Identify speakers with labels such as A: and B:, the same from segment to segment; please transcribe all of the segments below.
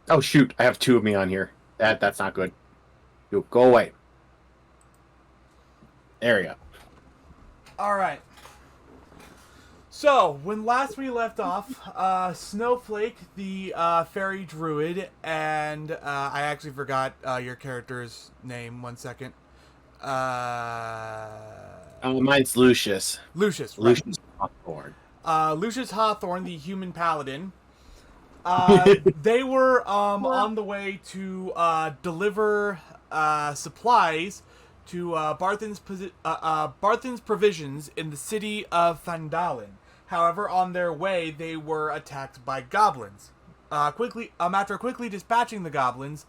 A: Oh shoot! I have two of me on here. That's not good. Go away. There we go.
B: All right. So, when last we left off, Snowflake, the fairy druid, and I actually forgot your character's name. 1 second. Uh,
A: Mine's Lucius.
B: Lucius, right.
A: Lucius Hawthorne.
B: Lucius Hawthorne, the human paladin. They were on the way to deliver supplies to Barthen's provisions in the city of Phandelver. However, on their way, they were attacked by goblins. After quickly dispatching the goblins,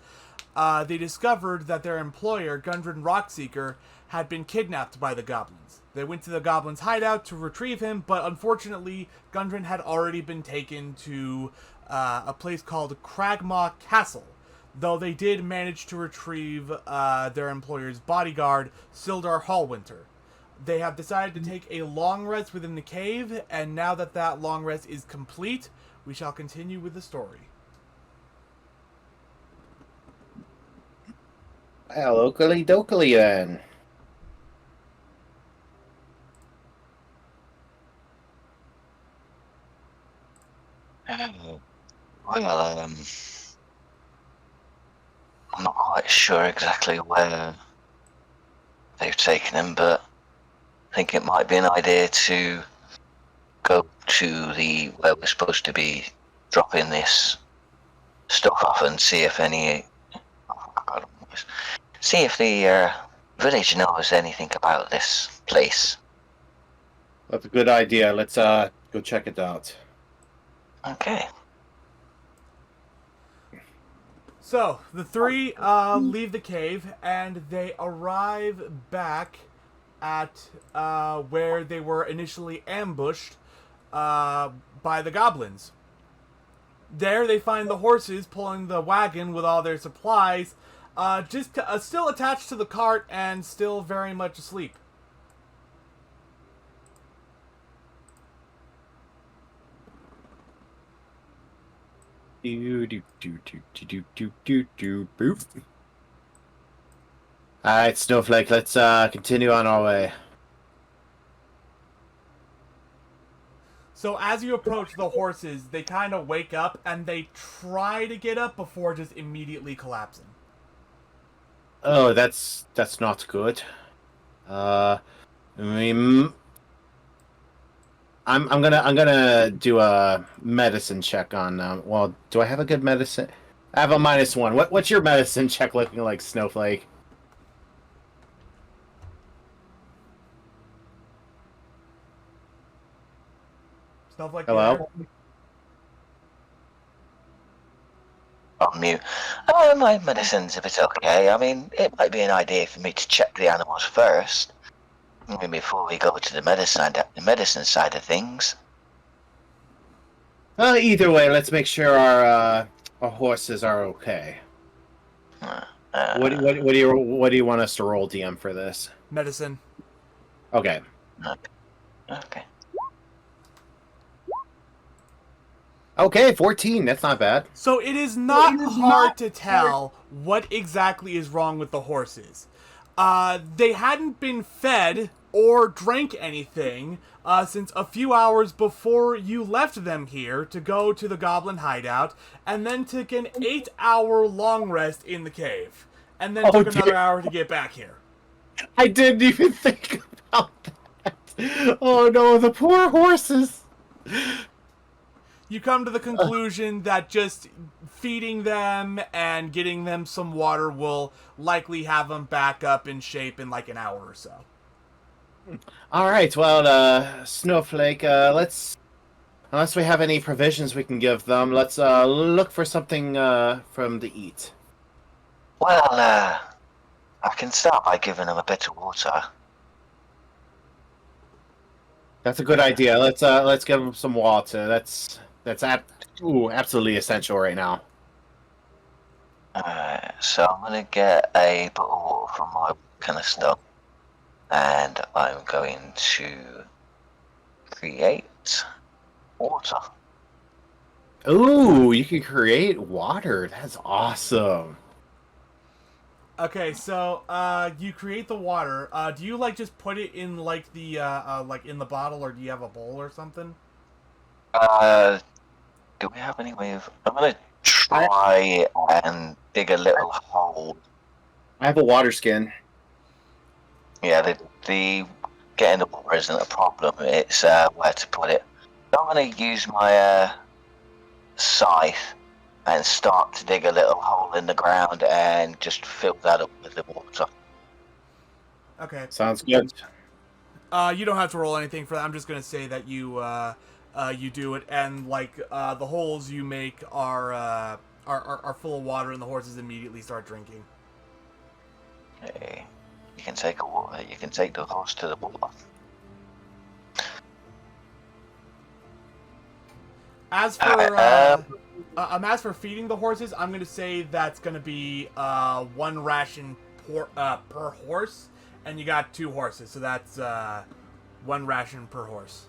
B: they discovered that their employer, Gundren Rockseeker, had been kidnapped by the goblins. They went to the goblins' hideout to retrieve him, but unfortunately, Gundren had already been taken to a place called Cragmaw Castle, though they did manage to retrieve their employer's bodyguard, Sildar Hallwinter. They have decided to take a long rest within the cave, and now that that long rest is complete, we shall continue with the story.
A: Well, okily dokily then.
C: Well, I'm not quite sure exactly where they've taken him, but I think it might be an idea to go to where we're supposed to be dropping this stuff off and see if the village knows anything about this place.
A: That's a good idea. Let's go check it out.
C: Okay.
B: So, the three leave the cave, and they arrive back at where they were initially ambushed by the goblins. There, they find the horses pulling the wagon with all their supplies, still attached to the cart and still very much asleep.
A: Boop. Alright, Snowflake, let's continue on our way.
B: So as you approach the horses, they kind of wake up and they try to get up before just immediately collapsing.
A: Oh, that's not good. I mean, I'm gonna do a medicine check on. Well, do I have a good medicine? I have a -1. What's your medicine check looking like, Snowflake?
B: Stuff like
A: Hello?
B: that.
C: On mute. My medicine's a bit okay. I mean, it might be an idea for me to check the animals first, before we go to the medicine side of things.
A: Either way, let's make sure our horses are okay. What do you want us to roll, DM, for this?
B: Medicine.
A: Okay.
C: Okay.
A: Okay, 14. That's not bad.
B: So it is not hard to tell what exactly is wrong with the horses. They hadn't been fed or drank anything since a few hours before you left them here to go to the goblin hideout, and then took an 8-hour long rest in the cave, and then took another hour to get back here.
A: I didn't even think about that. Oh no, the poor horses.
B: You come to the conclusion that just feeding them and getting them some water will likely have them back up in shape in like an hour or so.
A: All right, well, Snowflake, let's, unless we have any provisions we can give them, let's look for something from to eat.
C: Well, I can start by giving them a bit of water.
A: That's a good idea. Let's give them some water. That's absolutely essential right now.
C: So I'm gonna get a bottle of water from my canister, and I'm going to create water.
A: Ooh, you can create water. That's awesome.
B: Okay, so you create the water. Do you like just put it in like the like in the bottle, or do you have a bowl or something?
C: Uh, do we have any way of? I'm gonna
A: I
C: try and dig a little hole.
A: I have a water skin.
C: Yeah, the getting the water isn't a problem. It's where to put it. I'm gonna use my scythe and start to dig a little hole in the ground and just fill that up with the water.
B: Okay.
A: Sounds good.
B: You don't have to roll anything for that. I'm just gonna say that you do it, and like the holes you make are full of water, and the horses immediately start drinking.
C: Okay. You can take a water. You can take the horse to the water.
B: As for as for feeding the horses, I'm gonna say that's gonna be one ration per horse, and you got 2 horses, so that's one ration per horse.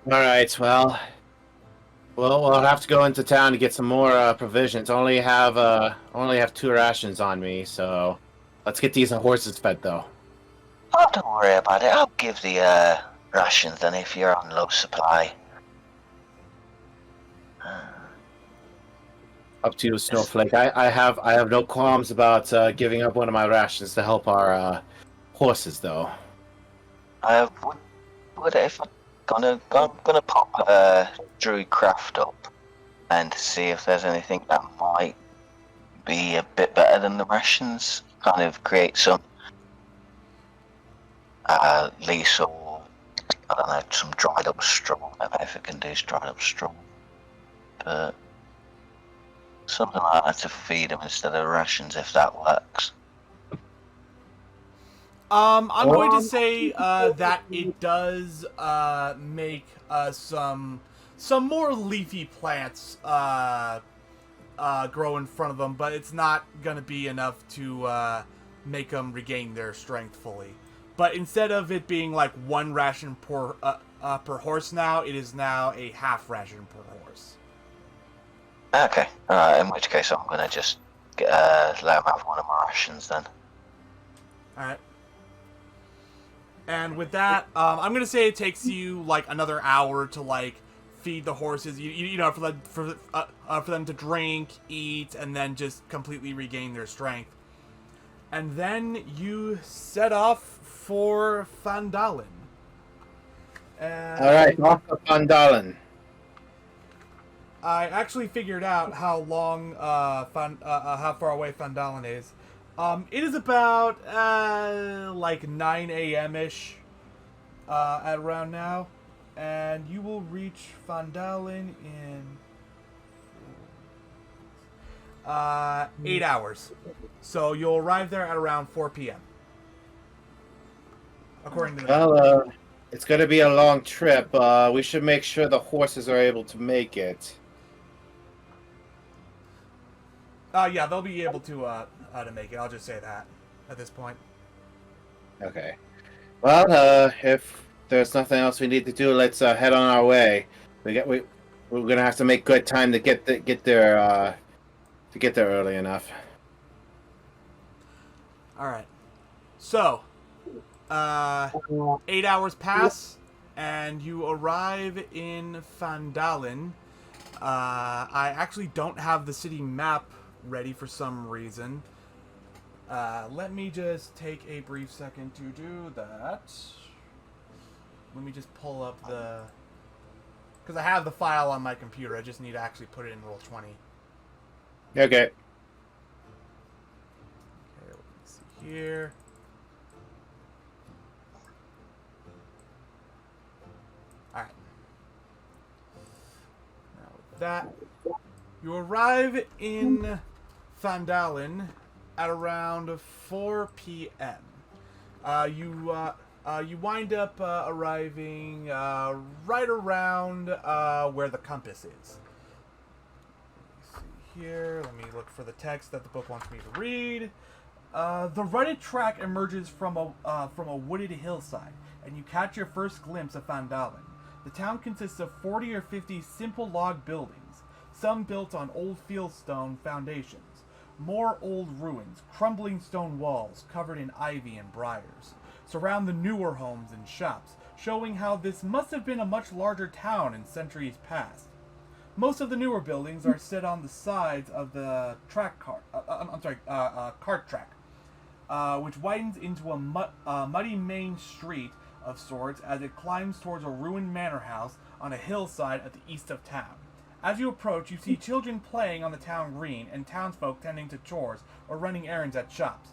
A: All right. Well, we'll have to go into town to get some more provisions. Only have 2 rations on me, so let's get these horses fed though.
C: Oh, don't worry about it. I'll give the rations then if you're on low supply.
A: Up to you, Snowflake. I have no qualms about giving up one of my rations to help our horses, though.
C: I would if I'm gonna pop Druid Craft up and see if there's anything that might be a bit better than the rations. Kind of create some lease or I don't know, some dried up straw. I don't know if it can do dried up straw, but something like that to feed them instead of rations if that works.
B: I'm going to say that it does make some more leafy plants grow in front of them, but it's not going to be enough to make them regain their strength fully. But instead of it being like one ration per horse now, it is now a half ration per horse.
C: Okay, in which case I'm gonna just let them have one of my rations then.
B: All right. And with that, I'm gonna say it takes you like another hour to like feed the horses. You know for them to drink, eat, and then just completely regain their strength. And then you set off for Phandalin.
A: All right, off to Phandalin.
B: I actually figured out how long, how far away Phandalin is. It is about like 9 a.m. ish at around now, and you will reach Phandalin in 8 hours. So you'll arrive there at around 4 p.m. According to the
A: Well, it's going to be a long trip. We should make sure the horses are able to make it.
B: yeah, they'll be able to make it. I'll just say that at this point.
A: Okay. Well, if there's nothing else we need to do, let's head on our way. We're gonna have to make good time to get there early enough.
B: All right. So, 8 hours pass, and you arrive in Phandalin. I actually don't have the city map ready for some reason. Let me just take a brief second to do that. Let me just pull up the... Because I have the file on my computer. I just need to actually put it in Roll20.
A: Okay.
B: Okay, let me see here. Alright. Now with that, you arrive in Phandalin at around 4 p.m. You wind up arriving right around where the compass is. Let me see here. Let me look for the text that the book wants me to read. The rutted track emerges from a wooded hillside, and you catch your first glimpse of Phandalin. The town consists of 40 or 50 simple log buildings, some built on old fieldstone foundations, more old ruins, crumbling stone walls covered in ivy and briars, surround the newer homes and shops, showing how this must have been a much larger town in centuries past. Most of the newer buildings are set on the sides of the cart track, which widens into a muddy main street of sorts as it climbs towards a ruined manor house on a hillside at the east of town. As you approach, you see children playing on the town green and townsfolk tending to chores or running errands at shops.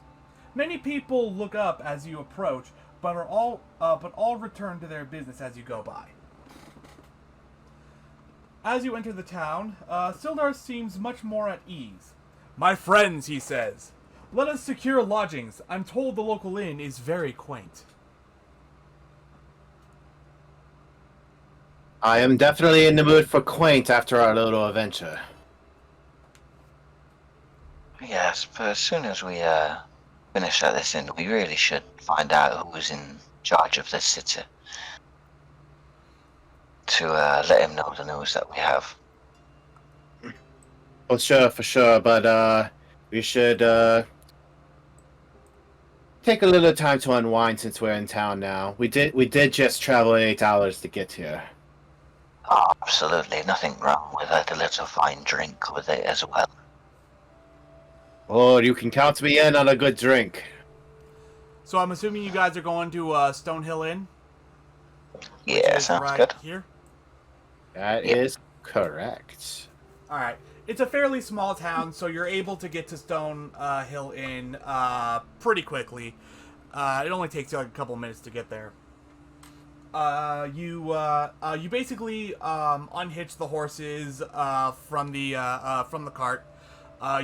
B: Many people look up as you approach, but all return to their business as you go by. As you enter the town, Sildar seems much more at ease. "My friends," he says, "let us secure lodgings. I'm told the local inn is very quaint."
A: I am definitely in the mood for quaint after our little adventure.
C: Yes, but as soon as we finish at this inn, we really should find out who's in charge of this city to let him know the news that we have.
A: For sure, but we should take a little time to unwind since we're in town now. We did just travel 8 hours to get here.
C: Oh, absolutely, nothing wrong with a little fine drink with it as well.
A: Oh, you can count me in on a good drink.
B: So I'm assuming you guys are going to Stonehill Inn?
C: Yeah, sounds good.
B: Here?
A: That is correct.
B: Alright. It's a fairly small town, so you're able to get to Stonehill Inn pretty quickly. It only takes you like a couple minutes to get there. You basically unhitch the horses from the cart.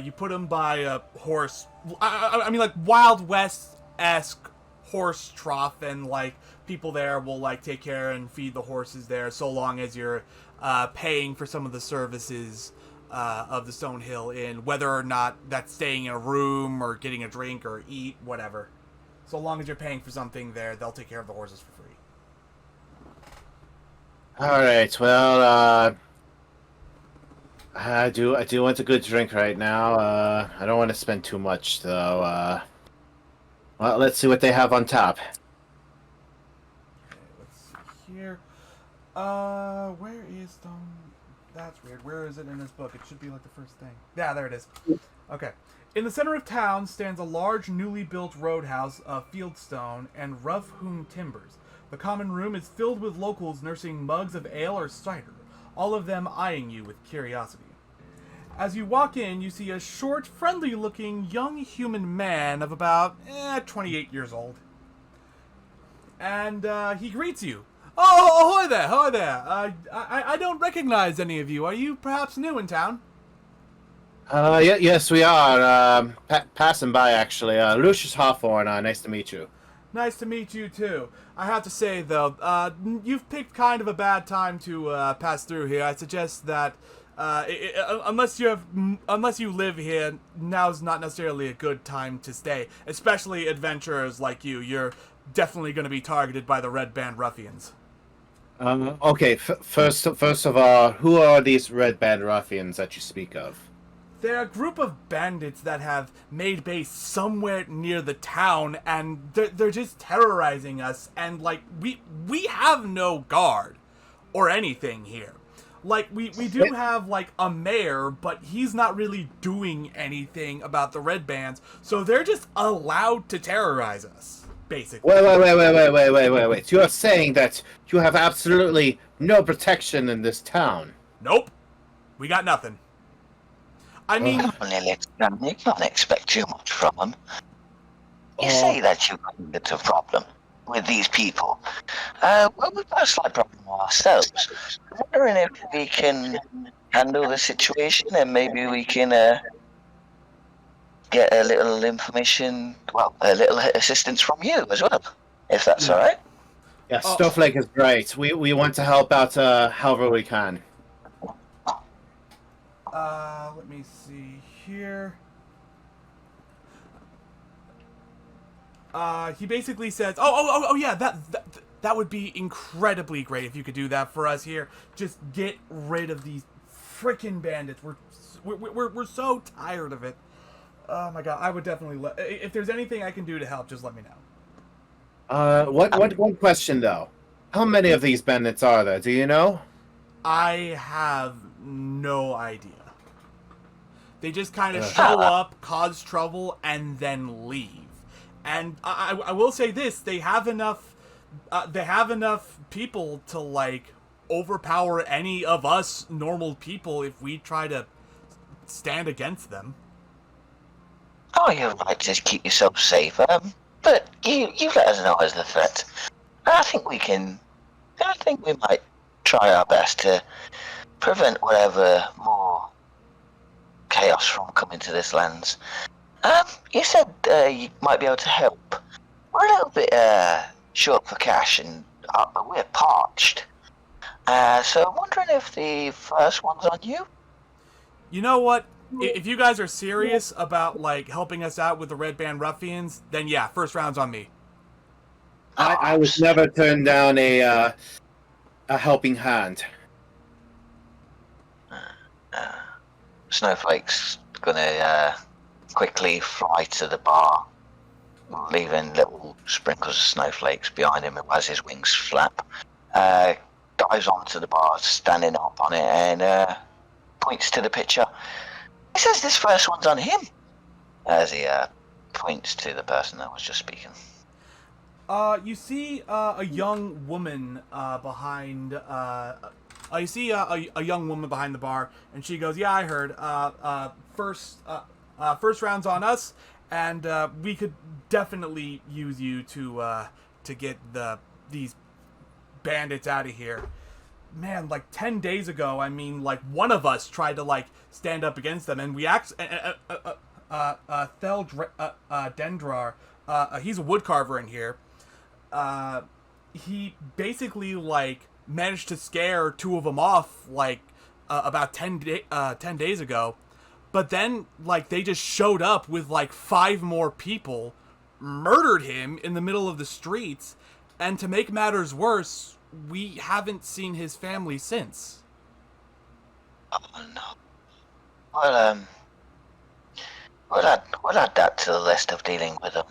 B: You put them by a horse. I mean, like Wild West-esque horse trough, and like people there will like take care and feed the horses there, so long as you're paying for some of the services of the Stonehill Inn, whether or not that's staying in a room or getting a drink or eat, whatever. So long as you're paying for something there, they'll take care of the horses for free.
A: All right. Well, I do want a good drink right now. I don't want to spend too much though. Well, let's see what they have on top.
B: Okay, let's see here. Where is Stone? That's weird. Where is it in this book? It should be like the first thing. Yeah, there it is. Okay. In the center of town stands a large, newly built roadhouse of fieldstone and rough-hewn timbers. The common room is filled with locals nursing mugs of ale or cider, all of them eyeing you with curiosity. As you walk in, you see a short, friendly-looking young human man of about 28 years old. And he greets you. "Oh, ahoy there, ahoy there. I don't recognize any of you. Are you perhaps new in town?"
A: Yes, we are. Passing by, actually. Lucius Hawthorne, nice to meet you.
B: Nice to meet you, too. I have to say, though, you've picked kind of a bad time to pass through here. I suggest that, unless you live here, now's not necessarily a good time to stay. Especially adventurers like you. You're definitely going to be targeted by the Red Band ruffians.
A: Okay, first of all, who are these Red Band ruffians that you speak of?
B: They're a group of bandits that have made base somewhere near the town, and they're just terrorizing us, and, like, we have no guard or anything here. Like, we do have, like, a mayor, but he's not really doing anything about the Red Bands, so they're just allowed to terrorize us, basically.
A: Wait. You are saying that you have absolutely no protection in this town?
B: Nope. We got nothing. I mean...
C: You can't expect too much from them. You say that you've got a bit of problem with these people. Well, we've got a slight problem ourselves. I'm wondering if we can handle the situation and maybe we can get a little information, well, a little assistance from you as well, if that's all right.
A: Yeah, Snowflake is right. We want to help out however we can.
B: Let me see here. He basically says, "Oh yeah, That would be incredibly great if you could do that for us here. Just get rid of these freaking bandits. We're so tired of it. Oh my god, I would definitely if there's anything I can do to help, just let me know.
A: One question though. How many of these bandits are there? Do you know?
B: I have no idea. They just kind of show up, cause trouble, and then leave. And I will say this: they have enough. They have enough people to like overpower any of us normal people if we try to stand against them.
C: Oh, you're right. Just keep yourself safe. But you let us know as the threat. I think we can. I think we might try our best to prevent whatever more chaos from coming to this lands. You said you might be able to help. We're a little bit short for cash, and we're parched. So I'm wondering if the first one's on you.
B: You know what? If you guys are serious about like helping us out with the Red Band Ruffians, then yeah, first round's on me.
A: I was never turned down a helping hand.
C: Snowflake's gonna quickly fly to the bar, leaving little sprinkles of snowflakes behind him as his wings flap. Dives onto the bar, standing up on it, and points to the picture. He says this first one's on him, as he points to the person that was just speaking.
B: You see a young woman behind. You see a young woman behind the bar, and she goes, "Yeah, I heard. First round's on us, and we could definitely use you to get these bandits out of here." Man, like 10 days ago, I mean, like one of us tried to like stand up against them, and we Dendrar, he's a woodcarver in here. He basically like managed to scare two of them off like about 10 days ago, but then like they just showed up with like 5 more people, murdered him in the middle of the streets, and to make matters worse, we haven't seen his family since.
C: Oh no. Well, we'll add that to the list of dealing with them.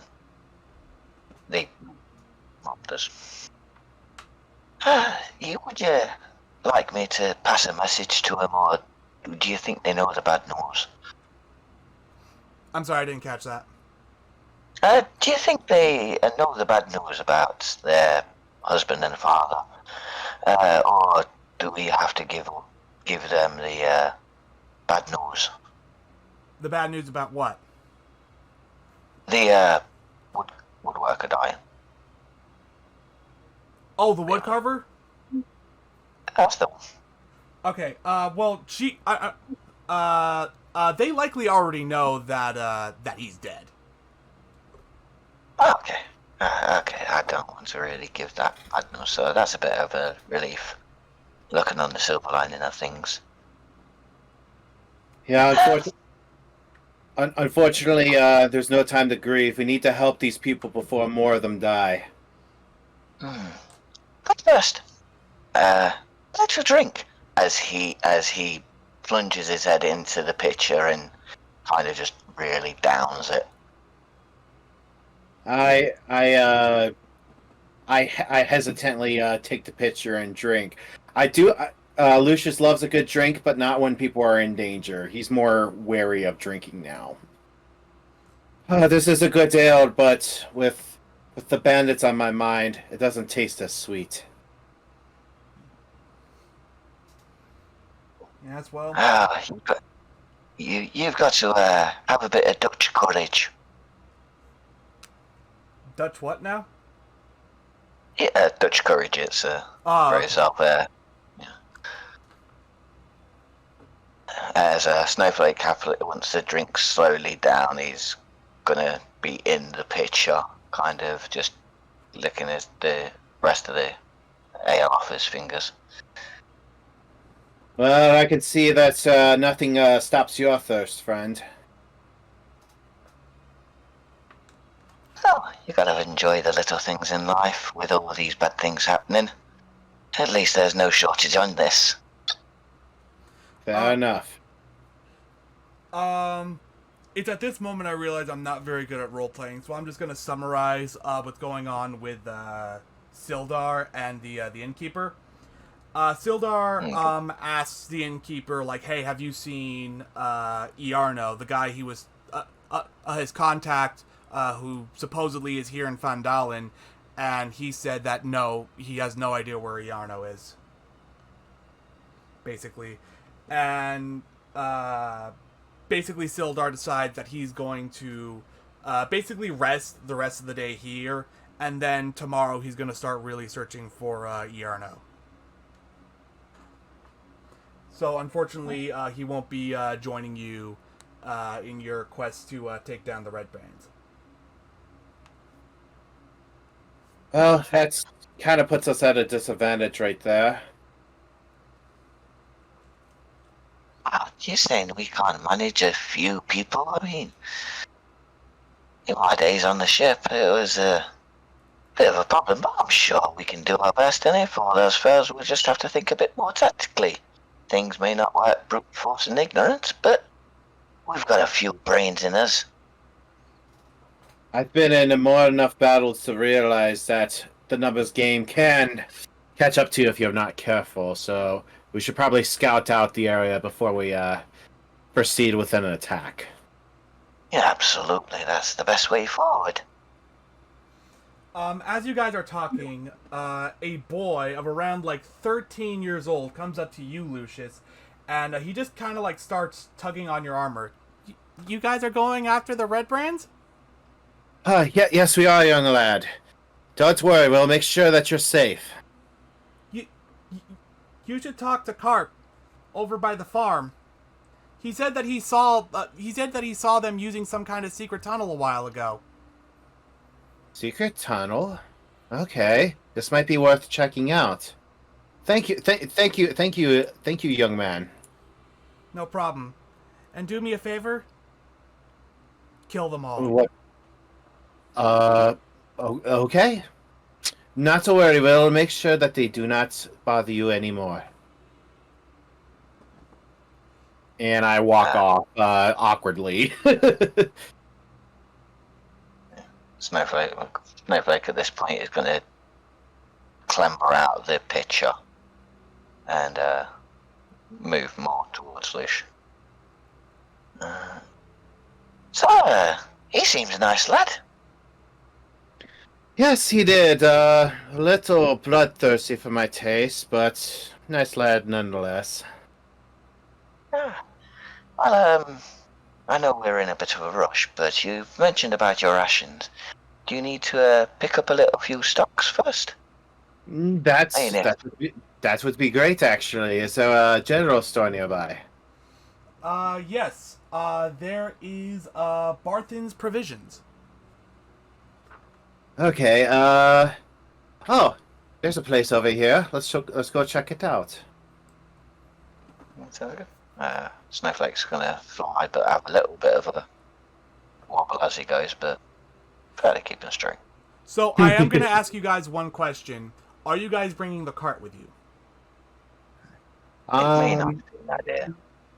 C: The monsters. Would you like me to pass a message to him, or do you think they know the bad news?
B: I'm sorry, I didn't catch that.
C: Do you think they know the bad news about their husband and father, or do we have to give them the bad news?
B: The bad news about what?
C: The woodworker dying.
B: Oh, the woodcarver?
C: That's the one.
B: Okay. Well, they likely already know that he's dead.
C: Okay. Okay, I don't want to really give that bad news, so that's a bit of a relief. Looking on the silver lining of things.
A: Yeah, unfortunately, there's no time to grieve. We need to help these people before more of them die.
C: But first, let's drink. As he plunges his head into the pitcher and kind of just really downs it.
A: I hesitantly take the pitcher and drink. I do. Lucius loves a good drink, but not when people are in danger. He's more wary of drinking now. This is a good ale, but with the bandits on my mind, it doesn't taste as sweet.
B: Yes, well.
C: You've got to have a bit of Dutch courage.
B: Dutch what now?
C: Yeah, Dutch courage. It's for yourself there. As Snowflake happily wants to drink slowly down, he's gonna be in the pitcher, kind of just licking the rest of the ale off his fingers.
A: Well, I can see that nothing stops your thirst, friend.
C: Oh, You gotta enjoy the little things in life with all these bad things happening. At least there's no shortage on this.
A: Fair enough.
B: It's at this moment I realize I'm not very good at role playing, so I'm just gonna summarize what's going on with Sildar and the innkeeper. Sildar asks the innkeeper, like, "Hey, have you seen Iarno, the guy he was his contact, who supposedly is here in Phandalin?" And he said that no, he has no idea where Iarno is. Basically, and basically Sildar decides that he's going to basically rest the rest of the day here, and then tomorrow he's going to start really searching for Iarno. So unfortunately, he won't be joining you in your quest to take down the Red Bands.
A: Well, that's kind of puts us at a disadvantage right there.
C: Wow, you're saying we can't manage a few people? I mean, in my days on the ship, it was a bit of a problem, but I'm sure we can do our best, and if all else fails, we'll just have to think a bit more tactically. Things may not work brute force and ignorance, but we've got a few brains in us.
A: I've been in more than enough battles to realize that the numbers game can catch up to you if you're not careful, so we should probably scout out the area before we proceed with an attack.
C: Yeah, absolutely. That's the best way forward.
B: As you guys are talking, a boy of around like 13 years old comes up to you, Lucius, and he just kind of like starts tugging on your armor. You guys are going after the Red Brands?
A: Yes, we are, young lad. Don't worry, we'll make sure that you're safe.
B: You should talk to Carp over by the farm. He said that he saw them using some kind of secret tunnel a while ago.
A: Secret tunnel? Okay, this might be worth checking out. Thank you, young man.
B: No problem. And do me a favor. Kill them all.
A: What? Okay. Not to worry, we'll make sure that they do not bother you anymore. And I walk off awkwardly.
C: Snowflake at this point is going to clamber out of the picture and move more towards Lish. So, he seems a nice lad.
A: Yes, he did. A little bloodthirsty for my taste, but nice lad nonetheless.
C: Well, I know we're in a bit of a rush, but you've mentioned about your rations. Do you need to pick up a little few stocks first?
A: That would be great, actually. Is there a general store nearby?
B: Yes. There is Barthen's Provisions.
A: Okay. Oh, there's a place over here. Let's go check it out.
C: Snowflake's gonna fly, but have a little bit of a wobble as he goes, but fairly keeping straight.
B: So I am going to ask you guys one question. Are you guys bringing the cart with you?
C: It may not be an idea.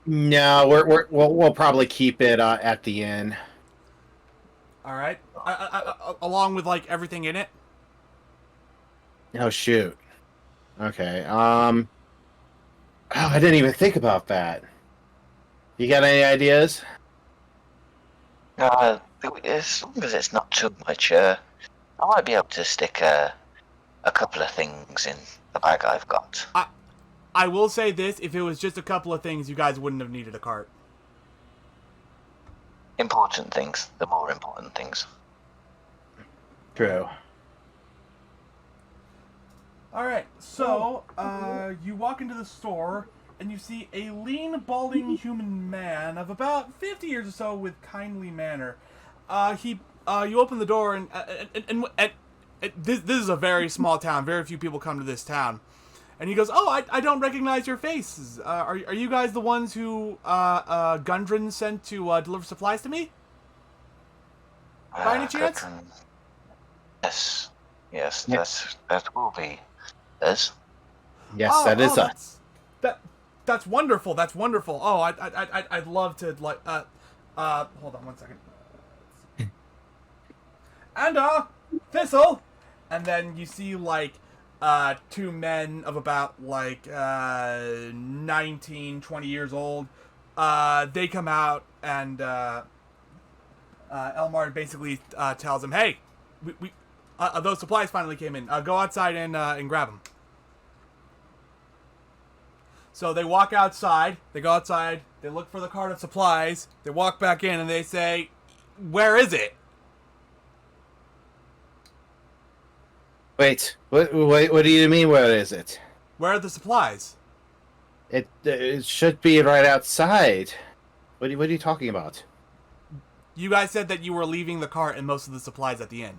A: No, we'll probably keep it at the inn.
B: All right. Along with like everything in it.
A: Oh shoot. Okay. Oh, I didn't even think about that. You got any ideas?
C: As long as it's not too much, I might be able to stick a couple of things in the bag I've got.
B: I will say this: if it was just a couple of things, you guys wouldn't have needed a cart.
C: Important things, the more important things.
A: True.
B: All right, so you walk into the store and you see a lean, balding human man of about 50 years or so with kindly manner. You open the door and this is a very small town. Very few people come to this town. And he goes, "Oh, I don't recognize your faces. Are you guys the ones who Gundren sent to deliver supplies to me? By any chance?"
C: Yes. Yes,
A: Yeah.
C: that will be us.
A: Yes, that is us.
B: That's wonderful. That's wonderful. Oh, I'd love to like hold on one second. And Thistle, and then you see like two men of about like 19, 20 years old. They come out and Elmar basically tells them, "Hey, we those supplies finally came in. Go outside and grab them." So they walk outside. They go outside. They look for the cart of supplies. They walk back in and they say, "Where is it?"
A: Wait, what do you mean? Where is it?
B: Where are the supplies?
A: It should be right outside. What are you talking about?
B: You guys said that you were leaving the cart and most of the supplies at the inn.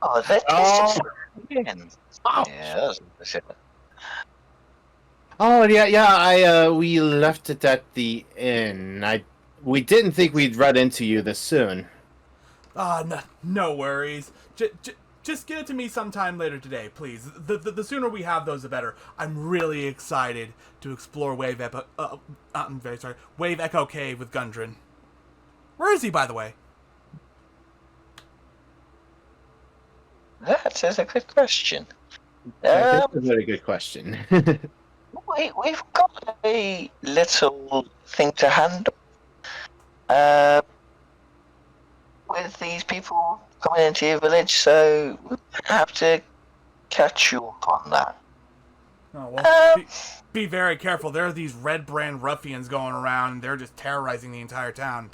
C: Oh, that
A: Oh.
C: is again.
A: Oh,
C: Yeah, that's
A: oh yeah. We left it at the inn. We didn't think we'd run into you this soon.
B: No worries. Just get it to me sometime later today, please. The sooner we have those, the better. I'm really excited to explore I'm very sorry, Wave Echo Cave with Gundren. Where is he, by the way?
C: That is a good question.
A: That's a very good question.
C: We've got a little thing to handle. With these people coming into your village, so we have to catch you up on that.
B: Oh well, be very careful. There are these red brand ruffians going around. They're just terrorizing the entire town.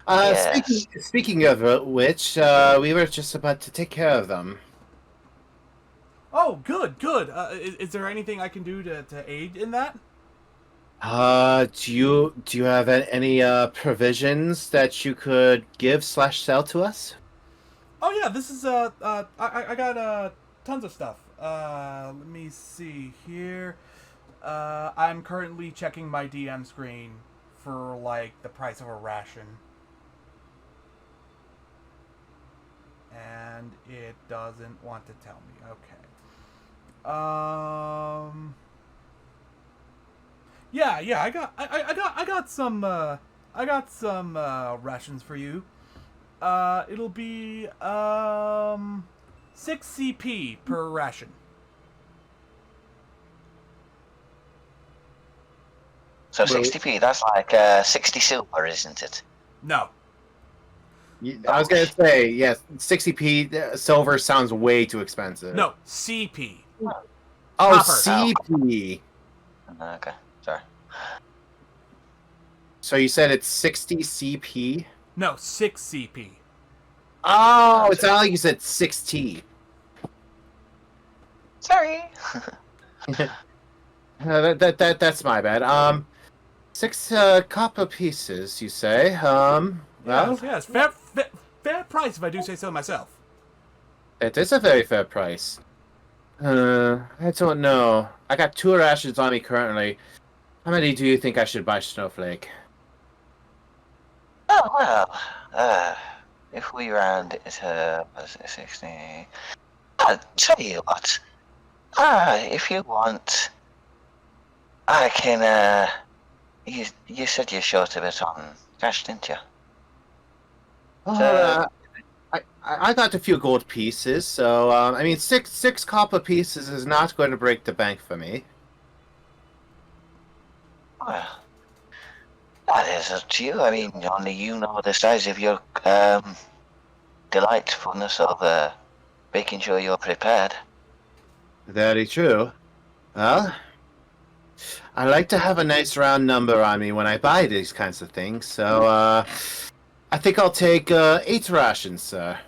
C: Yes.
A: Speaking of which, we were just about to take care of them.
B: Oh, good. Is there anything I can do to aid in that?
A: Do you have any provisions that you could give / sell to us?
B: Oh yeah, this is I got tons of stuff. Let me see here. I'm currently checking my DM screen for like the price of a ration. And it doesn't want to tell me. Okay. Yeah, I got some rations for you. It'll be 6 CP per ration.
C: So 60p, that's like 60 silver, isn't it?
B: No.
A: I was gonna say, yes, 60p silver sounds way too expensive.
B: No, CP.
A: Oh,
B: Copper.
A: CP.
C: Okay, sorry.
A: So you said it's 60 CP?
B: No, 6 CP.
A: Oh, it sounded like you said 6T.
C: Sorry.
A: That's my bad. 6 copper pieces, you say? Well,
B: Yes. Fair price if I do say so myself.
A: it is a very fair price. I don't know. I got 2 rations on me currently. How many do you think I should buy Snowflake?
C: Oh, well, if we round it to 60... I'll tell you what. If you want, I can, you said you're short of it on cash, didn't you?
A: I got a few gold pieces, so I mean, six copper pieces is not going to break the bank for me.
C: Well, that is up to you. I mean, only you know the size of your delightfulness of making sure you're prepared.
A: Very true. Well, I like to have a nice round number on me when I buy these kinds of things, so I think I'll take 8 rations, sir.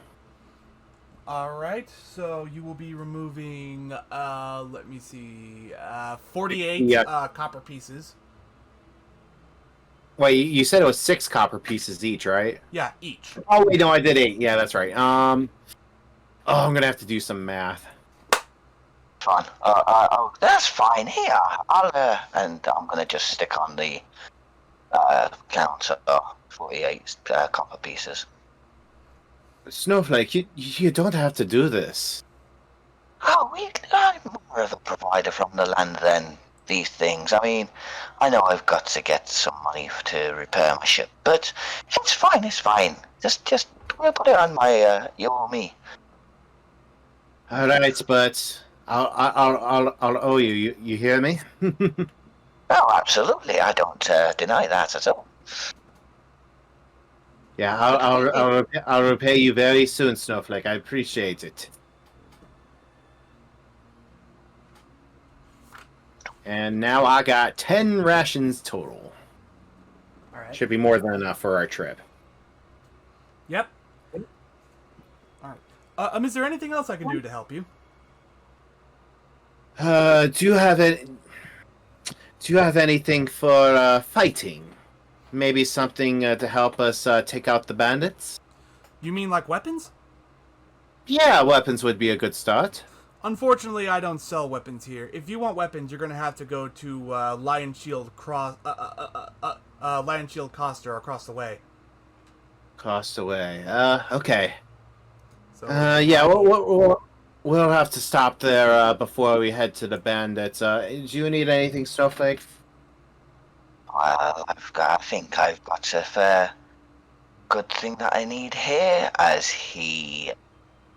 B: Alright, so you will be removing, let me see, 48
A: Yeah.
B: copper pieces.
A: Wait, you said it was 6 copper pieces each, right?
B: Yeah, each.
A: Oh wait, no, I did 8. Yeah, that's right. Oh, I'm gonna have to do some math.
C: Fine. Oh, that's fine. Here, and I'm gonna just stick on the counter 48 copper pieces.
A: Snowflake, you don't have to do this.
C: Oh, I'm more of a provider from the land than these things. I mean, I know I've got to get some money to repair my ship, but it's fine. It's fine. Just put it on my you or me.
A: All right, but I'll owe you. You hear me?
C: Oh, absolutely. I don't deny that at all.
A: Yeah, I'll repay you very soon, Snowflake. I appreciate it. And now I got 10 rations total.
B: All right.
A: Should be more than enough for our trip.
B: Yep. All right. Is there anything else I can do to help you?
A: Do you have anything for fighting? Maybe something to help us take out the bandits?
B: You mean like weapons?
A: Yeah, weapons would be a good start.
B: Unfortunately, I don't sell weapons here. If you want weapons, you're gonna have to go to Lion Shield Lion Shield Coster across the way.
A: Cost away. Okay.
B: So
A: Yeah, we'll have to stop there before we head to the bandits. Do you need anything, Snowflake?
C: Well, I think I've got a fair good thing that I need here, as he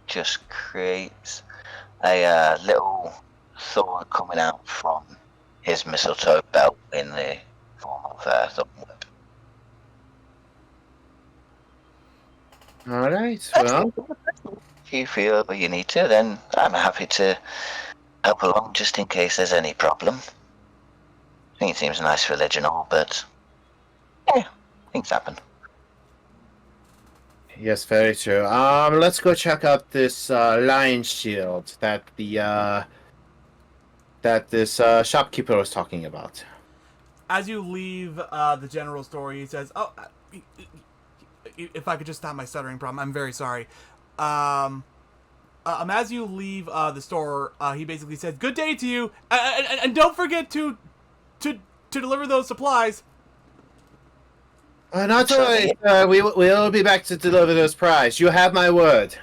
C: just creates a little thorn coming out from his mistletoe belt in the form of a thorn whip.
A: All right. Well,
C: If you feel you need to, then I'm happy to help along just in case there's any problem. I think it seems a nice village and all, but yeah, things happen.
A: yes, very true. Let's go check out this lion shield that this shopkeeper was talking about.
B: as you leave the general store, he says, "Oh, if I could just stop my stuttering problem, I'm very sorry." As you leave the store, he basically says, "Good day to you, and don't forget to deliver those supplies."
A: Not to worry, we'll be back to deliver those prize. You have my word.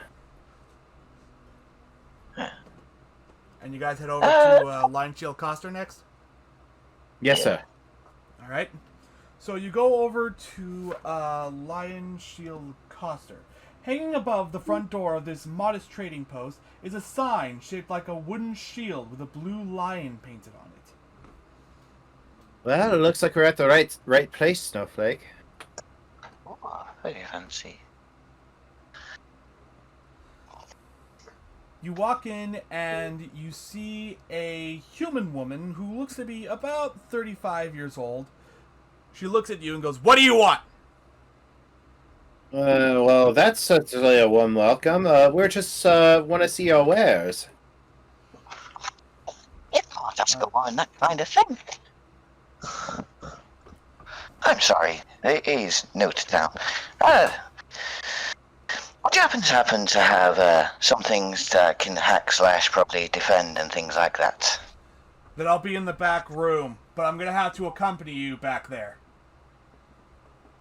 B: And you guys head over to Lion Shield Coster next.
A: Yes, sir.
B: All right. So you go over to Lion Shield Coster. Hanging above the front door of this modest trading post is a sign shaped like a wooden shield with a blue lion painted on it.
A: Well, it looks like we're at the right place, Snowflake.
C: Oh, very fancy.
B: You walk in and you see a human woman who looks to be about 35 years old. She looks at you and goes, "What do you want?"
A: Well, that's certainly a warm welcome. We're just want to see your wares.
C: You can't just go on that kind of thing. I'm sorry, he's new to town. Would you happen to have some things that can hack / probably defend and things like that?
B: Then I'll be in the back room, but I'm going to have to accompany you back there.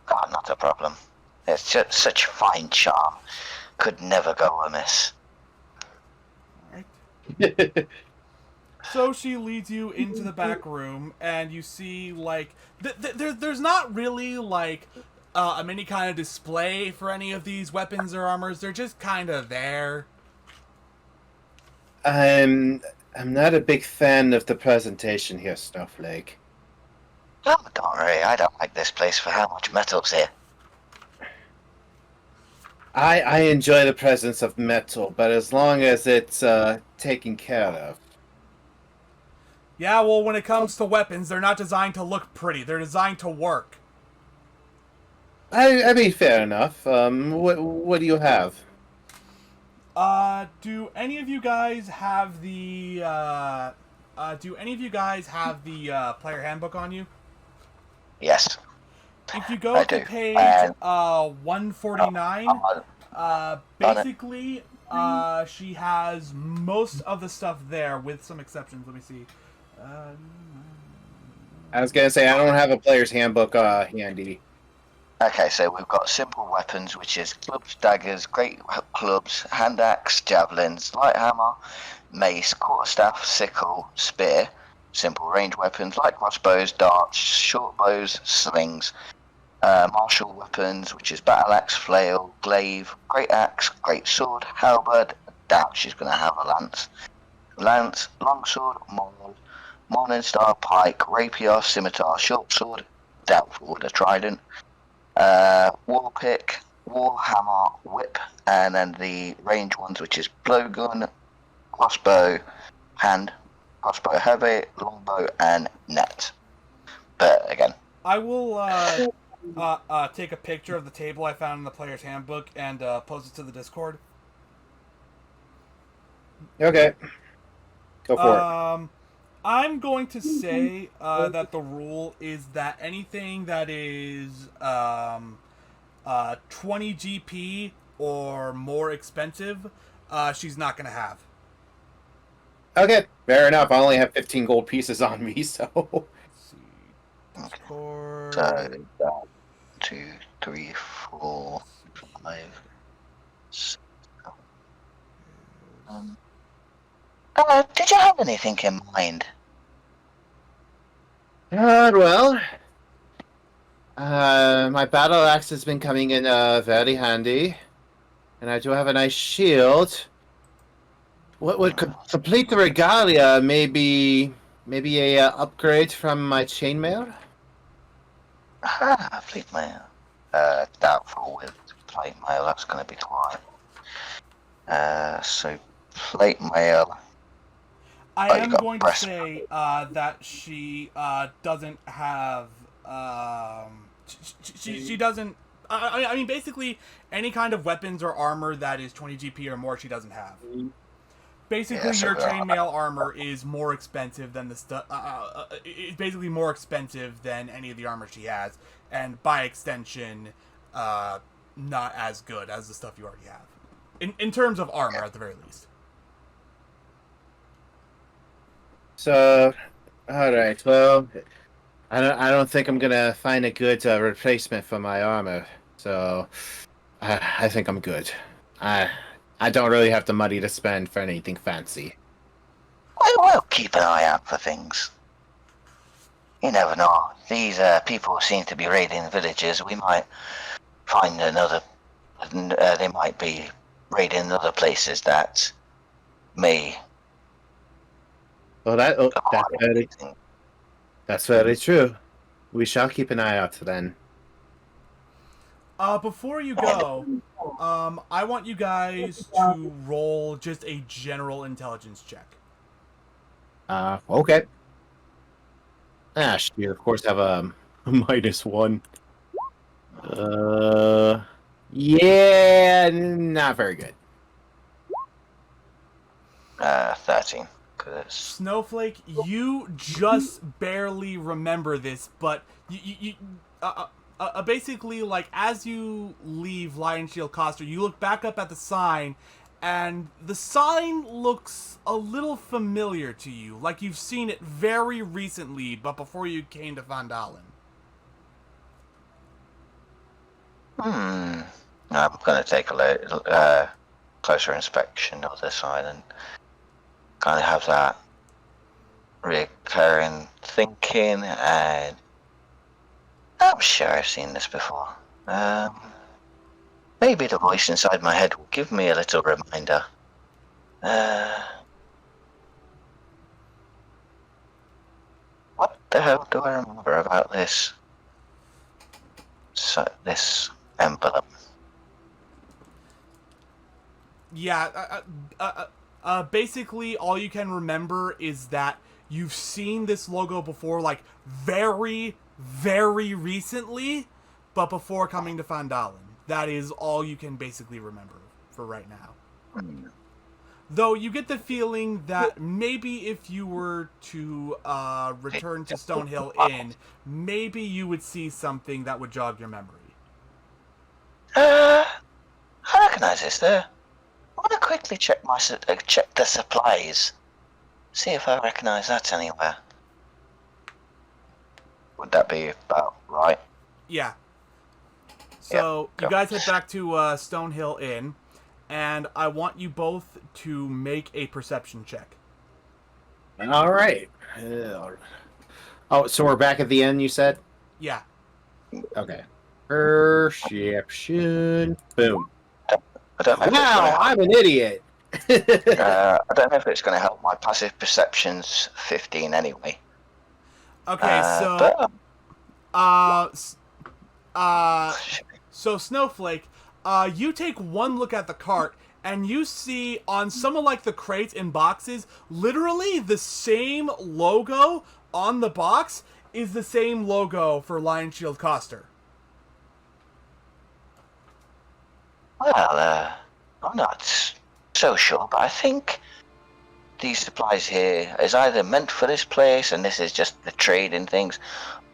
C: Oh, not a problem. It's just such fine charm. Could never go amiss.
B: Alright. So she leads you into the back room, and you see, like, there's not really, like, any kind of display for any of these weapons or armors. They're just kind of there.
A: I'm not a big fan of the presentation here, Snowflake.
C: Oh, don't worry, I don't like this place for how much metal's here.
A: I enjoy the presence of metal, but as long as it's taken care of.
B: Yeah, well, when it comes to weapons, they're not designed to look pretty. They're designed to work.
A: I mean, fair enough. What do you have?
B: Do any of you guys have the player handbook on you?
C: Yes.
B: If you go
C: I
B: to
C: do.
B: page
C: And-
B: 149, basically, she has most of the stuff there, with some exceptions. Let me see.
A: I was gonna say I don't have a player's handbook handy.
C: Okay, so we've got simple weapons, which is clubs, daggers, great clubs, hand axe, javelins, light hammer, mace, quarterstaff, sickle, spear. Simple range weapons like crossbows, darts, short bows, slings. Martial weapons, which is battle axe, flail, glaive, great axe, great sword, halberd. Doubt she's going to have a lance, longsword, maul, morning star, pike, rapier, scimitar, short sword. Doubtful with a trident. War pick, war hammer, whip, and then the range ones, which is blowgun, crossbow, hand, crossbow heavy, longbow, and net. But again,
B: I will take a picture of the table I found in the player's handbook and post it to the Discord.
A: Okay. Go for it.
B: I'm going to say that the rule is that anything that is 20 GP or more expensive, she's not going to have.
A: Okay, fair enough. I only have 15 gold pieces on me, so.
B: Let's see. Discord.
C: so 1, 2, 3, 4, 5, 6. Did you have anything in mind?
A: Well, my battle axe has been coming in very handy, and I do have a nice shield. What would complete the regalia? Maybe a upgrade from my chainmail.
C: Plate mail. Doubtful with plate mail. That's going to be quite. So plate mail.
B: I am going to say that she doesn't have. She doesn't. I mean, basically, any kind of weapons or armor that is 20 GP or more, she doesn't have. Basically, your chainmail armor is more expensive than the stuff. It's basically more expensive than any of the armor she has, and by extension, not as good as the stuff you already have. In terms of armor, at the very least.
A: So, all right. Well, I don't think I'm gonna find a good replacement for my armor. So, I think I'm good. I don't really have the money to spend for anything fancy.
C: We'll keep an eye out for things. You never know. These people seem to be raiding villages. We might find another. They might be raiding other places that may.
A: Well, that's very true. We shall keep an eye out then.
B: Before you go, I want you guys to roll just a general intelligence check.
A: Okay. You of course have a -1. Yeah, not very good.
C: 13.
B: Snowflake, you just barely remember this, but you basically, like, as you leave Lion Shield Coster, you look back up at the sign, and the sign looks a little familiar to you, like you've seen it very recently, but before you came to Phandelver.
C: I'm going to take a closer inspection of the sign and kind of have that recurring thinking, and I'm sure I've seen this before. Maybe the voice inside my head will give me a little reminder. What the hell do I remember about this? This emblem.
B: Yeah, basically all you can remember is that you've seen this logo before, like, very, very recently, but before coming to Phandelver. That is all you can basically remember for right now. Though you get the feeling that maybe if you were to return to Stonehill Inn, maybe you would see something that would jog your memory.
C: I recognize this there. I want to quickly check the supplies. See if I recognize that anywhere. Would that be about right?
B: Yeah. So
C: go.
B: you guys head back to Stonehill Inn, and I want you both to make a perception check.
A: All right. Oh, so we're back at the end, you said?
B: Yeah.
A: Okay. Perception. Boom.
C: I don't know if it's going to
A: Wow,
C: help.
A: I'm an idiot.
C: I don't know if it's going to help. My passive perception's 15 anyway.
B: Okay,
C: But
B: so Snowflake, you take one look at the cart, and you see on some of like the crates and boxes, literally the same logo on the box is the same logo for Lion Shield Coster.
C: well, I'm not so sure, but I think these supplies here is either meant for this place, and this is just the trading things,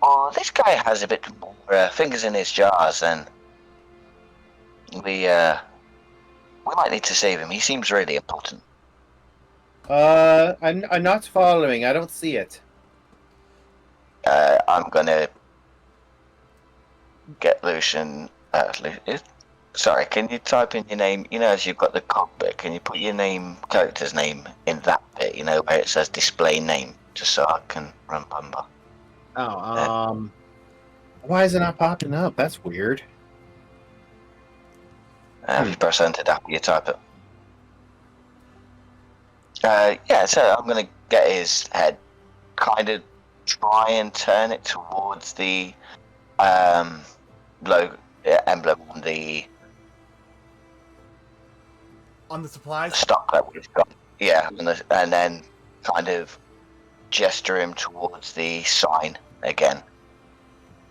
C: or this guy has a bit more fingers in his jars, and we might need to save him. He seems really important.
A: I'm not following. I don't see it.
C: I'm gonna get Lucian. Sorry, can you type in your name? You know, as you've got the cockpit, can you put your character's name in that bit? You know, where it says display name, just so I can remember.
A: Oh, why is it not popping up? That's weird.
C: If you press enter after you type it. Yeah, so I'm gonna get his head, kind of try and turn it towards the logo emblem
B: On the supplies?
C: stock that we've got. Yeah, and then kind of gesture him towards the sign again,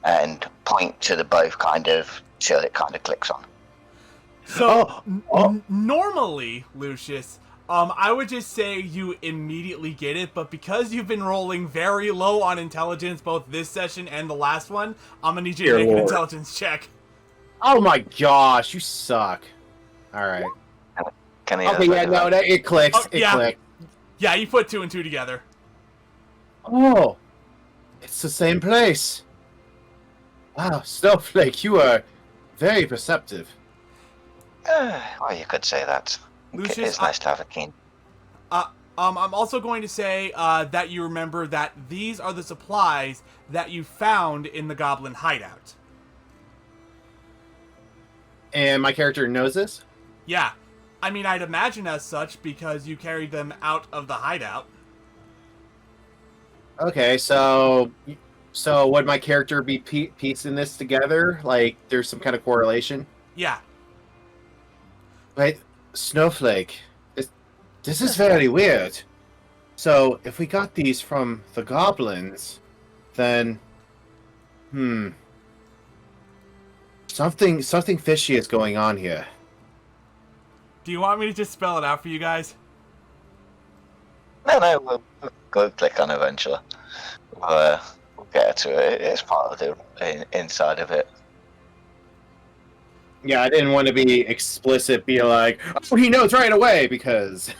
C: and point to the both kind of till it kind of clicks on.
B: So, normally, Lucius, I would just say you immediately get it, but because you've been rolling very low on intelligence both this session and the last one, I'm gonna need you to make an intelligence check.
A: Oh my gosh, you suck. All right.
C: Can he?
A: Okay, yeah, no, it clicks.
B: Oh, yeah.
A: Clicked.
B: Yeah, you put 2 and 2 together.
A: Oh, it's the same place. Wow, Snowflake, you are very perceptive.
C: Well, you could say that.
B: Lucius,
C: It's nice to have a keen.
B: I'm also going to say that you remember that these are the supplies that you found in the Goblin hideout.
A: And my character knows this?
B: Yeah. I mean, I'd imagine as such because you carried them out of the hideout.
A: Okay, so would my character be piecing this together? Like, there's some kind of correlation?
B: Yeah.
A: Wait, Snowflake, this is very weird. So, if we got these from the goblins, then... Something fishy is going on here.
B: Do you want me to just spell it out for you guys?
C: No, we'll go click on eventually. We'll get to it. It's part of the inside of it.
A: Yeah, I didn't want to be explicit, be like, oh, he knows right away, because...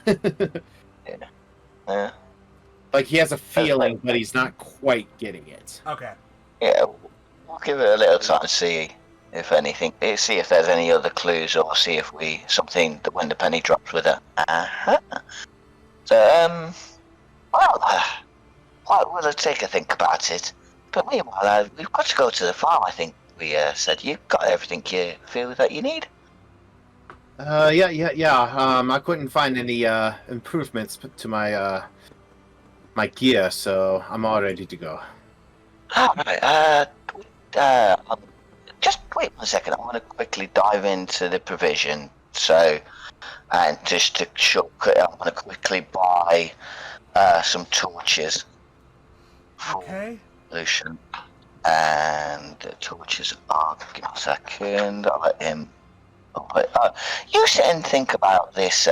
C: Yeah.
A: Like, he has a feeling, but he's not quite getting it.
B: Okay.
C: Yeah, we'll give it a little time to see if anything, see if there's any other clues, or see if something that when the penny drops with it. So, we'll take a think about it. But meanwhile, we've got to go to the farm, I think. We said you've got everything you feel that you need.
A: Yeah. I couldn't find any improvements to my my gear, so I'm all ready to go.
C: Alright, just wait 1 second. I want to quickly dive into the provision. So, and just to shortcut, I want to quickly buy some torches for Lucian. And the torches are. Give me a second. I'll let him. You sit and think about this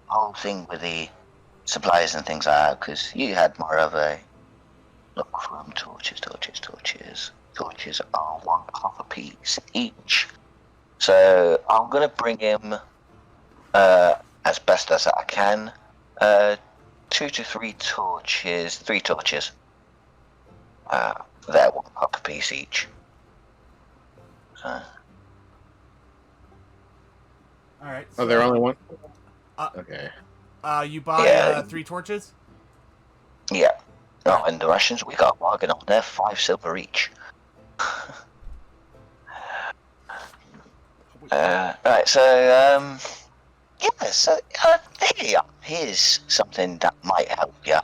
C: whole thing with the supplies and things like that, because you had more of a look from torches. Torches are 1 copper piece each. So I'm gonna bring him as best as I can 2 to 3 torches, 3 torches. They're 1 copper piece each.
B: All right.
A: Oh, there only one.
B: Uh,
A: Okay.
B: You buy
C: Yeah.
B: 3 torches.
C: Yeah. Oh, and the Russians, we got a bargain on there, 5 silver each. Right, so, yeah, so, here's something that might help you.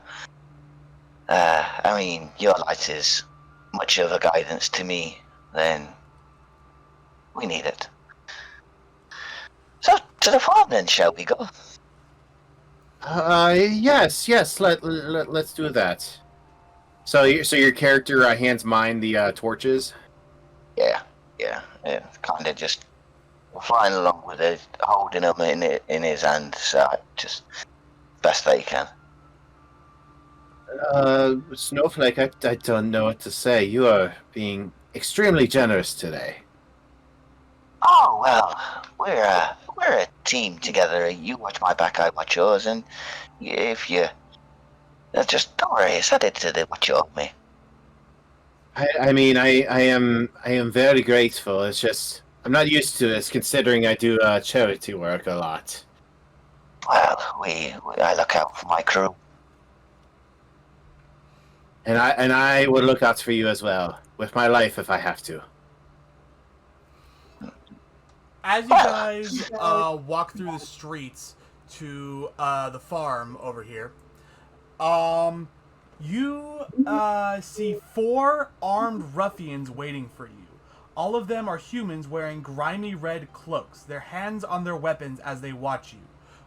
C: I mean, your light is much of a guidance to me, then we need it. So, to the farm then, shall we go?
A: Yes. Let's do that. So your character hands mine the torches.
C: Yeah, kind of just flying along with it, holding them in his hand, so just best that he can.
A: Snowflake, I don't know what to say. You are being extremely generous today.
C: Oh well, we're a team together. You watch my back, I watch yours, and if you just don't worry, it's added to what you owe me.
A: I mean, I am very grateful. It's just I'm not used to this, considering I do charity work a lot.
C: Well, I look out for my crew.
A: And I would look out for you as well, with my life if I have to.
B: As you guys walk through the streets to the farm over here, you see 4 armed ruffians waiting for you. All of them are humans wearing grimy red cloaks, their hands on their weapons as they watch you.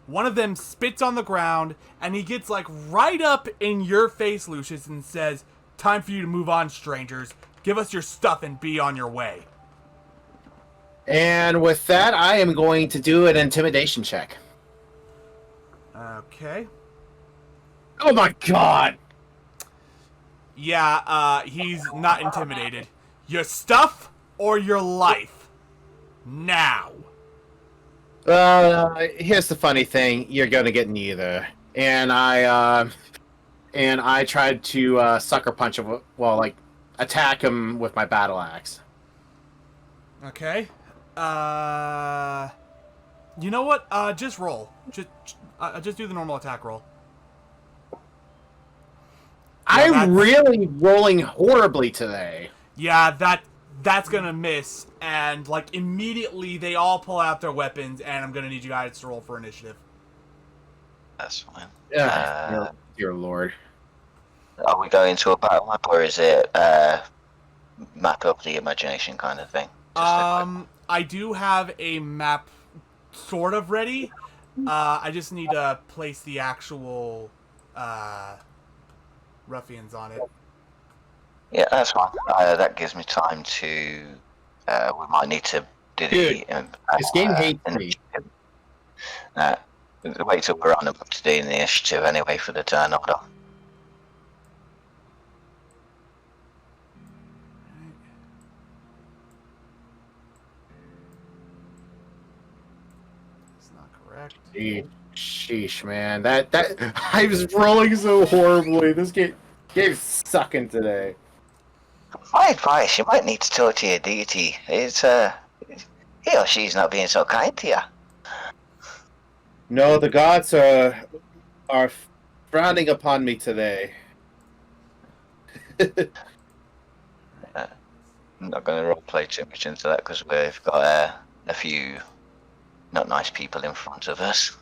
B: One of them spits on the ground, and he gets like right up in your face, Lucius, and says, "Time for you to move on, strangers. Give us your stuff and be on your way."
A: And with that, I am going to do an intimidation check.
B: Okay.
A: Oh my god!
B: Yeah, he's not intimidated. Your stuff or your life? Now.
A: Here's the funny thing: you're gonna get neither. And I tried to sucker punch him. Well, like attack him with my battle axe.
B: Okay. You know what? Just roll. Just do the normal attack roll.
A: I'm really rolling horribly today.
B: Yeah, that's gonna miss, and like immediately they all pull out their weapons, and I'm gonna need you guys to roll for initiative.
C: That's fine.
A: Yeah, dear lord.
C: Are we going to a battle map, or is it map of the imagination kind of thing?
B: I do have a map sort of ready. I just need to place the actual ruffians on it.
C: Yeah, that's fine. That gives me time to. We might need to do
A: Dude, this game hates me.
C: Wait till we're on up to do the initiative anyway for the turn order.
B: It's not correct.
A: Sheesh, man. That I was rolling so horribly. This game's sucking today.
C: My advice: you might need to talk to your deity. It's he or she's not being so kind to you.
A: No, the gods are frowning upon me today.
C: I'm not going to roleplay too much into that because we've got a few not nice people in front of us.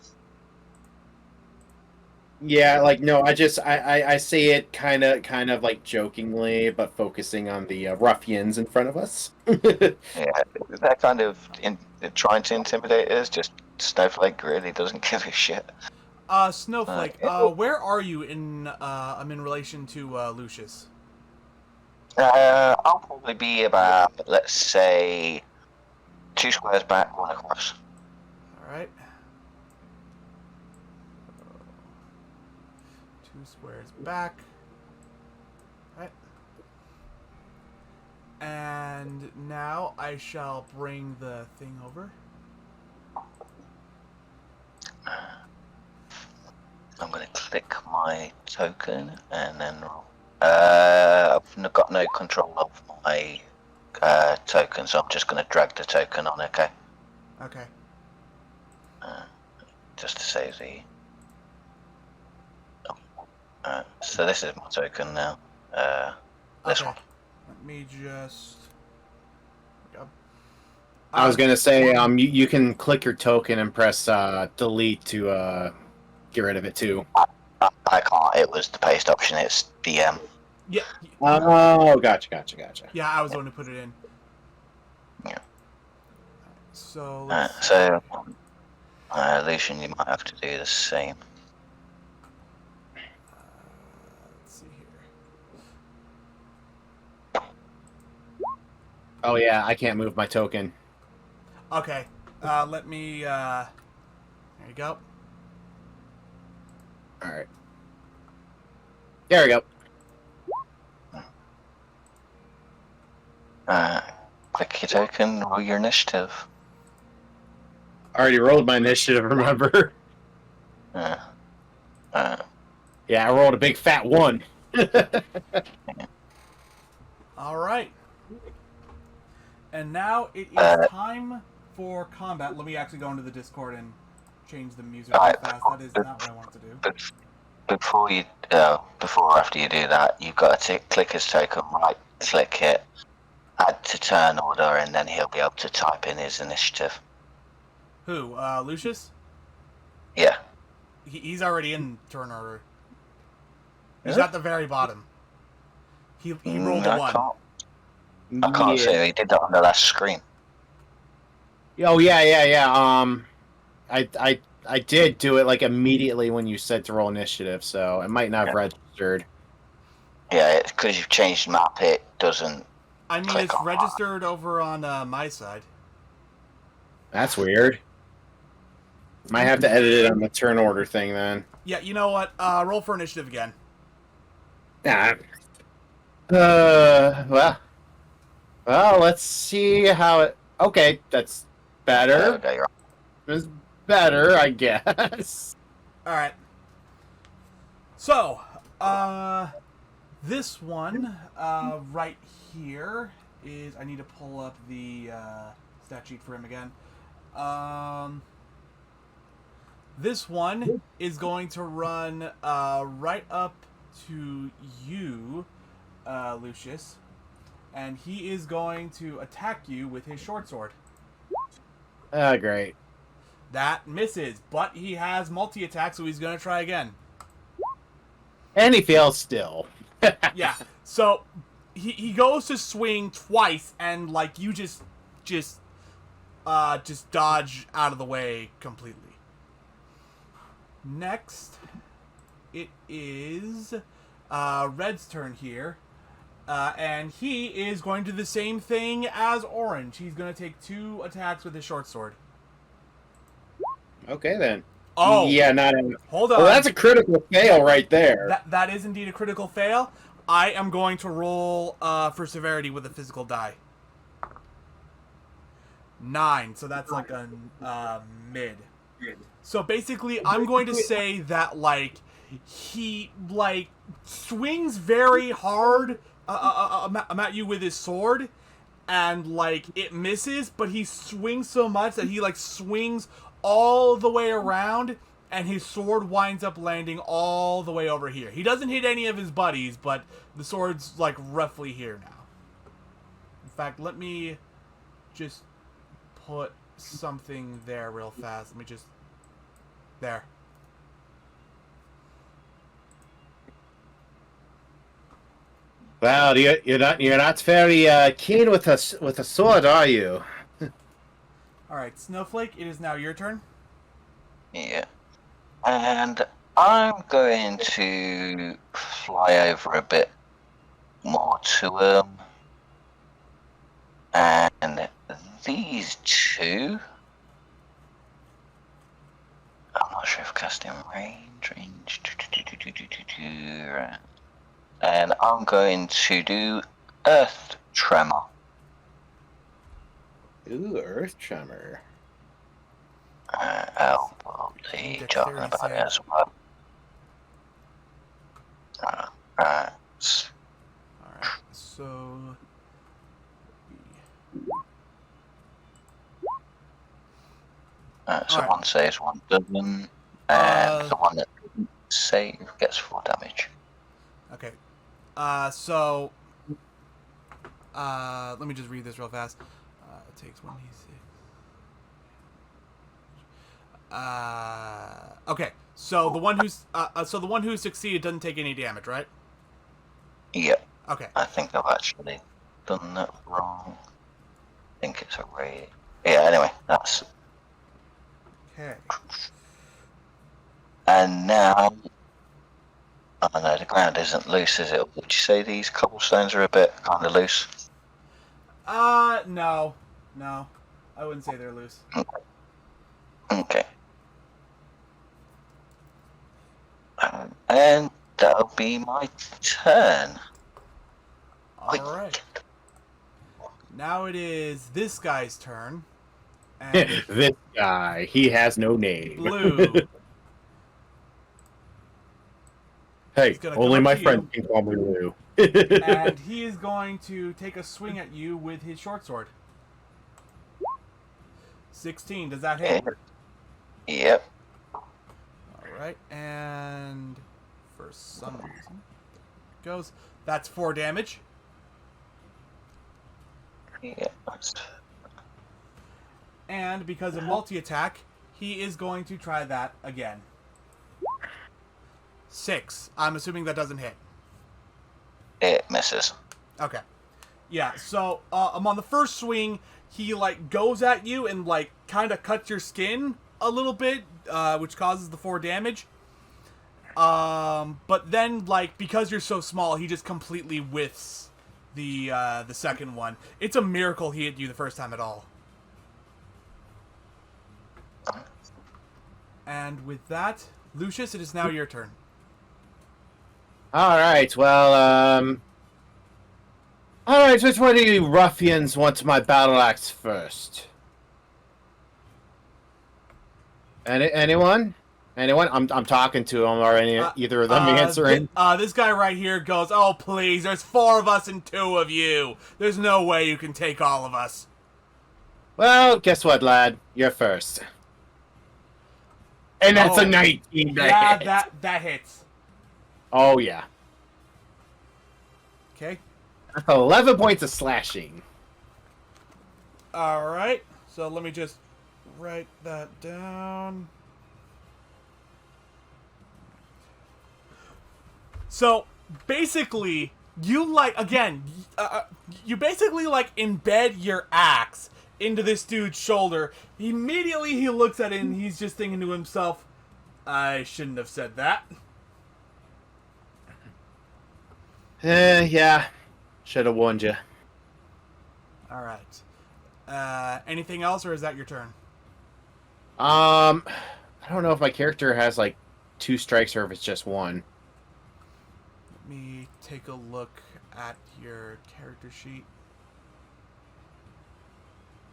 A: Yeah, like no, I say it kind of like jokingly, but focusing on the ruffians in front of us.
C: Yeah, that kind of trying to intimidate us. Just Snowflake really doesn't give a shit.
B: Snowflake, where are you in relation to Lucius?
C: I'll probably be about, let's say, 2 squares back, 1 across.
B: All right. 2 squares back. All right. And now I shall bring the thing over.
C: I'm going to click my token and then roll. I've got no control of my token, so I'm just going to drag the token on, okay?
B: Okay.
C: Just to save the... so this is my token now. This
B: Okay.
C: one.
B: Let me just. Yep.
A: I was gonna say, you can click your token and press delete to get rid of it too.
C: I can't. It was the paste option. It's DM.
B: Yeah.
A: Oh, gotcha.
B: Yeah, I was the one who put it in.
C: Yeah.
B: So let's.
C: So, Lucian, you might have to do the same.
B: Let's see here.
A: Oh yeah, I can't move my token.
B: Okay. Let me. There you go.
A: All right. There we go.
C: Click your token, roll your initiative.
A: I already rolled my initiative. Remember?
C: Uh,
A: Yeah, I rolled a big fat 1.
B: All right. And now it is time for combat. Let me actually go into the Discord and change the music real fast. That is not what I wanted to do.
C: Before or after you do that, you've got to click his token, right click it, add to turn order, and then he'll be able to type in his initiative.
B: Who? Lucius?
C: Yeah.
B: He's already in turn order. He's at the very bottom. He rolled a 1.
C: I can't see him. He did that on the last screen.
A: Oh yeah. I did do it like immediately when you said to roll initiative, so it might not have registered.
C: Yeah, because you've changed map, it doesn't.
B: I mean, it's registered over on my side.
A: That's weird. Might have to edit it on the turn order thing then.
B: Yeah, you know what? Roll for initiative again.
A: Yeah. Well, let's see how it. Okay, that's better.
C: Okay, you're right.
A: It's better, I guess.
B: All right. So, this one right here is. I need to pull up the stat sheet for him again. This one is going to run right up to you, Lucius, and he is going to attack you with his short sword.
A: Oh, great.
B: That misses, but he has multi-attack, so he's going to try again.
A: And he fails still.
B: Yeah, so he goes to swing twice, and like you just dodge out of the way completely. Next, it is Red's turn here, and he is going to do the same thing as Orange. He's going to take 2 attacks with his short sword.
A: Okay then.
B: Oh,
A: yeah, not.
B: Hold on.
A: Well, that's a critical fail right there.
B: That is indeed a critical fail. I am going to roll for severity with a physical die. 9, so that's like a mid. So basically, I'm going to say that like he like swings very hard at you with his sword, and like it misses, but he swings so much that he like swings all the way around, and his sword winds up landing all the way over here. He doesn't hit any of his buddies, but the sword's like roughly here now. In fact, let me just put something there real fast. Let me just... There.
A: Well, you're not very keen with a sword, are you?
B: Alright, Snowflake, it is now your turn.
C: Yeah. And I'm going to fly over a bit more to him. And these two... I'm not sure if casting range. And I'm going to do Earth Tremor.
A: Ooh, Earth Tremor.
C: I'll be talking about it as well.
B: Alright, so...
C: So
B: Alright.
C: one saves, one doesn't, and the one that doesn't save gets 4 damage.
B: Okay. Let me just read this real fast. It takes 1d6. Okay. So the one who succeeded doesn't take any damage, right?
C: Yep.
B: Okay.
C: I think I've actually done that wrong. I think it's a raid. Yeah, anyway, that's...
B: Okay.
C: And now... Oh no, the ground isn't loose, is it? Would you say these cobblestones are a bit kind of loose?
B: No. No. I wouldn't say they're loose.
C: Okay. And that'll be my turn.
B: Alright. Now it is this guy's turn. And
A: This guy, he has no name.
B: Blue.
A: Hey,
B: gonna
A: only
B: come up
A: my
B: to
A: friend can call me Lou.
B: And he is going to take a swing at you with his short sword. 16. Does that hit?
C: Yep.
B: Alright, and for some reason, it goes. That's 4 damage.
C: Yep.
B: And because of multi-attack, he is going to try that again. 6. I'm assuming that doesn't hit.
C: It misses.
B: Okay. Yeah, so on the first swing, he like goes at you and like kind of cuts your skin a little bit, which causes the 4 damage. But then like because you're so small, he just completely whiffs the second one. It's a miracle he hit you the first time at all. And with that, Lucius, it is now your turn.
A: All right, well, all right, which one of you ruffians wants my battle axe first? Anyone? Anyone? I'm talking to them. Or either of them answering?
B: This guy right here goes, "Oh please, there's 4 of us and 2 of you. There's no way you can take all of us."
A: Well, guess what, lad? You're first. And that's a 19 to
B: Yeah,
A: hit.
B: that hits.
A: Oh, yeah.
B: Okay.
A: 11 points of slashing.
B: Alright, so let me just write that down. So, basically, you like, again, you basically like embed your axe into this dude's shoulder. Immediately he looks at it and he's just thinking to himself, I shouldn't have said that.
A: Yeah. Should have warned you.
B: Alright. Anything else, or is that your turn?
A: I don't know if my character has, like, 2 strikes or if it's just 1.
B: Let me take a look at your character sheet.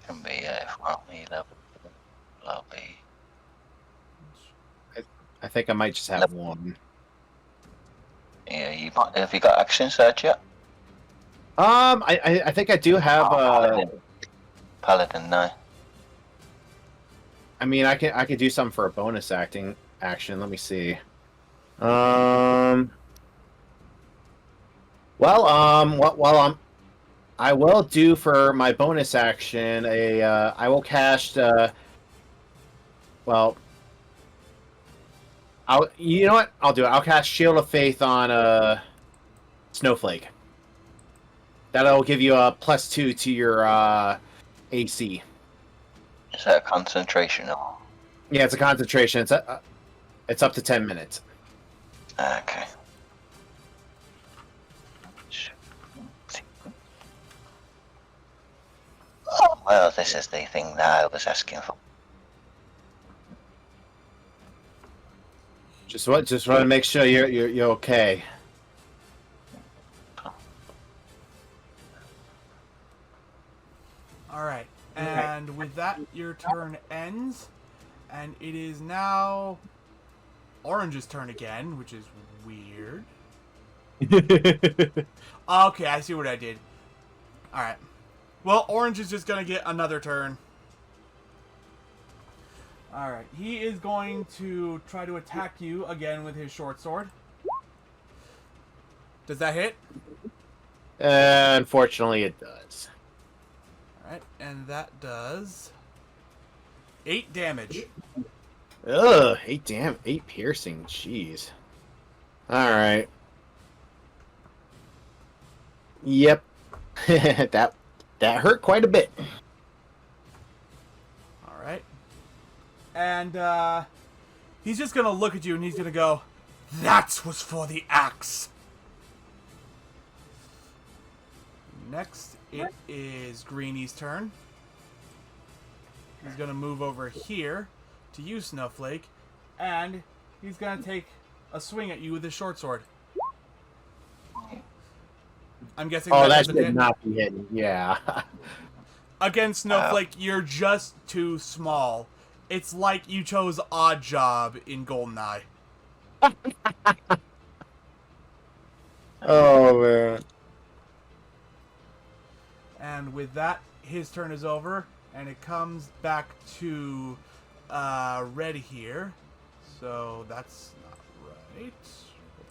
C: Can be if we're on the level. That'll be.
A: I think I might just have 1.
C: Yeah, you might. Have you got action surge yet?
A: I think I do have
C: Paladin, no.
A: I mean, I could do something for a bonus action. Let me see. Well, I will do for my bonus action I will cast you know what? I'll do it. I'll cast Shield of Faith on Snowflake. That'll give you a +2 to your AC.
C: Is that a concentration or?
A: Yeah, it's a concentration. It's up to 10 minutes.
C: Okay. Oh, well, this is the thing that I was asking for.
A: Just want to make sure you're okay.
B: Alright, and with that, your turn ends, and it is now Orange's turn again, which is weird. Okay, I see what I did. Alright. Well, Orange is just gonna get another turn. Alright, he is going to try to attack you again with his short sword. Does that hit?
A: Unfortunately, it does.
B: Alright, and that does 8 damage.
A: Ugh, 8 piercing. Jeez. All right. Yep. that hurt quite a bit.
B: Alright. And he's just gonna look at you and he's gonna go, "That was for the axe." Next, it is Greenie's turn. He's gonna move over here to you, Snowflake, and he's gonna take a swing at you with his short sword. I'm guessing
A: Oh, that
B: doesn't
A: should
B: hit.
A: not be hitting. Yeah.
B: Again, Snowflake, you're just too small. It's like you chose Odd Job in GoldenEye.
A: Oh man.
B: And with that, his turn is over, and it comes back to Red here. So that's not right.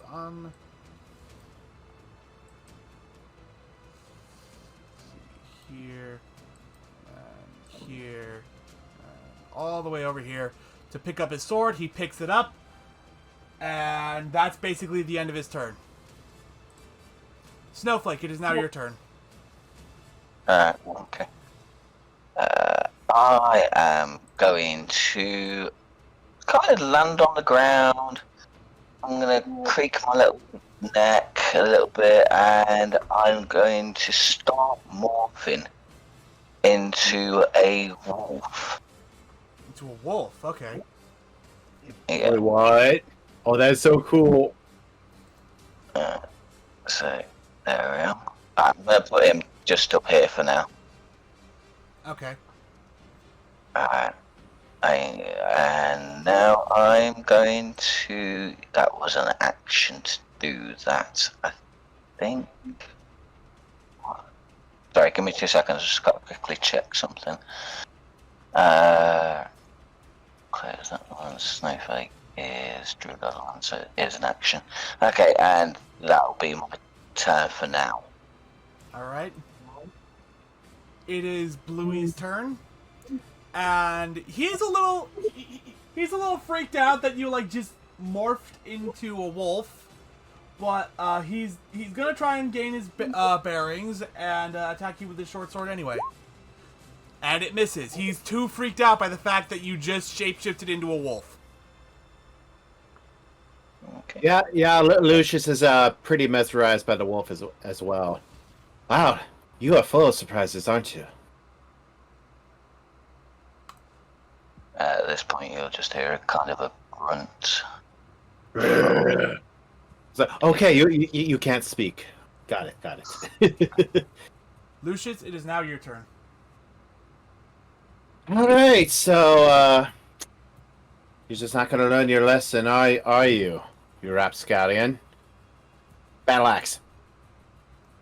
B: Hold on. Let's see here, and here, and all the way over here to pick up his sword. He picks it up, and that's basically the end of his turn. Snowflake, it is now your turn.
C: Okay. I am going to kind of land on the ground. I'm going to creak my little neck a little bit, and I'm going to start morphing into a wolf.
B: Into a wolf, okay.
C: Yeah.
A: Wait, what? Oh, that's so cool.
C: So there we are. I'm going to put him just up here for now.
B: Okay.
C: And now I'm going to... That was an action to do that, I think. Sorry, give me 2 seconds. I've just got to quickly check something. Clears that one. Snowflake is Drew Dodland, so it is an action. Okay, and that'll be my turn for now.
B: Alright. It is Bluey's turn. And he's a little freaked out that you like just morphed into a wolf. But he's gonna try and gain his bearings and attack you with his short sword anyway. And it misses. He's too freaked out by the fact that you just shapeshifted into a wolf.
C: Okay.
A: Yeah. Lucius is pretty mesmerized by the wolf as well. Wow, you are full of surprises, aren't you?
C: At this point, you'll just hear a kind of a grunt.
A: So, okay, you can't speak. Got it.
B: Lucius, it is now your turn.
A: All right, so you're just not gonna learn your lesson, are you? You rapscallion. Battle axe.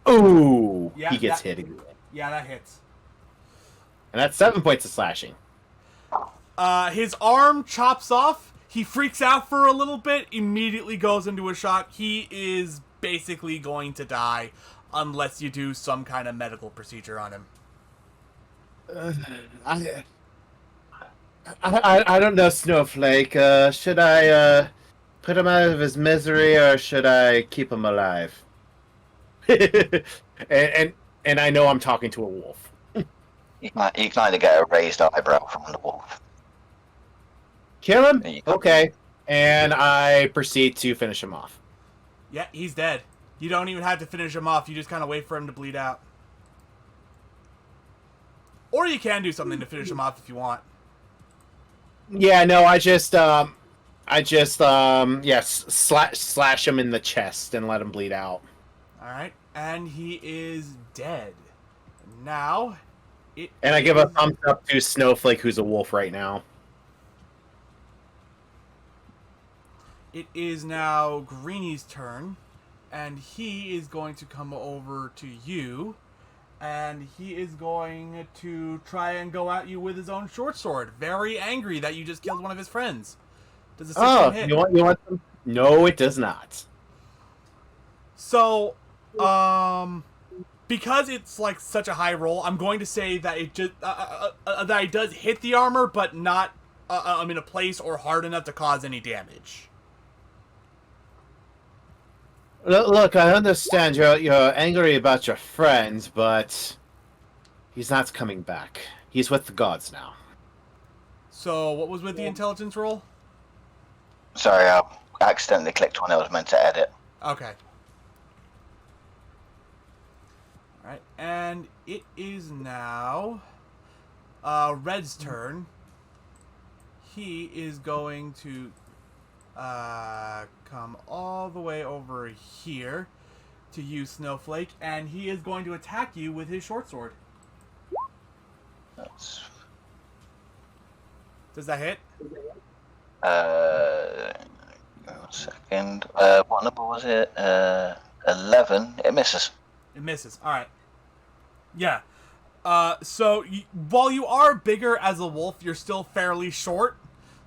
A: Ooh,
B: Yeah,
A: he gets
B: that-
A: hit again,
B: Yeah, that hits.
A: and that's 7 points of slashing.
B: His arm chops off. He freaks out for a little bit, immediately goes into a shock. He is basically going to die unless you do some kind of medical procedure on him.
A: I don't know, Snowflake. Should I put him out of his misery, or should I keep him alive? and I know I'm talking to a wolf.
C: You can either get a raised eyebrow from the wolf.
A: Kill him?
C: Yeah.
A: Okay. And I proceed to finish him off.
B: Yeah, he's dead. You don't even have to finish him off. You just kind of wait for him to bleed out. Or you can do something to finish him off if you want.
A: Yeah, no, I just slash him in the chest and let him bleed out.
B: Alright, and he is dead. Now,
A: And I give a thumbs up to Snowflake, who's a wolf right now.
B: It is now Greenie's turn, and he is going to come over to you And he is going to try and go at you with his own short sword. Very angry that you just killed one of his friends. Does a 16
A: Oh,
B: hit?
A: you want some? No, it does not.
B: So, because it's like such a high roll, I'm going to say that it just that it does hit the armor, but not in a place or hard enough to cause any damage.
A: Look, I understand you're angry about your friend, but he's not coming back. He's with the gods now.
B: So, what was with the intelligence roll?
C: Sorry, I accidentally clicked when I was meant to edit.
B: Okay. Alright, and it is now Red's turn. He is going to come all the way over here to use Snowflake, and he is going to attack you with his short sword.
C: That's...
B: Does that hit?
C: 1 second. What number was it? 11. It misses.
B: It misses. Alright. Yeah. So, while you are bigger as a wolf, you're still fairly short.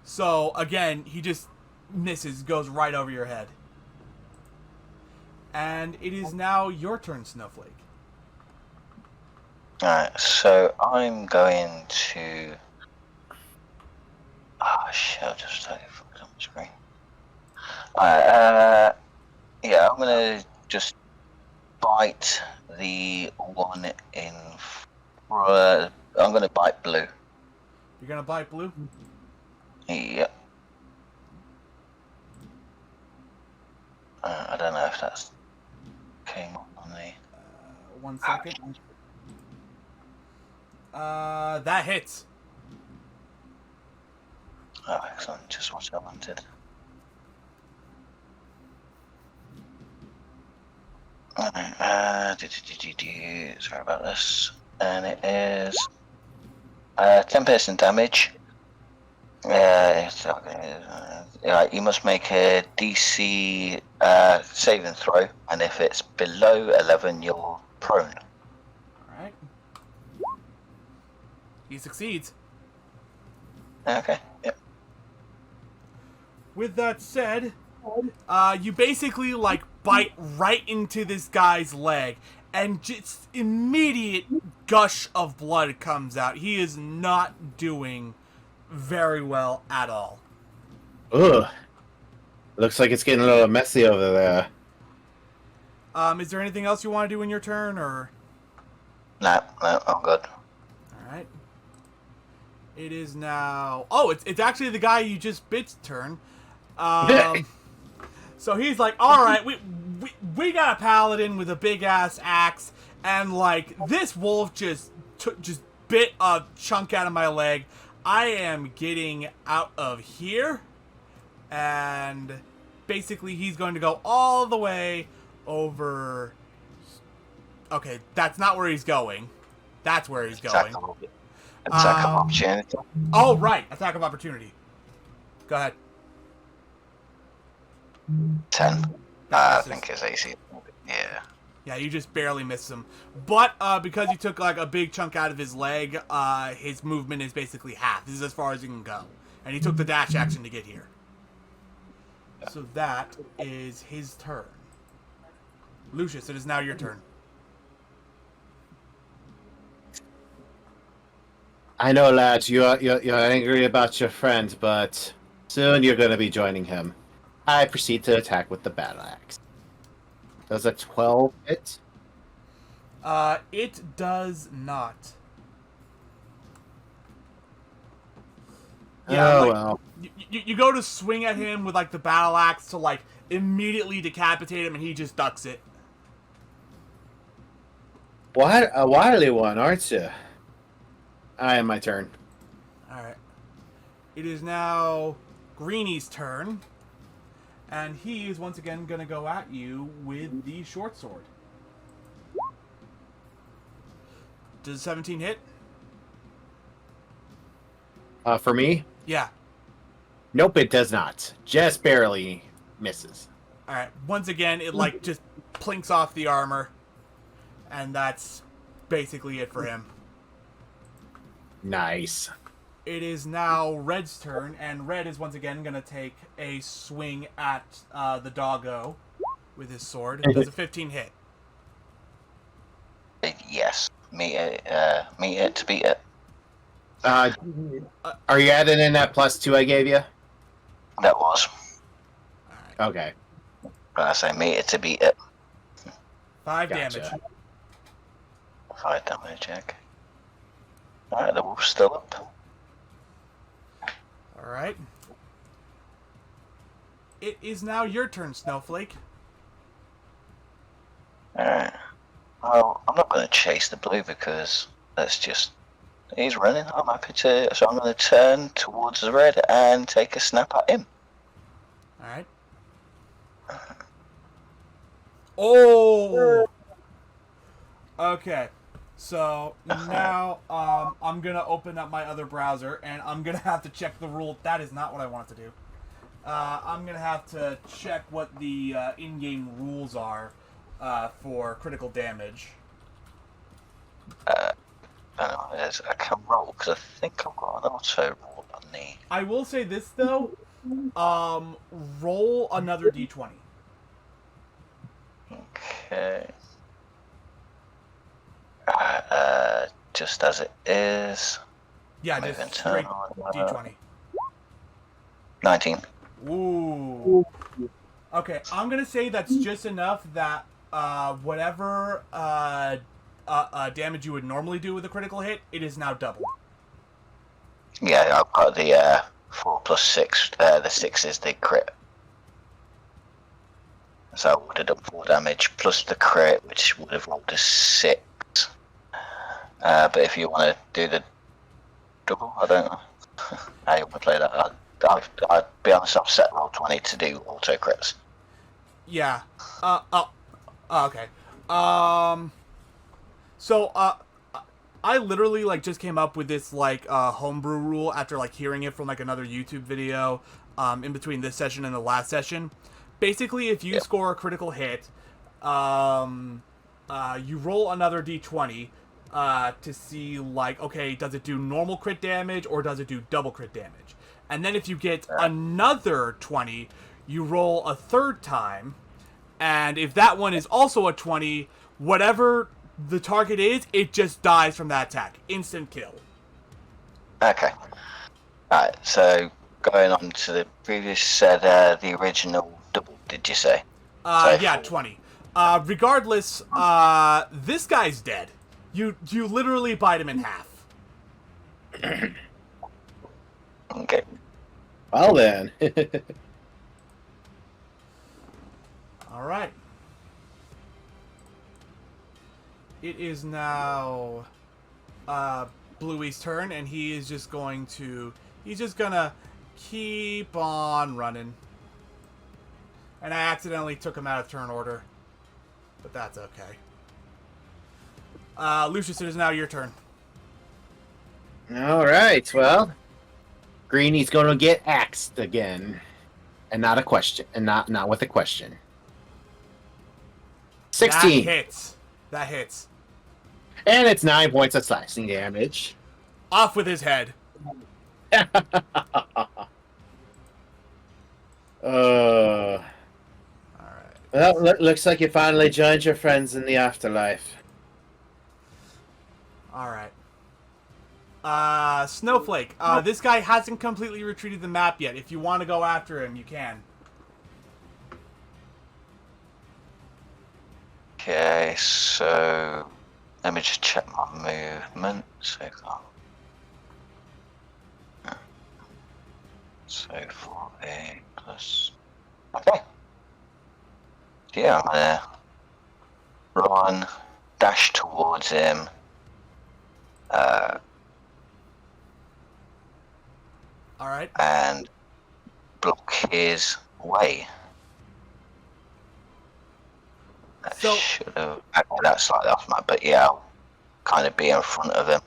B: So, again, he just misses, goes right over your head. And it is now your turn, Snowflake.
C: Alright, so I'm going to... Oh shit, I'll just tell you fucked up the screen. Alright, yeah, I'm gonna just bite the one in... I'm gonna bite blue.
B: You're gonna bite blue?
C: Yep. I don't know if that's came up on the...
B: 1 second. That hits.
C: Oh, excellent. Just what I wanted. Sorry about this. And it is 10 piercing damage. You must make a DC saving throw, and if it's below 11, you're prone.
B: Alright. He succeeds.
C: Okay, yep.
B: With that said, you basically, like, bite right into this guy's leg, and just immediate gush of blood comes out. He is not doing very well at all.
A: Ugh. Looks like it's getting a little messy over there.
B: Is there anything else you want to do in your turn, or?
C: No, I'm good.
B: Alright. It is now... Oh, it's actually the guy you just bit's turn. So he's like, alright, we got a paladin with a big-ass axe, and, like, this wolf just bit a chunk out of my leg. I am getting out of here, and basically he's going to go all the way over... Okay, that's not where he's going. That's where he's going.
C: Attack of opportunity.
B: Oh, right. Attack of opportunity. Go ahead.
C: 10. I think his AC. Yeah.
B: Yeah, you just barely missed him. But because you took like a big chunk out of his leg, his movement is basically half. This is as far as he can go. And he took the dash action to get here. So that is his turn. Lucius, it is now your turn.
A: I know, lad, you're angry about your friend, but soon you're going to be joining him. I proceed to attack with the battle axe. Does a 12 hit?
B: It does not. Yeah,
A: oh,
B: like,
A: well.
B: You go to swing at him with like the battle axe to like immediately decapitate him, and he just ducks it.
A: What a wily one, aren't you? I am my turn.
B: Alright. It is now Greenie's turn. And he is once again going to go at you with the short sword. Does 17 hit?
A: For me?
B: Yeah.
A: Nope, it does not. Just barely misses.
B: Alright. Once again, it like just plinks off the armor. And that's basically it for him.
A: Nice.
B: It is now Red's turn, and Red is once again going to take a swing at the doggo with his sword. Does a 15 hit?
C: Yes. Meet it to beat it.
A: Are you adding in that +2 I gave you?
C: That was.
A: Okay.
C: I say meet it to beat it.
B: 5
A: Gotcha.
B: damage.
C: 5 damage, okay. Alright, the wolf's still up.
B: Alright. It is now your turn, Snowflake.
C: Alright. Well, I'm not going to chase the blue because that's just... He's running. I'm happy to... So I'm going to turn towards the red and take a snap at him.
B: Alright. Oh! Okay. So, now, I'm gonna open up my other browser, and I'm gonna have to check the rule. That is not what I wanted to do. I'm gonna have to check what the in-game rules are for critical damage.
C: I can roll, because I think I've got an auto roll on the...
B: I will say this, though. Roll another d20.
C: Okay. Just as it is.
B: Yeah,
C: Move
B: just
C: and turn
B: straight
C: on,
B: d20.
C: 19.
B: Ooh. Okay, I'm gonna say that's just enough that whatever damage you would normally do with a critical hit, it is now doubled.
C: Yeah, I've got the 4 plus 6. The 6 is the crit. So I would have done 4 damage plus the crit, which would have rolled a 6. But if you want to do the double, I don't know how you want to play that. I'd be honest, I've set roll 20 to do auto crits.
B: Yeah. Okay. So, I literally, like, just came up with this, like, homebrew rule after, like, hearing it from, like, another YouTube video, in between this session and the last session. Basically, if you score a critical hit, you roll another d20, to see, like, okay, does it do normal crit damage, or does it do double crit damage? And then if you get another 20, you roll a third time, and if that one is also a 20, whatever the target is, it just dies from that attack. Instant kill.
C: Okay. Alright, so going on to the previous, said the original double, did you say?
B: Yeah, 20. Regardless, this guy's dead. You literally bite him in half.
C: Okay.
A: Well then.
B: Alright. It is now Bluey's turn, and he is just going to... He's just gonna keep on running. And I accidentally took him out of turn order. But that's okay. Lucius, it is now your turn.
A: Alright, well. Greeny's gonna get axed again. And not a question. And not with a question. 16.
B: That hits. That hits.
A: And it's 9 points of slashing damage.
B: Off with his head.
A: Alright. Well, looks like you finally joined your friends in the afterlife.
B: Alright. Snowflake. This guy hasn't completely retreated the map yet. If you want to go after him, you can.
C: Okay, so let me just check my movement. So 4A plus. Okay. Yeah, I'm gonna run, dash towards him.
B: Alright.
C: And block his way. I
B: So-
C: should have acted that slightly off my, but yeah, I'll kind of be in front of him.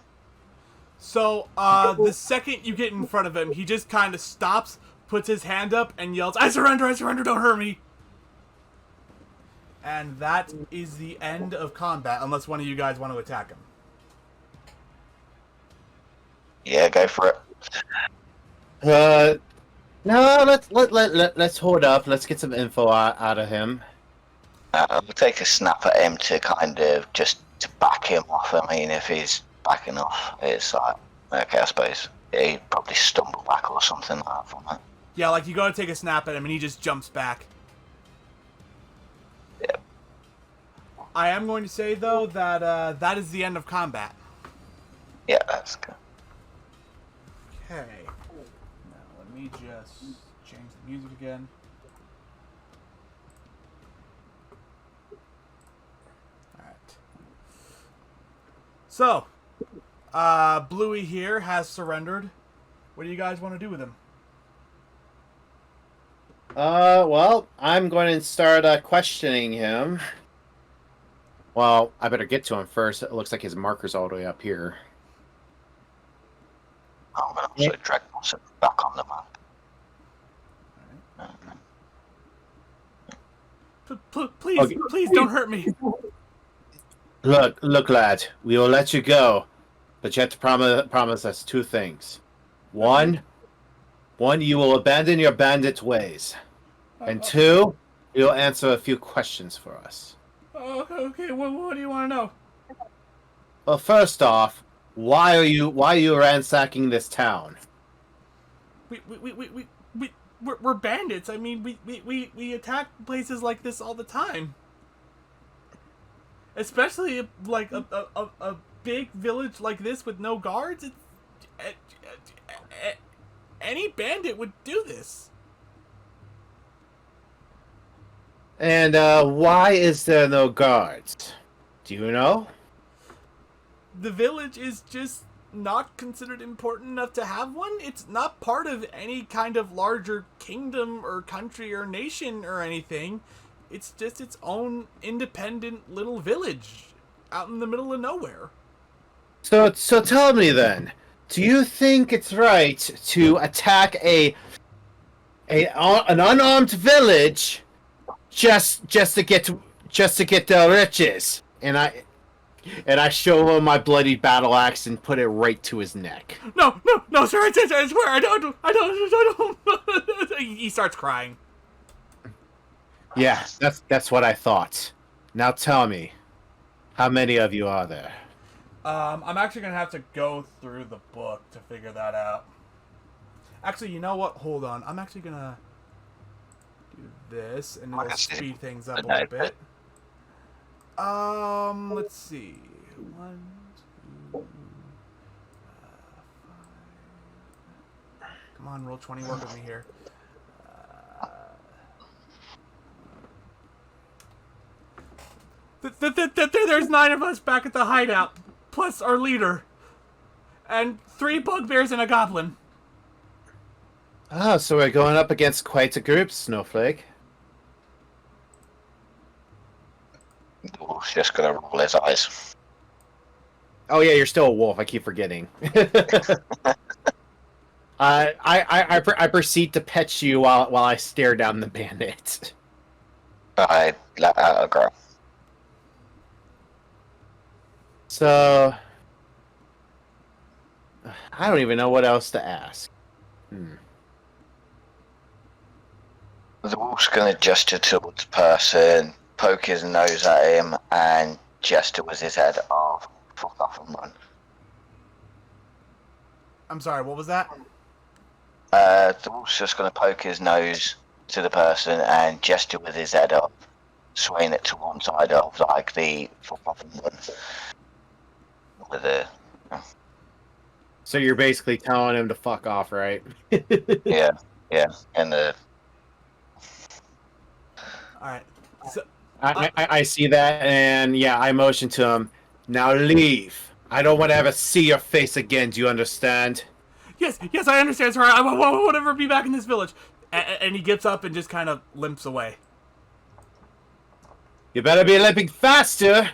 B: So, the second you get in front of him, he just kind of stops, puts his hand up, and yells, I surrender, don't hurt me! And that is the end of combat, unless one of you guys want to attack him.
C: Yeah, go for it.
A: No, let's hold up. Let's get some info out of him.
C: We'll take a snap at him to kind of just to back him off. I mean, if he's backing off, it's like, okay, I suppose he'd probably stumble back or something like that from it.
B: Yeah, like you go to take a snap at him and he just jumps back.
C: Yep.
B: I am going to say though that that is the end of combat.
C: Yeah, that's good.
B: Okay. Now let me just change the music again. Alright. So, Bluey here has surrendered. What do you guys want to do with him?
A: Well, I'm going to start questioning him. Well, I better get to him first. It looks like his marker's all the way up here.
C: I'm going to also drag myself back on the map.
B: Please,
A: Okay.
B: please don't hurt me.
A: Look, lad. We will let you go, but you have to promise us two things. One, you will abandon your bandit ways, and two, you'll answer a few questions for us.
B: Okay, what do you want to know?
A: Well, first off, why are you ransacking this town?
B: We're bandits. I mean, we attack places like this all the time. Especially like a big village like this with no guards. Any bandit would do this.
A: And why is there no guards? Do you know?
B: The village is just not considered important enough to have one. It's not part of any kind of larger kingdom or country or nation or anything. It's just its own independent little village out in the middle of nowhere.
A: So tell me then, do you think it's right to attack an unarmed village just to get the riches? And I show him my bloody battle axe and put it right to his neck.
B: No, sir, I swear, I don't. He starts crying.
A: Yeah, that's what I thought. Now tell me, how many of you are there?
B: I'm actually gonna have to go through the book to figure that out. Actually, you know what? Hold on. I'm actually gonna do this, and it'll speed things up a little bit. Let's see. 1, 2, 5. Come on, roll 20. Work with me here. There's 9 of us back at the hideout, plus our leader, and 3 bugbears and a goblin.
A: Oh, so we're going up against quite a group, Snowflake.
C: The wolf's just going to roll his eyes.
A: Oh yeah, you're still a wolf. I keep forgetting. I proceed to pet you while I stare down the bandit.
C: I let out a growl.
A: So I don't even know what else to ask.
C: The wolf's going to gesture towards the person, poke his nose at him, and gesture with his head of fuck off and run.
B: I'm sorry, what was that?
C: The wolf's just going to poke his nose to the person and gesture with his head up, swaying it to one side of like the fuck off and run. With a
A: So you're basically telling him to fuck off, right?
C: yeah, and the.
B: All right. So,
A: I see that, and yeah, I motion to him. Now leave. I don't want to ever see your face again. Do you understand?
B: yes, I understand, sir. I won't ever be back in this village. And he gets up and just kind of limps away.
A: You better be limping faster.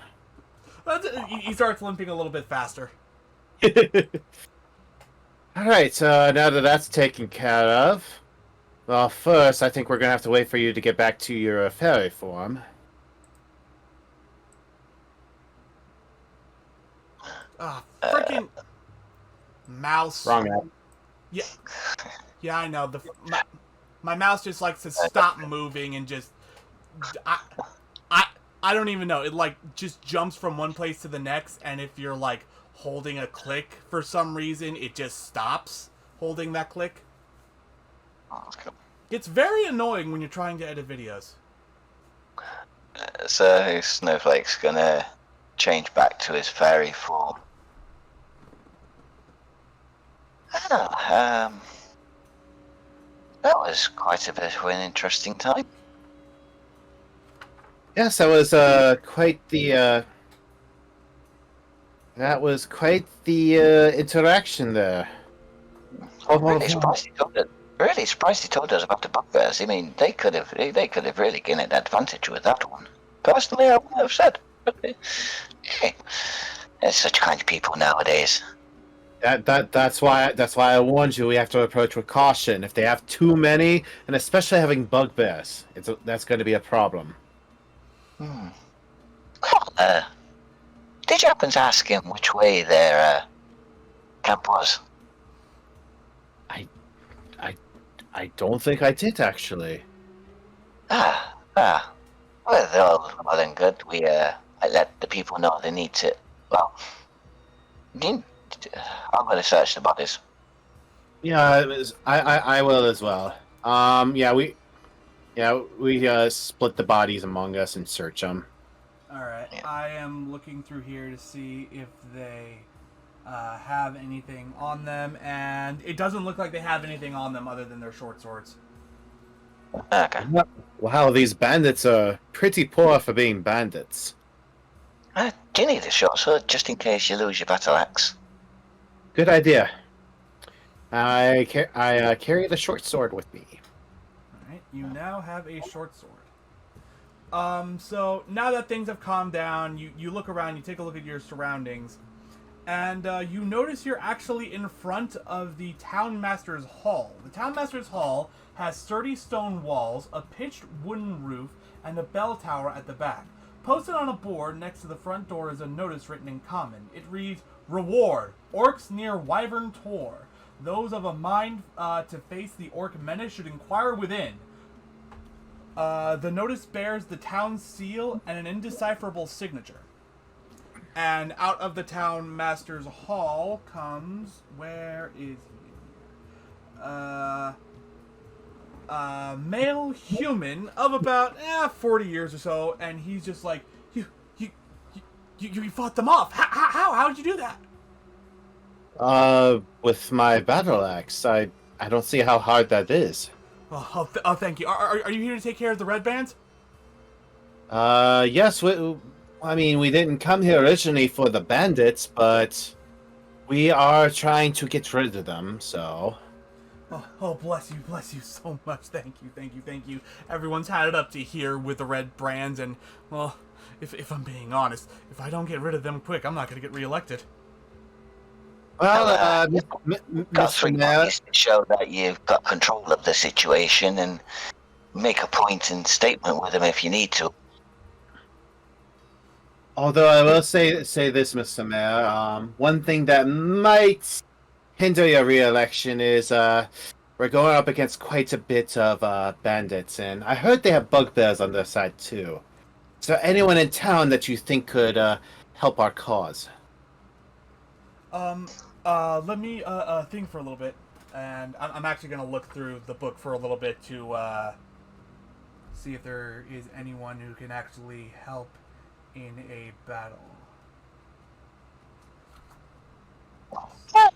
B: He starts limping a little bit faster.
A: All right, now that that's taken care of, well, first, I think we're going to have to wait for you to get back to your fairy form.
B: Ah, freaking... Mouse.
A: Wrong app.
B: Yeah, yeah, I know. My mouse just likes to stop moving and just I I I don't even know. It like just jumps from one place to the next, and if you're like holding a click for some reason, it just stops holding that click.
C: Oh, that's cool.
B: It's very annoying when you're trying to edit videos.
C: So Snowflake's gonna change back to his fairy form. Ah, that was quite a bit of an interesting time.
A: Yes, that was quite the interaction there.
C: I'm really surprised he told us. Really surprised he told us about the bugbears. I mean, they could have really gained an advantage with that one. Personally, I wouldn't have said. But, there's such kind people nowadays.
A: That's why I warned you. We have to approach with caution. If they have too many, and especially having bugbears, that's going to be a problem.
C: Well, did you happen to ask him which way their camp was?
A: I don't think I did actually.
C: Well, they're all well and good. I let the people know they need to. Well, I'm going to search the bodies.
A: Yeah, I will as well. We split the bodies among us and search them.
B: Alright,
C: Yeah.
B: I am looking through here to see if they have anything on them, and it doesn't look like they have anything on them other than their short swords.
C: Okay.
A: Wow, these bandits are pretty poor for being bandits.
C: Do you need a short sword just in case you lose your battle axe?
A: Good idea. I carry the short sword with me.
B: Alright, you now have a short sword. So now that things have calmed down, you look around, you take a look at your surroundings, and you notice you're actually in front of the Townmaster's Hall. The Townmaster's Hall has sturdy stone walls, a pitched wooden roof, and a bell tower at the back. Posted on a board next to the front door is a notice written in common. It reads, "Reward, Orcs near Wyvern Tor. Those of a mind to face the Orc menace should inquire within." The notice bears the town's seal and an indecipherable signature. And out of the town master's hall comes... Where is he? Male human of about 40 years or so, and he's just like, you fought them off. How did you do that?
A: With my battle axe. I don't see how hard that is.
B: Oh, thank you. Are you here to take care of the red bands?
A: Yes, we didn't come here originally for the bandits, but we are trying to get rid of them, so...
B: Oh, bless you so much. Thank you. Everyone's had it up to here with the red brands, and, well, if I'm being honest, if I don't get rid of them quick, I'm not going to get reelected.
A: Well,
C: Got 3
A: Mr. Mayor,
C: bodies to show that you've got control of the situation and make a point and statement with them if you need to.
A: although I will say this, Mr. Mayor, one thing that might hinder your re-election is we're going up against quite a bit of bandits, and I heard they have bugbears on their side too. Is there anyone in town that you think could help our cause?
B: Let me think for a little bit, and I'm actually going to look through the book for a little bit to see if there is anyone who can actually help in a battle.
C: I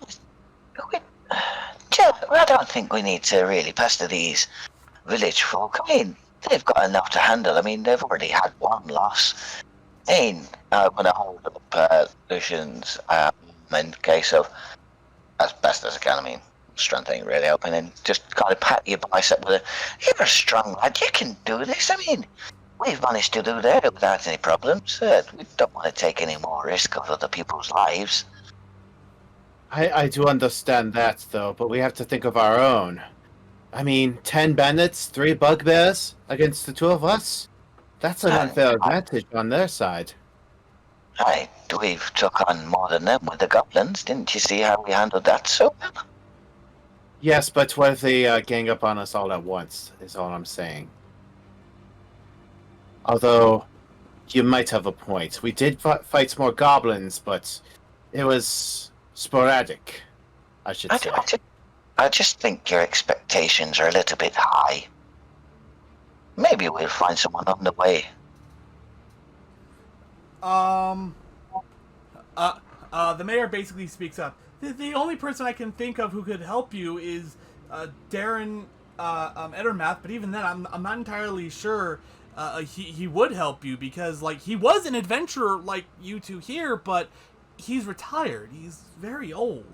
C: don't think we need to really pester these village folk. I mean, they've got enough to handle. I mean, they've already had one loss. I ain't going to hold up Lucian's in case of, as best as I can. I mean, strength ain't really helping, and just kind of pat your bicep with it. You're a strong lad, you can do this. I mean, we've managed to do that without any problems. We don't want to take any more risk of other people's lives.
A: I do understand that, though, but we have to think of our own. I mean, 10 bandits, 3 bugbears against the 2 of us? That's an unfair advantage on their side.
C: Aye, we've took on more than them with the goblins. Didn't you see how we handled that so well?
A: Yes, but what if they gang up on us all at once? Is all I'm saying. Although you might have a point. We did fight more goblins, but it was sporadic, I should
C: I,
A: say.
C: I, ju- I just think your expectations are a little bit high. Maybe we'll find someone on the way.
B: The mayor basically speaks up. The only person I can think of who could help you is Darren Edermath, but even then, I'm not entirely sure he would help you because like he was an adventurer like you two here, but he's retired. He's very old.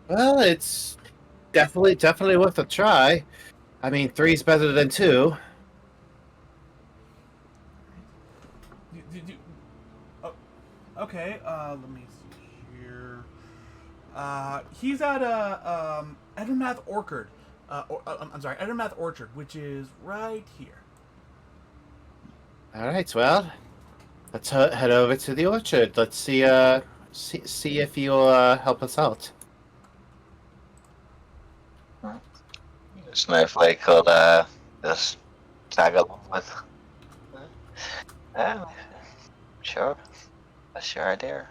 A: Well, it's definitely worth a try. I mean, three's better than two.
B: Oh, okay, let me see here. He's at Edermath Orchard. I'm sorry, Edermath Orchard, which is right here.
A: All right, well, let's head over to the orchard. Let's see if you'll help us out.
C: Snowflake will just tag along with. Yeah, sure. That's your idea.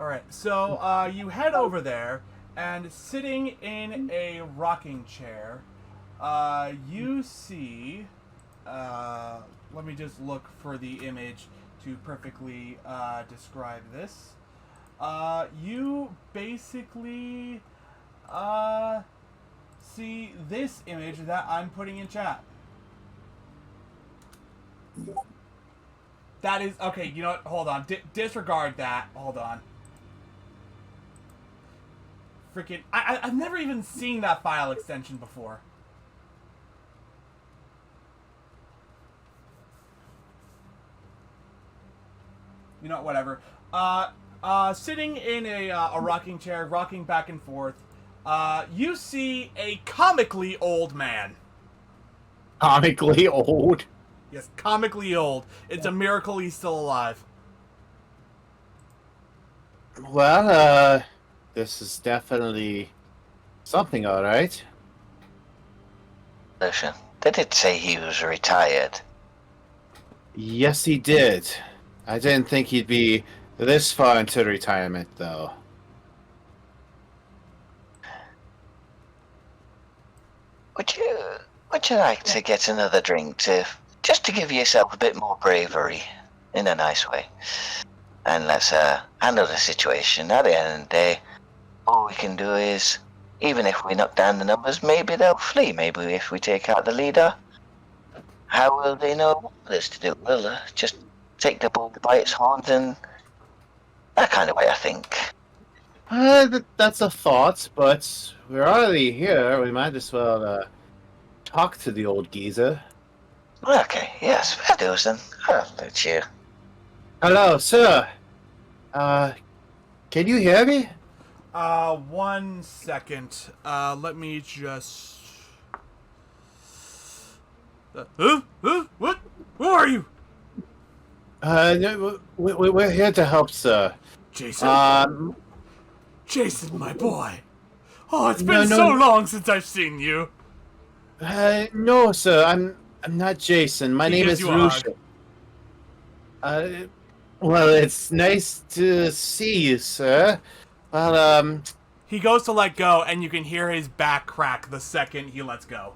B: All right, so you head over there, and sitting in a rocking chair, you see. Let me just look for the image to perfectly describe this. You basically see this image that I'm putting in chat. That is okay. You know what? Hold on. Disregard that. Hold on. Freaking! I've never even seen that file extension before. You know what? Whatever. Sitting in a rocking chair, rocking back and forth, you see a comically old man.
A: Comically old.
B: Yes, comically old. It's a miracle he's still alive.
A: Well, this is definitely something, all right.
C: Listen, did it say he was retired?
A: Yes, he did. I didn't think he'd be this far into retirement, though.
C: Would you like to get another drink just to give yourself a bit more bravery in a nice way? And let's handle the situation. At the end of the day, all we can do is, even if we knock down the numbers, maybe they'll flee. Maybe if we take out the leader, how will they know what there's to do? We'll just take the bull by its horns and that kind of way, I think.
A: That's a thought, but we're already here. We might as well talk to the old geezer.
C: Okay, yes, fair dues then. I'll let you.
A: Hello, sir. Can you hear me?
B: 1 second. Let me just. What? Who are you?
A: No, we're here to help, sir.
B: Jason. Jason, my boy. Oh, it's been
A: No,
B: so long since I've seen you.
A: No, sir. I'm not Jason. My name
B: gives
A: is
B: you a hug.
A: Rusha. Well, it's nice to see you, sir. Well,
B: He goes to let go, and you can hear his back crack the second he lets go.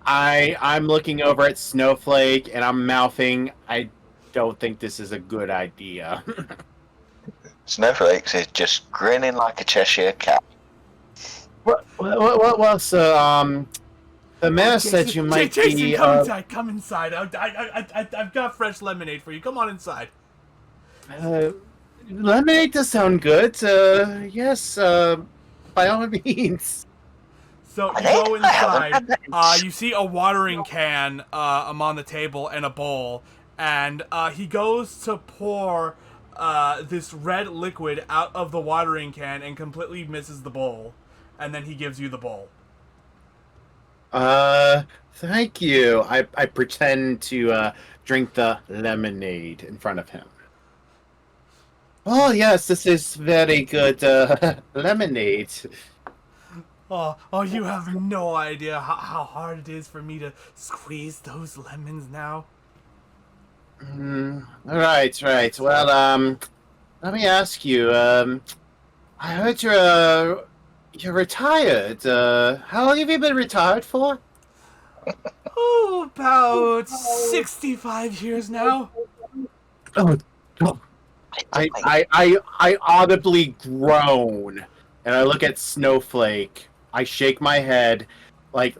A: I'm looking over at Snowflake and I'm mouthing, I don't think this is a good idea.
C: Snowflakes is just grinning like a Cheshire cat.
A: Well, sir, the mayor said you might
B: Jason,
A: be.
B: come inside. Come inside. I've got fresh lemonade for you. Come on inside.
A: Lemonade does sound good. Yes, by all means.
B: So you go inside. You see a watering can on the table and a bowl, and he goes to pour this red liquid out of the watering can and completely misses the bowl. And then he gives you the bowl.
A: Thank you. I pretend to drink the lemonade in front of him. Oh yes, this is very good lemonade.
B: Oh, you have no idea how hard it is for me to squeeze those lemons now.
A: Right. Well, let me ask you. I heard you're retired. How long have you been retired for?
B: Oh, about 65 years now.
A: Oh, oh. I audibly groan, and I look at Snowflake. I shake my head, like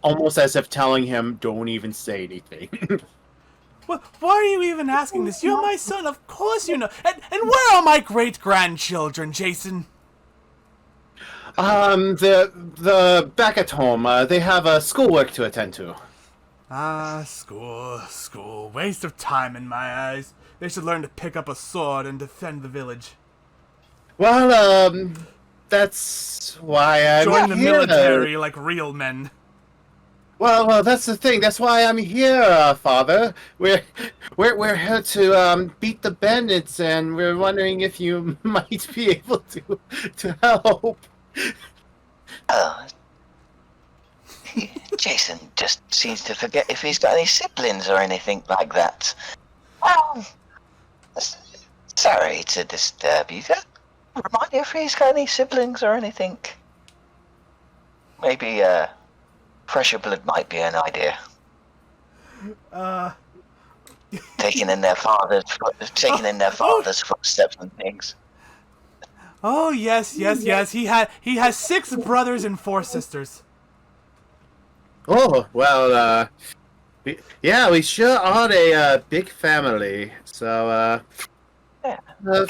A: almost as if telling him, "Don't even say anything."
B: Why are you even asking this? You're my son, of course you know. And where are my great-grandchildren, Jason?
A: The back at home, they have schoolwork to attend to.
B: School. Waste of time in my eyes. They should learn to pick up a sword and defend the village.
A: Well, that's why I'm
B: Join the
A: here.
B: military like real men.
A: Well, that's the thing. That's why I'm here, Father. We're here to beat the bandits, and we're wondering if you might be able to help.
C: Jason just seems to forget if he's got any siblings or anything like that. Sorry to disturb you. Remind me if he's got any siblings or anything. Maybe fresher blood might be an idea. Taking in their father's footsteps and things.
B: Oh yes. He has 6 brothers and 4 sisters.
A: Oh well, we sure are a big family. So,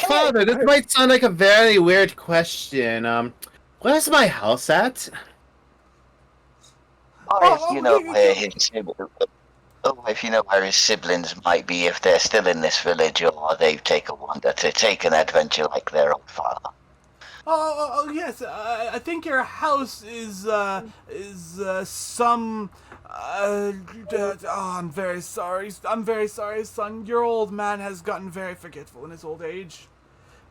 A: Father, this might sound like a very weird question. Where's my house at?
C: If you know where his siblings might be, if they're still in this village or they've taken wander to take an adventure like their own father.
B: Oh yes. I think your house is some. I'm very sorry. I'm very sorry, son. Your old man has gotten very forgetful in his old age.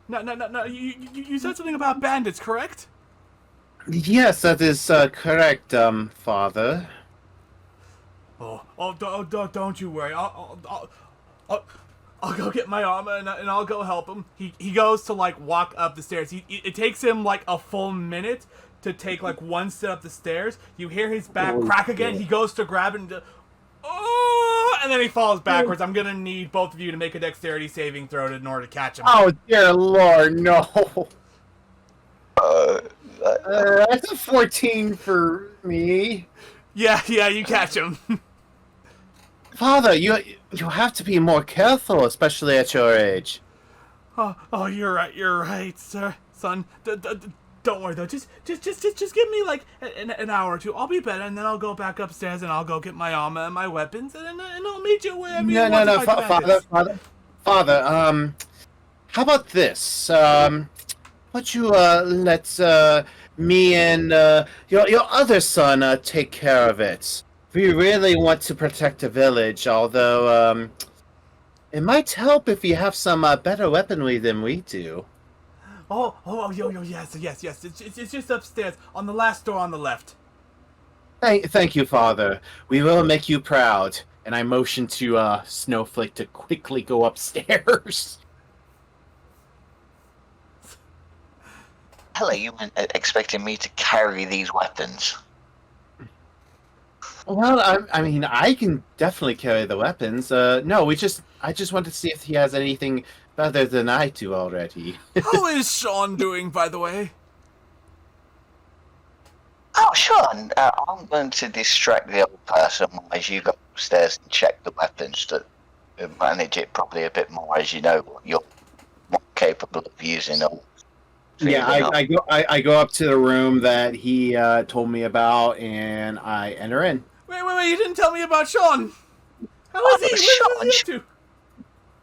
B: No. You said something about bandits, correct?
A: Yes, that is correct, Father.
B: Don't you worry. I'll go get my armor and I'll go help him. He goes to like walk up the stairs. It takes him like a full minute to take like one step up the stairs. You hear his back crack again. He goes to grab it and and then he falls backwards. I'm gonna need both of you to make a dexterity saving throw in order to catch him.
A: Oh dear Lord, no. That's a 14 for me.
B: Yeah, you catch him.
A: Father, you have to be more careful, especially at your age.
B: Oh, you're right, sir, son. Don't worry though. Just give me like an hour or two. I'll be better, and then I'll go back upstairs and I'll go get my armor and my weapons, and I'll meet you wherever you want to fight the bandits.
A: Father. How about this? Would you let me and your other son take care of it? We really want to protect the village, although it might help if you have some better weaponry than we do.
B: Yes. It's just upstairs on the last door on the left.
A: Thank you, Father. We will make you proud. And I motion to Snowflake to quickly go upstairs.
C: Hell, are you expecting me to carry these weapons?
A: Well, I mean, I can definitely carry the weapons. No, I just want to see if he has anything better than I do already.
B: How is Sean doing, by the way?
C: Oh, Sean, I'm going to distract the old person as you go upstairs and check the weapons to manage it probably a bit more, as you know you're more capable of using all.
A: Yeah, I go up to the room that he told me about, and I enter in.
B: Wait, you didn't tell me about Sean. How is he? What is he up to?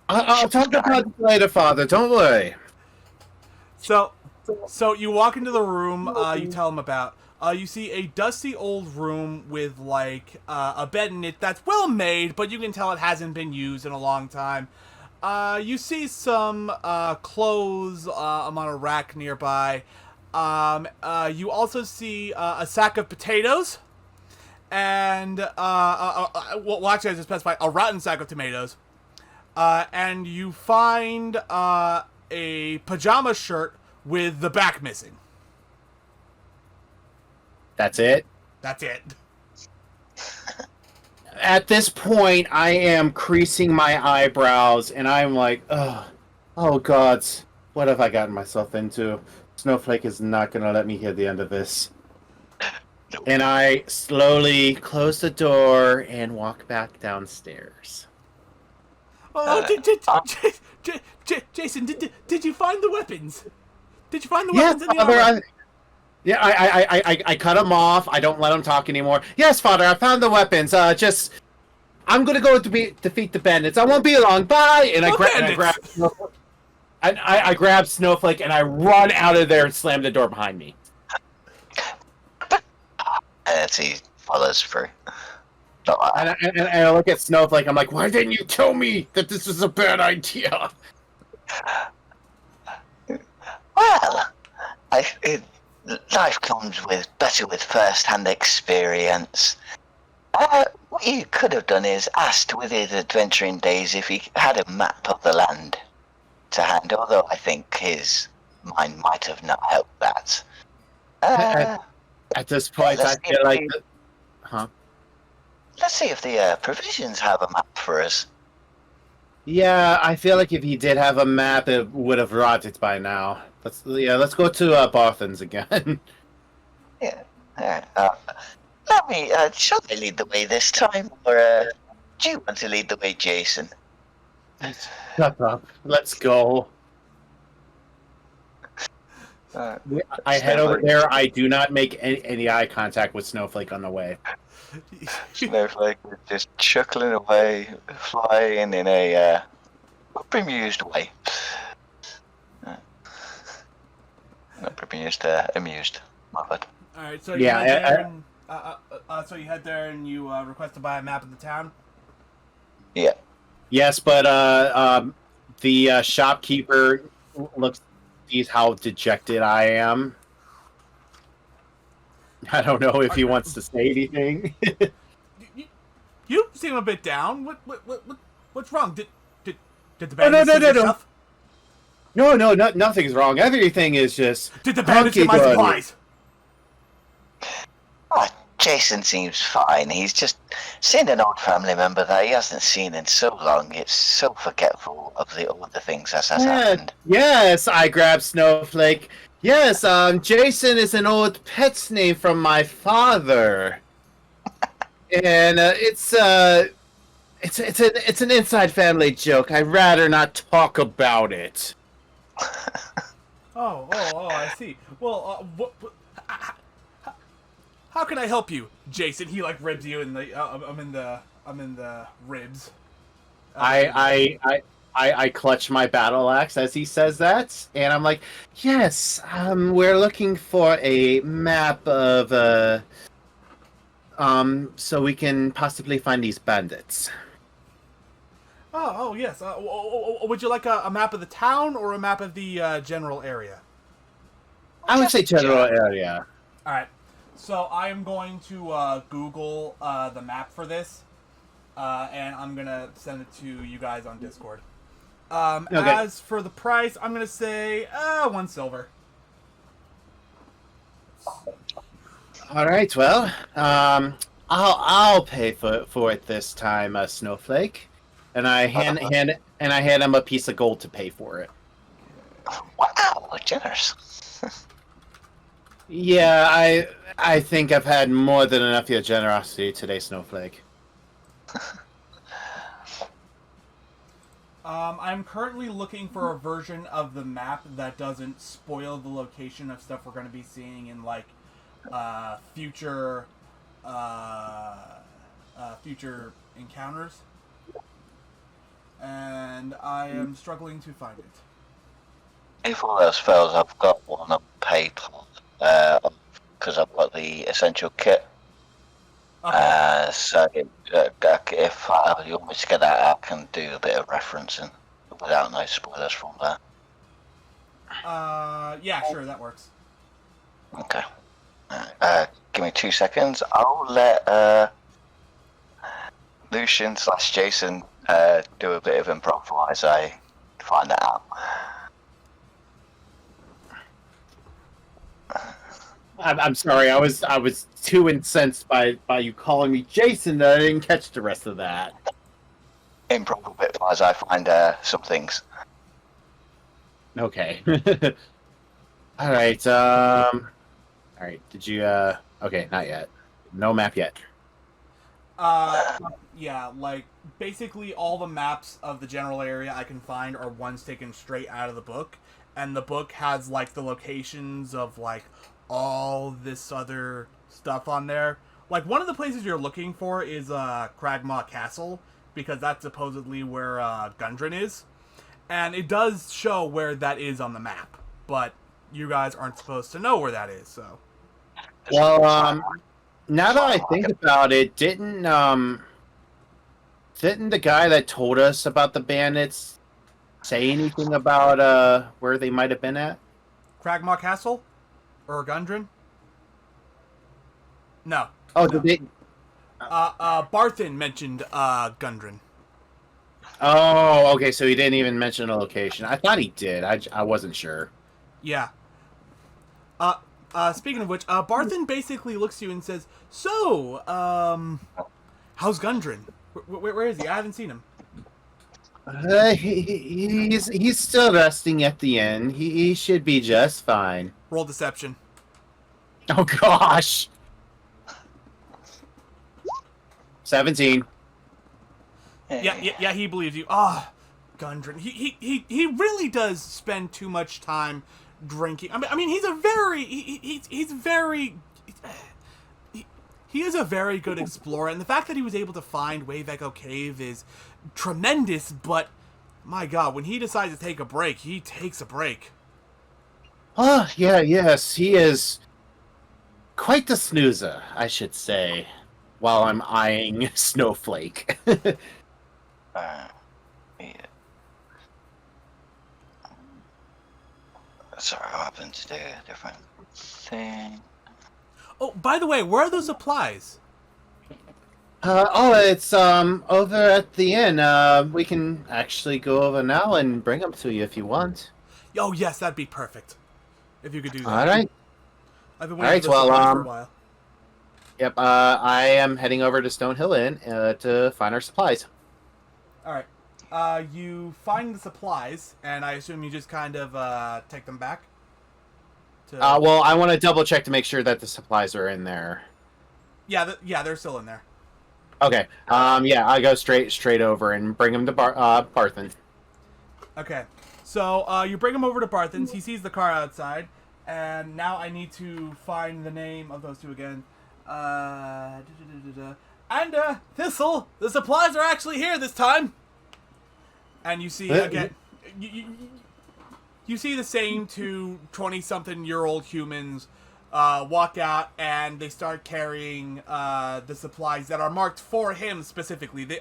A: I'll talk about it later, Father. Don't worry.
B: So So you walk into the room. You tell him about. You see a dusty old room with like a bed in it that's well made, but you can tell it hasn't been used in a long time. You see some clothes on a rack nearby. You also see a sack of potatoes, and well, actually, I just specify a rotten sack of tomatoes. And you find a pajama shirt with the back missing.
A: That's it.
B: That's it.
A: At this point, I am creasing my eyebrows, and I'm like, oh gods, what have I gotten myself into? Snowflake is not going to let me hear the end of this.
C: Nope.
A: And I slowly close the door and walk back downstairs.
B: Oh, Jason, did you find the weapons? Did you find the
A: Yes,
B: weapons in the
A: Father.
B: armor?
A: I cut him off. I don't let him talk anymore. Yes, Father, I found the weapons. I'm gonna go to defeat the bandits. I won't be long. Bye. And I grab Snowflake. I grab Snowflake and I run out of there and slam the door behind me.
C: As he follows through.
A: And I look at Snowflake. I'm like, why didn't you tell me that this was a bad idea?
C: Well, life comes better with first-hand experience. What you could have done is asked with his adventuring days if he had a map of the land to hand, although I think his mind might have not helped that.
A: At this point, I feel like... Huh?
C: Let's see if the provisions have a map for us.
A: Yeah, I feel like if he did have a map, it would have rotted by now. Let's go to Barthen's again.
C: Yeah. Let me. Shall I lead the way this time, or do you want to lead the way, Jason?
A: Shut up. Let's go. I head over there. I do not make any eye contact with Snowflake on the way.
C: Snowflake is just chuckling away, flying in a bemused way. Not bemused, amused. My bad.
B: All right, so you head there so you head there and you request to buy a map of the town.
C: Yeah.
A: Yes, but the shopkeeper sees how dejected I am. I don't know if he wants to say anything.
B: You seem a bit down. What's wrong? Did the band
A: No, nothing's wrong. Everything is just...
B: Did the bandits get my supplies?
C: Oh, Jason seems fine. He's just seen an old family member that he hasn't seen in so long. It's so forgetful of all the things that has happened.
A: Yes, I grab Snowflake. Yes, Jason is an old pet's name from my father. And it's an inside family joke. I'd rather not talk about it.
B: Oh, I see. Well, how can I help you, Jason? He like ribs you in the. I'm in the ribs.
A: I clutch my battle axe as he says that, and I'm like, yes, we're looking for a map of so we can possibly find these bandits.
B: Oh yes. Would you like a map of the town or a map of the general area?
A: I would say general area.
B: All right. So I am going to Google the map for this, and I'm gonna send it to you guys on Discord. Okay. As for the price, I'm gonna say 1 silver.
A: All right. Well, I'll pay for it this time, Snowflake. And I hand him a piece of gold to pay for it.
C: Wow, generous.
A: Yeah, I think I've had more than enough of your generosity today, Snowflake.
B: I'm currently looking for a version of the map that doesn't spoil the location of stuff we're going to be seeing in like future encounters. And I am struggling to find it.
C: If all else fails, I've got one on paper, because I've got the essential kit.
B: Okay.
C: So if you want me to get that, I can do a bit of referencing without no spoilers from there.
B: Yeah, sure, that works.
C: Okay. Give me 2 seconds. I'll let Lucian / Jason do a bit of improv as I find that out.
A: I'm sorry. I was too incensed by you calling me Jason that I didn't catch the rest of that.
C: Improv a bit as I find some things.
A: Okay. All right. All right. Did you? Okay, not yet. No map yet.
B: Yeah, like, basically all the maps of the general area I can find are ones taken straight out of the book, and the book has, like, the locations of, like, all this other stuff on there. Like, one of the places you're looking for is, Cragmaw Castle, because that's supposedly where, Gundren is. And it does show where that is on the map, but you guys aren't supposed to know where that is, so...
A: Well, now that I think about it, didn't the guy that told us about the bandits say anything about where they might have been at?
B: Cragmaw Castle? Or Gundren? No.
A: Oh,
B: no.
A: did they?
B: Barthen mentioned, Gundren.
A: Oh, okay. So he didn't even mention a location. I thought he did. I wasn't sure.
B: Yeah. Speaking of which, Barthen basically looks to you and says, "So, how's Gundren? Where is he? I haven't seen him."
A: He's still resting at the inn. He should be just fine.
B: Roll deception.
A: Oh gosh. 17.
B: Yeah, he believes you. Ah, Gundren. He really does spend too much time drinking. I mean, he's a very he's very he is a very good explorer, and the fact that he was able to find Wave Echo Cave is tremendous. But my God, when he decides to take a break, he takes a break.
A: Oh yeah, yes, he is quite the snoozer, I should say. While I'm eyeing Snowflake.
C: Yeah. Sorry, I happened to do a different thing.
B: Oh, by the way, where are those supplies?
A: It's over at the inn. We can actually go over now and bring them to you if you want.
B: Oh yes, that'd be perfect. If you could do that.
A: All right.
B: I've been
A: All
B: waiting
A: right.
B: for this supplies for a while.
A: Yep. I am heading over to Stonehill Inn to find our supplies.
B: All right. You find the supplies, and I assume you just kind of take them back.
A: Well, I want to double check to make sure that the supplies are in there.
B: Yeah, they're still in there.
A: Okay. Yeah, I go straight over and bring them to Barthen.
B: Okay. So you bring him over to Barthen's. He sees the car outside, and now I need to find the name of those two again. And Thistle, the supplies are actually here this time. And you see again, you see the same two 20-something-year-old humans walk out, and they start carrying the supplies that are marked for him specifically. They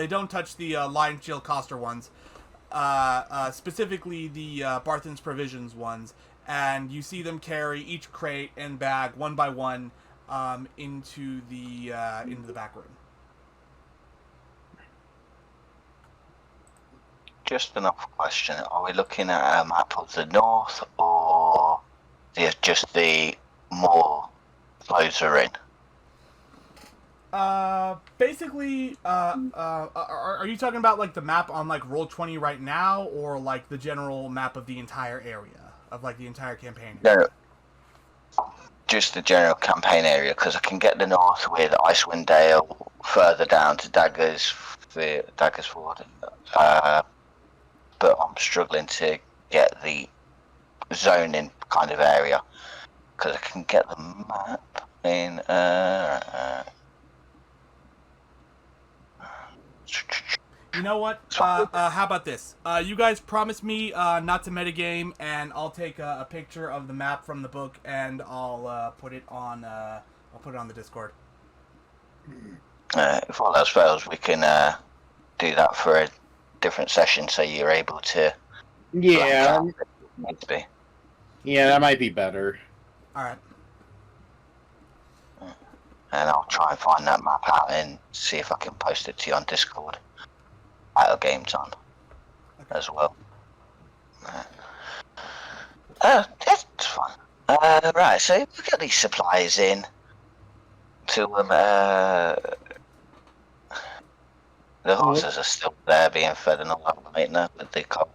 B: don't touch the Lion Shield Coster ones, specifically the Barthen's Provisions ones. And you see them carry each crate and bag one by one into the back room.
C: Just another question. Are we looking at a map of the north or just the more closer in?
B: Basically, are you talking about like the map on like Roll20 right now, or like the general map of the entire area, of like the entire campaign?
C: No, just the general campaign area, because I can get the north with Icewind Dale further down to Daggers Ford. But I'm struggling to get the zoning kind of area, because I can get the map in.
B: You know what? How about this? You guys promise me not to metagame, and I'll take a picture of the map from the book, and I'll put it on. I'll put it on the Discord.
C: If all else fails, we can do that for a different session, so you're able to.
A: Yeah,
C: Needs to be.
A: yeah, that might be better.
B: All right.
C: And I'll try and find that map out and see if I can post it to you on Discord at a game time as well. It's fun. Right, so we got these supplies in to the horses are still there being fed and all that right now with the cop.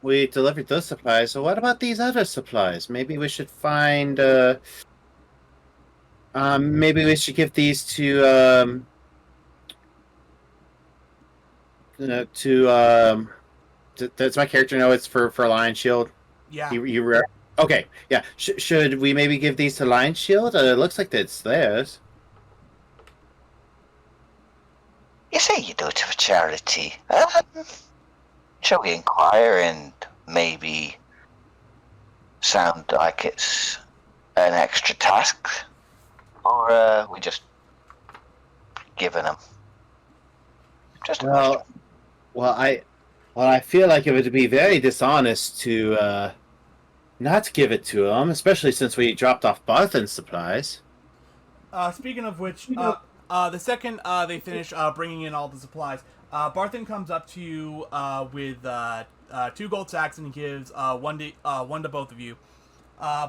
A: We delivered those supplies, so what about these other supplies? Maybe we should find, maybe we should give these to, does my character know it's for Lion Shield?
B: Yeah.
A: Okay, yeah. Should we maybe give these to Lion Shield? It looks like it's theirs.
C: You say you do it for charity. Shall we inquire and maybe sound like it's an extra task? Or we just giving them? Just a question.
A: Well, I feel like it would be very dishonest to not give it to them, especially since we dropped off Barthen's supplies.
B: Speaking of which, the second they finish bringing in all the supplies, Barthen comes up to you with 2 gold sacks, and he gives one to both of you.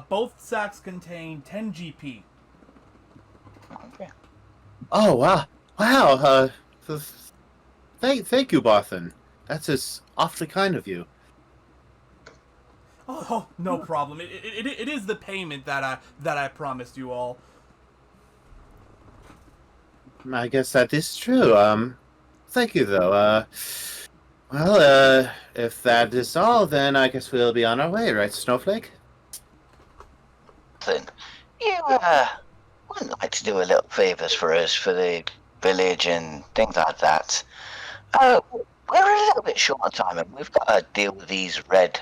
B: Both sacks contain 10 GP.
C: Okay.
A: Oh wow! Wow! Thank you, Barthen. That's just awfully kind of you.
B: Oh, no problem. It is the payment that I promised you all.
A: I guess that is true. Thank you, though. If that is all, then I guess we'll be on our way, right, Snowflake?
C: Then you wouldn't like to do a little favours for us for the village and things like that. We're a little bit short on time, and we've got to deal with these red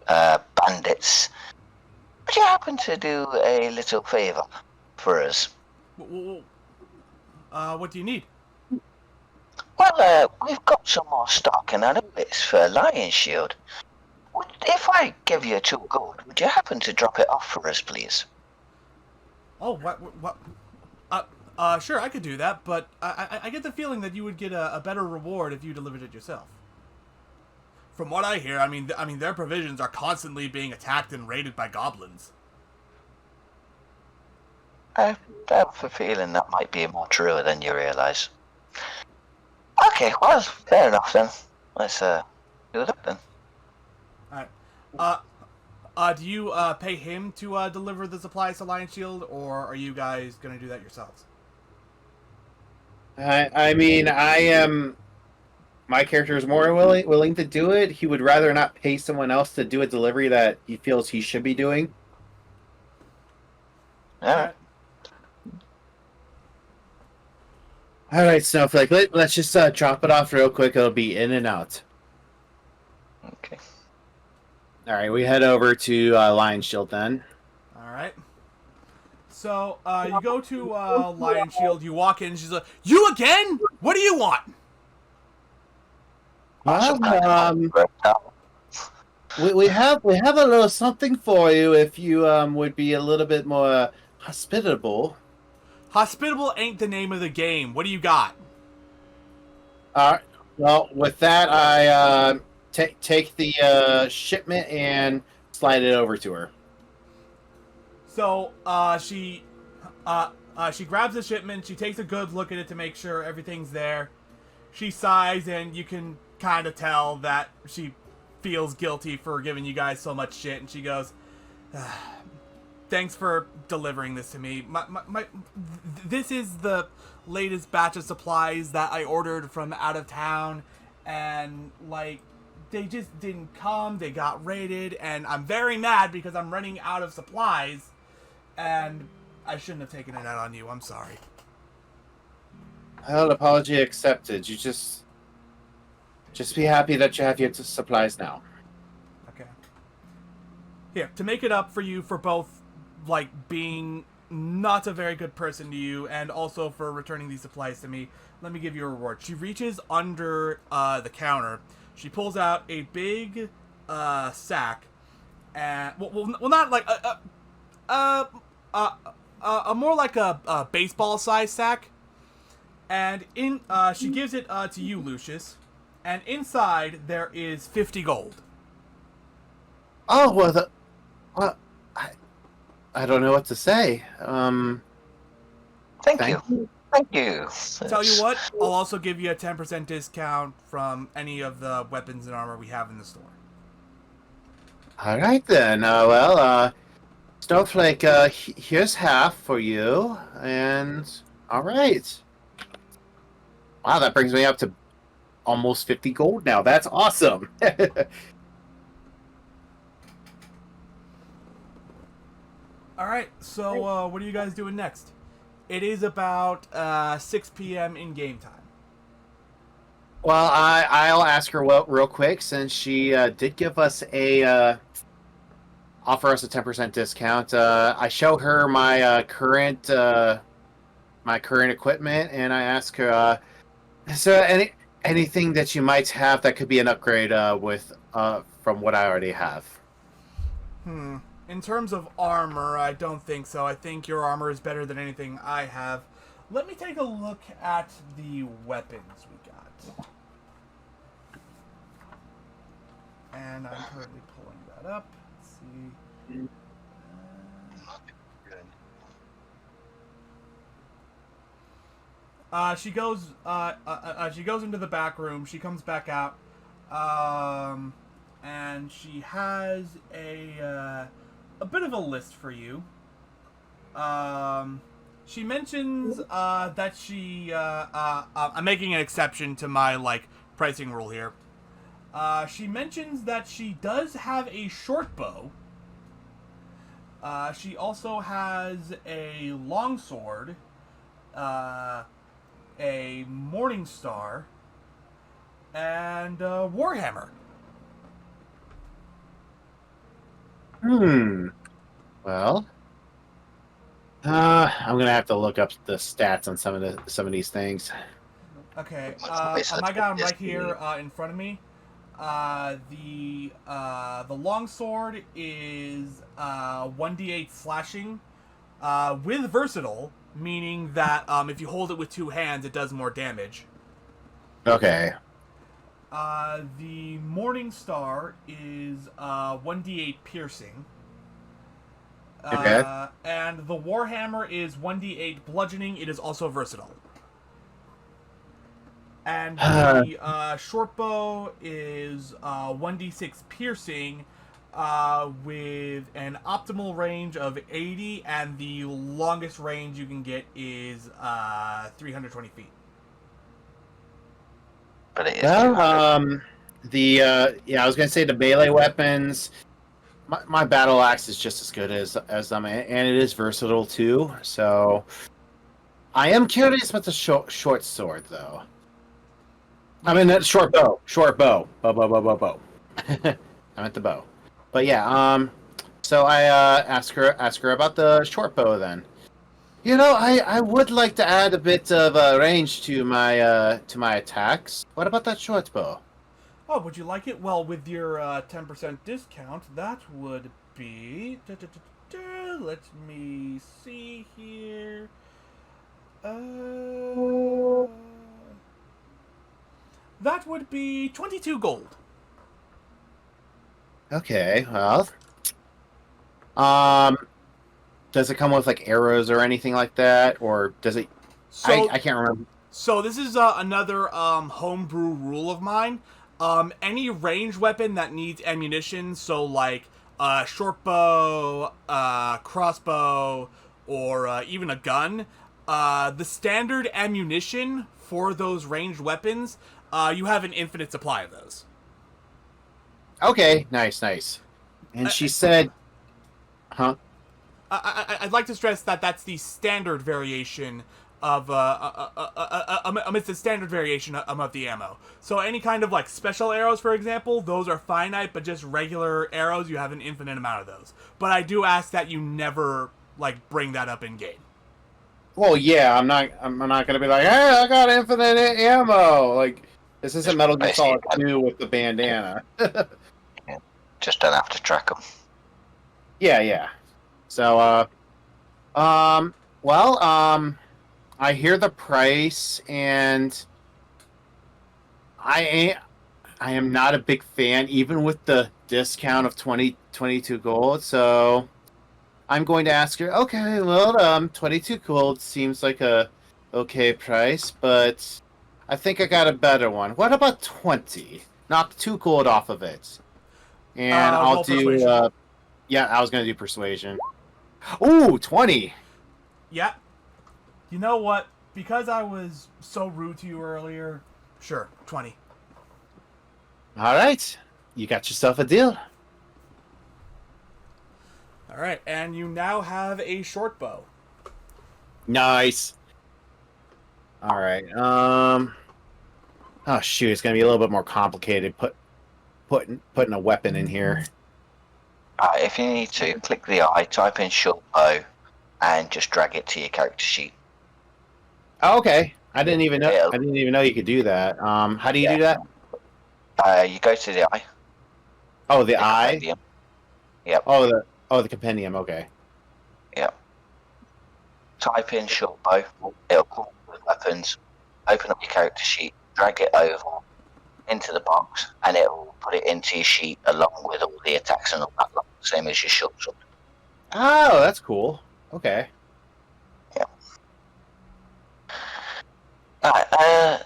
C: bandits. Would you happen to do a little favour for us?
B: What do you need?
C: Well, we've got some more stock, and I know it's for Lion Shield. If I give you 2 gold, would you happen to drop it off for us, please?
B: Oh, what? Sure, I could do that, but I get the feeling that you would get a better reward if you delivered it yourself. From what I hear, I mean, their provisions are constantly being attacked and raided by goblins.
C: I have a feeling that might be more true than you realise. Okay, well, fair enough then. Let's do that then.
B: Do you pay him to deliver the supplies to Lion Shield, or are you guys gonna do that yourselves?
A: I mean, I am. My character is more willing to do it. He would rather not pay someone else to do a delivery that he feels he should be doing.
C: Alright.
A: All right, Snowflake. Let's just drop it off real quick. It'll be in and out.
C: Okay.
A: All right, we head over to Lion Shield then.
B: All right. So you go to Lion Shield. You walk in. She's like, "You again? What do you want?"
A: We have a little something for you if you would be a little bit more hospitable.
B: Hospitable ain't the name of the game. What do you got?
A: Well, with that, I take the shipment and slide it over to her.
B: So she grabs the shipment. She takes a good look at it to make sure everything's there. She sighs, and you can kind of tell that she feels guilty for giving you guys so much shit. And she goes, "Thanks for delivering this to me. This is the latest batch of supplies that I ordered from out of town, and like they just didn't come. They got raided, and I'm very mad because I'm running out of supplies, and I shouldn't have taken it out on you. I'm sorry."
A: Well, apology accepted. You just be happy that you have your supplies now.
B: Okay. Here, to make it up for you for both, like, being not a very good person to you and also for returning these supplies to me, let me give you a reward. She reaches under the counter. She pulls out a big sack, and well not like a more like a baseball size sack, and she gives it to you, Lucius, and inside there is 50 gold.
A: Oh well, well, I don't know what to say.
C: Thank you. Thank you.
B: Tell you what, I'll also give you a 10% discount from any of the weapons and armor we have in the store.
A: All right then. Snowflake, here's half for you, and all right. Wow, that brings me up to almost 50 gold now. That's awesome.
B: Alright, so what are you guys doing next? It is about 6 p.m. in game time.
A: Well, I'll ask her real quick since she did give us offer us a 10% discount. I show her my current equipment, and I ask her, so anything that you might have that could be an upgrade with from what I already have.
B: In terms of armor, I don't think so. I think your armor is better than anything I have. Let me take a look at the weapons we got. And I'm currently pulling that up. Let's see. She goes into the back room. She comes back out, and she has a bit of a list for you. She mentions that I'm making an exception to my pricing rule here. She mentions that she does have a short bow. She also has a longsword, a morning star, and a warhammer.
A: Well, I'm gonna have to look up the stats on some of these things.
B: Okay, I got them right here in front of me. The longsword is 1d8 slashing with versatile, meaning that if you hold it with two hands, it does more damage.
A: Okay.
B: The morning star is 1d8 piercing.
A: Okay.
B: And the warhammer is 1d8 bludgeoning. It is also versatile. And the short bow is 1d6 piercing with an optimal range of 80, and the longest range you can get is 320 feet.
C: But it is
A: Well,
C: 200.
A: I was gonna say the melee weapons. My battle axe is just as good as them, and it is versatile too. So, I am curious about the short sword though. I mean, that short bow. Bow. I meant the bow. But yeah, so I ask her about the short bow then. You know, I would like to add a bit of range to my attacks. What about that short bow?
B: Oh, would you like it? Well, with your 10% discount, that would be... Let me see here. That would be 22 gold.
A: Okay, well, does it come with like arrows or anything like that, or does it?
B: So,
A: I can't remember.
B: So this is another homebrew rule of mine. Any ranged weapon that needs ammunition, so like short bow, crossbow, or even a gun, the standard ammunition for those ranged weapons, you have an infinite supply of those.
A: Okay, nice. And she said, "Huh."
B: I'd like to stress that that's the standard variation amidst the standard variation of the ammo. So any kind of like special arrows, for example, those are finite, but just regular arrows, you have an infinite amount of those. But I do ask that you never like bring that up in game.
A: Well, yeah, I'm not gonna be like, hey, I got infinite ammo. Like, this isn't Metal Gear Solid 2 with the bandana.
C: Yeah, just don't have to track them.
A: Yeah. So, I hear the price, and I am not a big fan, even with the discount of 22 gold. So, I'm going to ask her. Okay, well, 22 gold seems like a okay price, but I think I got a better one. What about 20? Knock 2 gold off of it, and I'll
B: Roll
A: do.
B: persuasion.
A: Yeah, I was gonna do persuasion. Ooh, 20.
B: Yeah. You know what? Because I was so rude to you earlier, sure, 20.
A: All right, you got yourself a deal.
B: All right, and you now have a short bow.
A: Nice. All right. Oh shoot, it's gonna be a little bit more complicated. Putting a weapon in here.
C: If you need to, click the eye, type in short bow, and just drag it to your character sheet.
A: Oh, okay. I didn't even know.
C: Yeah.
A: I didn't even know you could do that. How do you
C: Yeah.
A: do that?
C: You go to the eye.
A: Oh, the eye.
C: Compendium. Yep.
A: Oh, the compendium. Okay.
C: Yep. Type in short bow. It'll pull with weapons. Open up your character sheet. Drag it over into the box, and it'll put it into your sheet along with all the attacks and all that, same as your short sword.
A: Oh, that's cool. Okay.
C: Right, I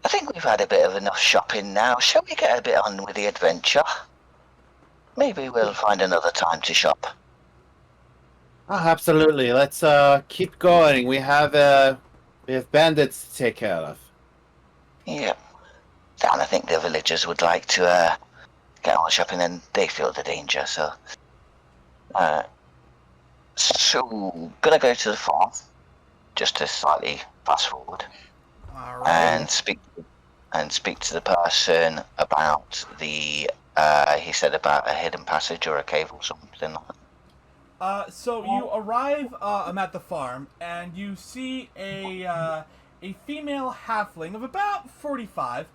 C: think we've had a bit of enough shopping now. Shall we get a bit on with the adventure? Maybe we'll find another time to shop.
A: Oh, absolutely. Let's keep going. We have bandits to take care of.
C: Yeah. And I think the villagers would like to get on shopping, and they feel the danger, so... So, gonna go to the farm, just to slightly fast forward.
B: All right.
C: And speak to the person about the he said about a hidden passage or a cave or something like that.
B: So you arrive at the farm, and you see a female halfling of about 45.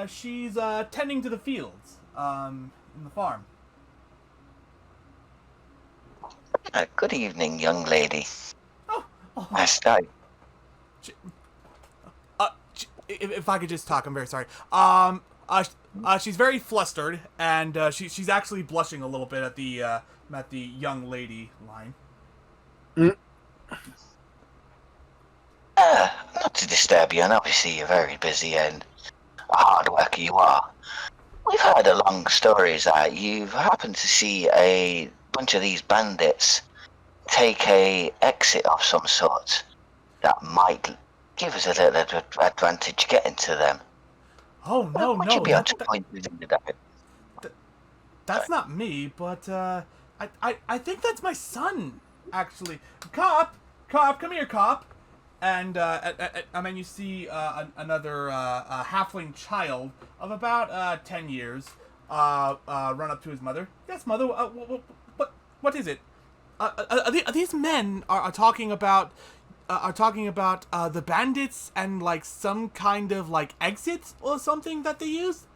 B: She's tending to the fields in the farm.
C: Good evening, young lady.
B: Oh,
C: Nice day.
B: if I could just talk, I'm very sorry. She's very flustered, and she's actually blushing a little bit at the young lady line.
C: Not to disturb you, and obviously you're very busy and a hard worker you are. We've heard along stories that you've happened to see a bunch of these bandits take a exit of some sort that might give us a little advantage getting to them.
B: Oh no,
C: Would
B: no,
C: you be able to point us in the direction?
B: that's not me, but I think that's my son, actually. Cop, come here, cop. And then you see another halfling child of about 10 years run up to his mother. Yes, mother. What is it? These men are talking about the bandits and like some kind of like exits or something that they use.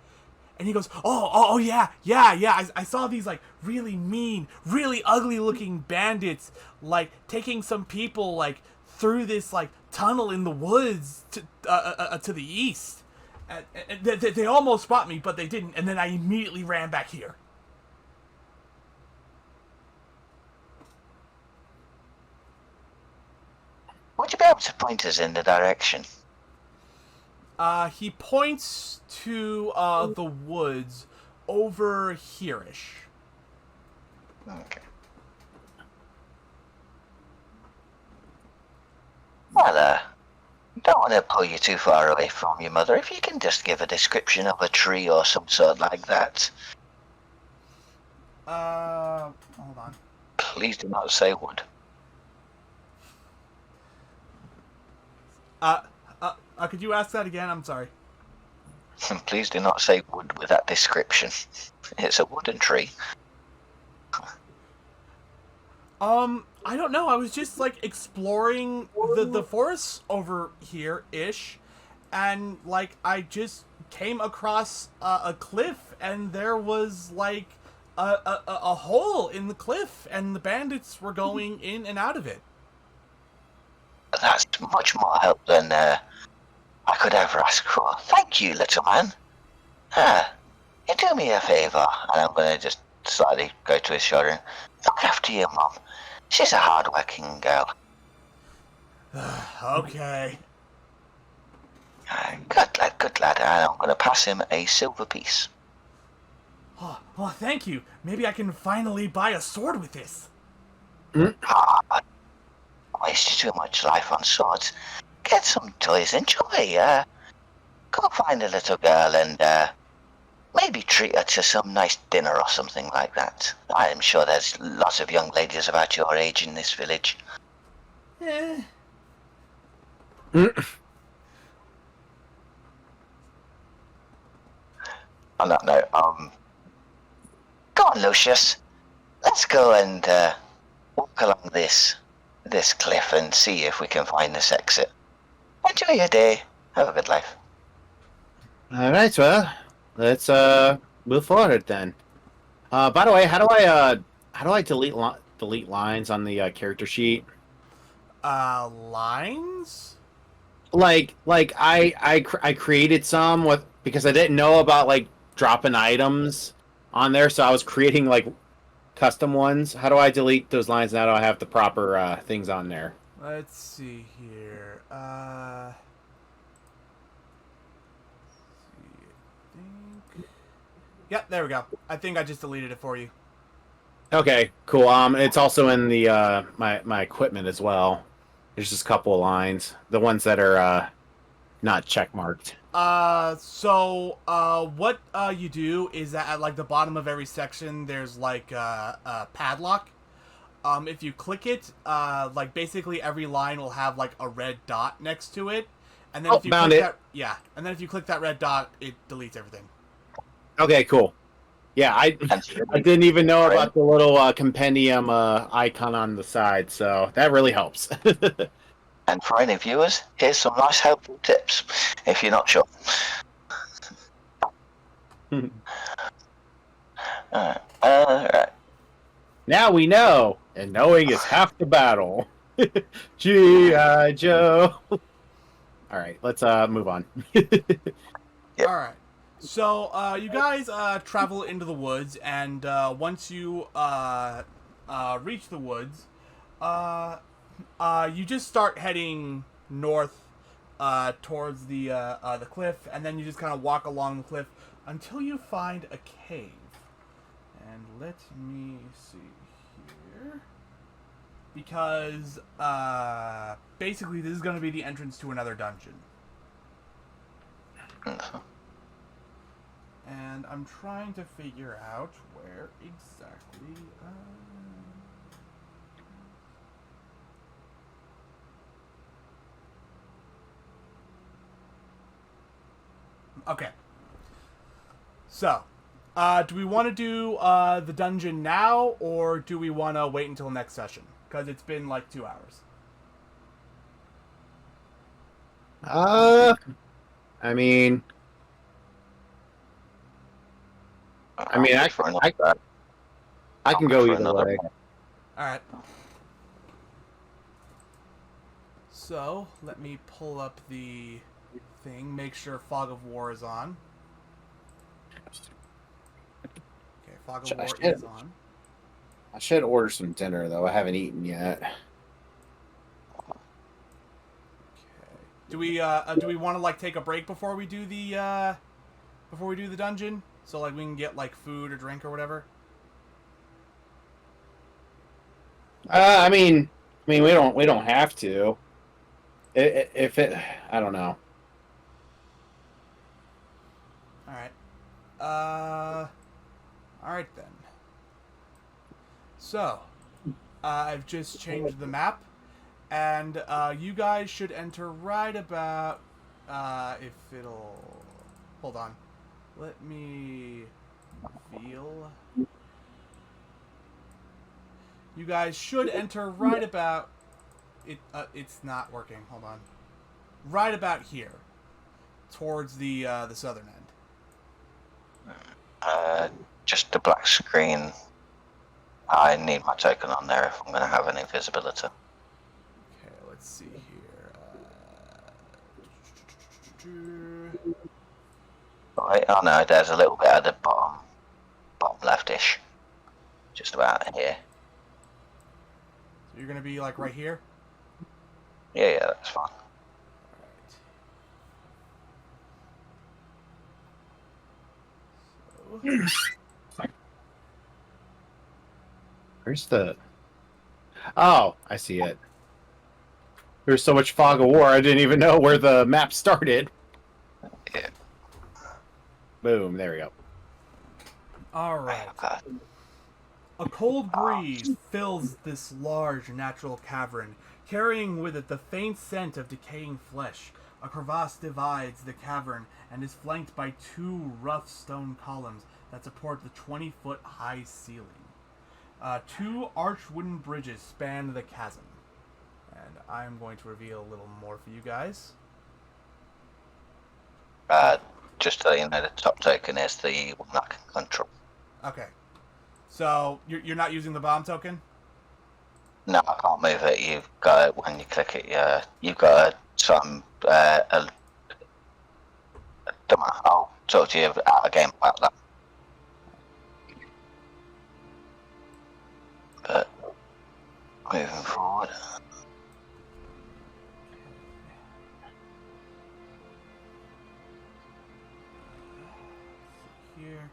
B: And he goes, oh yeah. I saw these like really mean, really ugly looking bandits like taking some people like through this like tunnel in the woods to the east. They almost spot me, but they didn't. And then I immediately ran back here.
C: Would you be able to point us in the direction?
B: He points to the woods over here-ish.
C: Okay. Well, don't want to pull you too far away from your mother. If you can just give a description of a tree or some sort like that.
B: Hold on.
C: Please do not say wood.
B: Uh, could you ask that again? I'm sorry.
C: Please do not say wood with that description. It's a wooden tree.
B: I don't know. I was just like exploring the forests over here ish, and like I just came across a cliff, and there was like a hole in the cliff, and the bandits were going in and out of it.
C: That's much more help than I could ever ask for. Thank you, little man. You do me a favour, and I'm going to just slightly go to his shoulder and look after your mum. She's a hard-working girl.
B: Okay.
C: Good lad, and I'm going to pass him a silver piece.
B: Oh, well, thank you. Maybe I can finally buy a sword with this.
C: Waste too much life on swords. Get some toys, enjoy. Go find a little girl and maybe treat her to some nice dinner or something like that. I am sure there's lots of young ladies about your age in this village.
B: Eh.
C: On that note, go on, Lucius. Let's go and walk along this cliff and see if we can find this exit. Enjoy your day. Have a good life.
A: All right, well, let's move forward then. By the way, how do I delete lines on the character sheet?
B: Lines?
A: Like I created some because I didn't know about like dropping items on there, so I was creating like custom ones. How do I delete those lines now that I have the proper things on there?
B: Let's see here. Yep, there we go. I think I just deleted it for you.
A: Okay, cool. It's also in the my equipment as well. There's just a couple of lines, the ones that are not check marked.
B: What you do is that at like the bottom of every section, there's like a padlock. If you click it, like basically every line will have like a red dot next to it, and then if you
A: found
B: click
A: it.
B: that, yeah, and then if you click that red dot, it deletes everything.
A: Okay, cool. Yeah, I didn't even know about the little compendium icon on the side, so that really helps.
C: And for any viewers, here's some nice helpful tips if you're not sure. Alright.
A: Now we know, and knowing is half the battle. G.I. Joe. All right, let's move on.
C: Yep.
B: All right. So you guys travel into the woods, and once you reach the woods, you just start heading north towards the cliff, and then you just kind of walk along the cliff until you find a cave. And let me see here, because basically this is going to be the entrance to another dungeon. And I'm trying to figure out where exactly. Okay. So, do we want to do the dungeon now, or do we want to wait until next session? Because it's been like 2 hours.
A: I mean, I can go either way.
B: All right. So let me pull up the thing. Make sure Fog of War is on. Okay, Fog of War is on.
A: I should order some dinner though. I haven't eaten yet.
B: Okay. Do we want to like take a break before we do the dungeon? So like we can get like food or drink or whatever.
A: I mean we don't have to. If it, I don't know.
B: All right. All right then. So, I've just changed the map, And you guys should enter right about... if it'll... Hold on. Let me... feel... You guys should enter right about... It's not working. Hold on. Right about here. Towards the southern end.
C: Just the black screen. I need my token on there if I'm going to have any visibility.
B: Okay, let's see here.
C: Right, oh no, there's a little bit at the bottom leftish. Just about here.
B: So you're going to be like right here?
C: Yeah, that's fine.
B: Alright.
A: Where's the... Oh, I see it. There's so much fog of war, I didn't even know where the map started.
C: Yeah.
A: Boom, there we go.
B: Alright. A cold breeze fills this large natural cavern, carrying with it the faint scent of decaying flesh. A crevasse divides the cavern and is flanked by two rough stone columns that support the 20-foot high ceiling. Two arched wooden bridges span the chasm. And I'm going to reveal a little more for you guys.
C: Just to let you know, the top token is the one I can control.
B: Okay. So, you're not using the bomb token?
C: No, I can't move it. You've got it when you click it. You've got some. Don't matter. I'll talk to you out of game about that. But moving forward.
B: Here.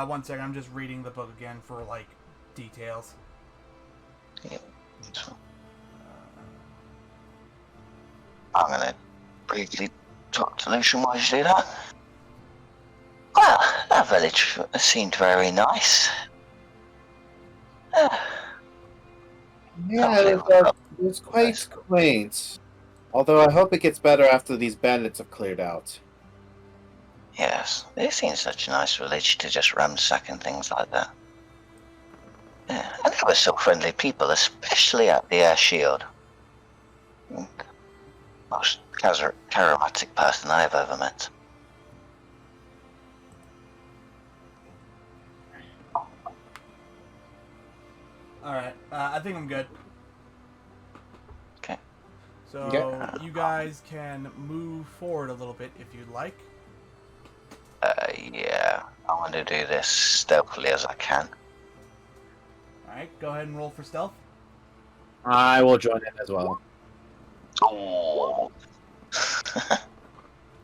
B: One second, I'm just reading the book again for, like, details.
C: Yeah. I'm gonna briefly talk to Lucian while you do that. Well, that village seemed very nice.
A: Yeah, it was quite quaint. Although I hope it gets better after these bandits have cleared out.
C: Yes, it seems such a nice village to just ransack and things like that. Yeah, and they were so friendly people, especially at the air shield. Most charismatic person I've ever met.
B: Alright, I think I'm good.
C: Okay.
B: So,
A: Yeah.
B: you guys can move forward a little bit if you'd like.
C: Yeah, I want to do this stealthily as I can.
B: Alright, go ahead and roll for stealth.
A: I will join in as well.
C: Oh.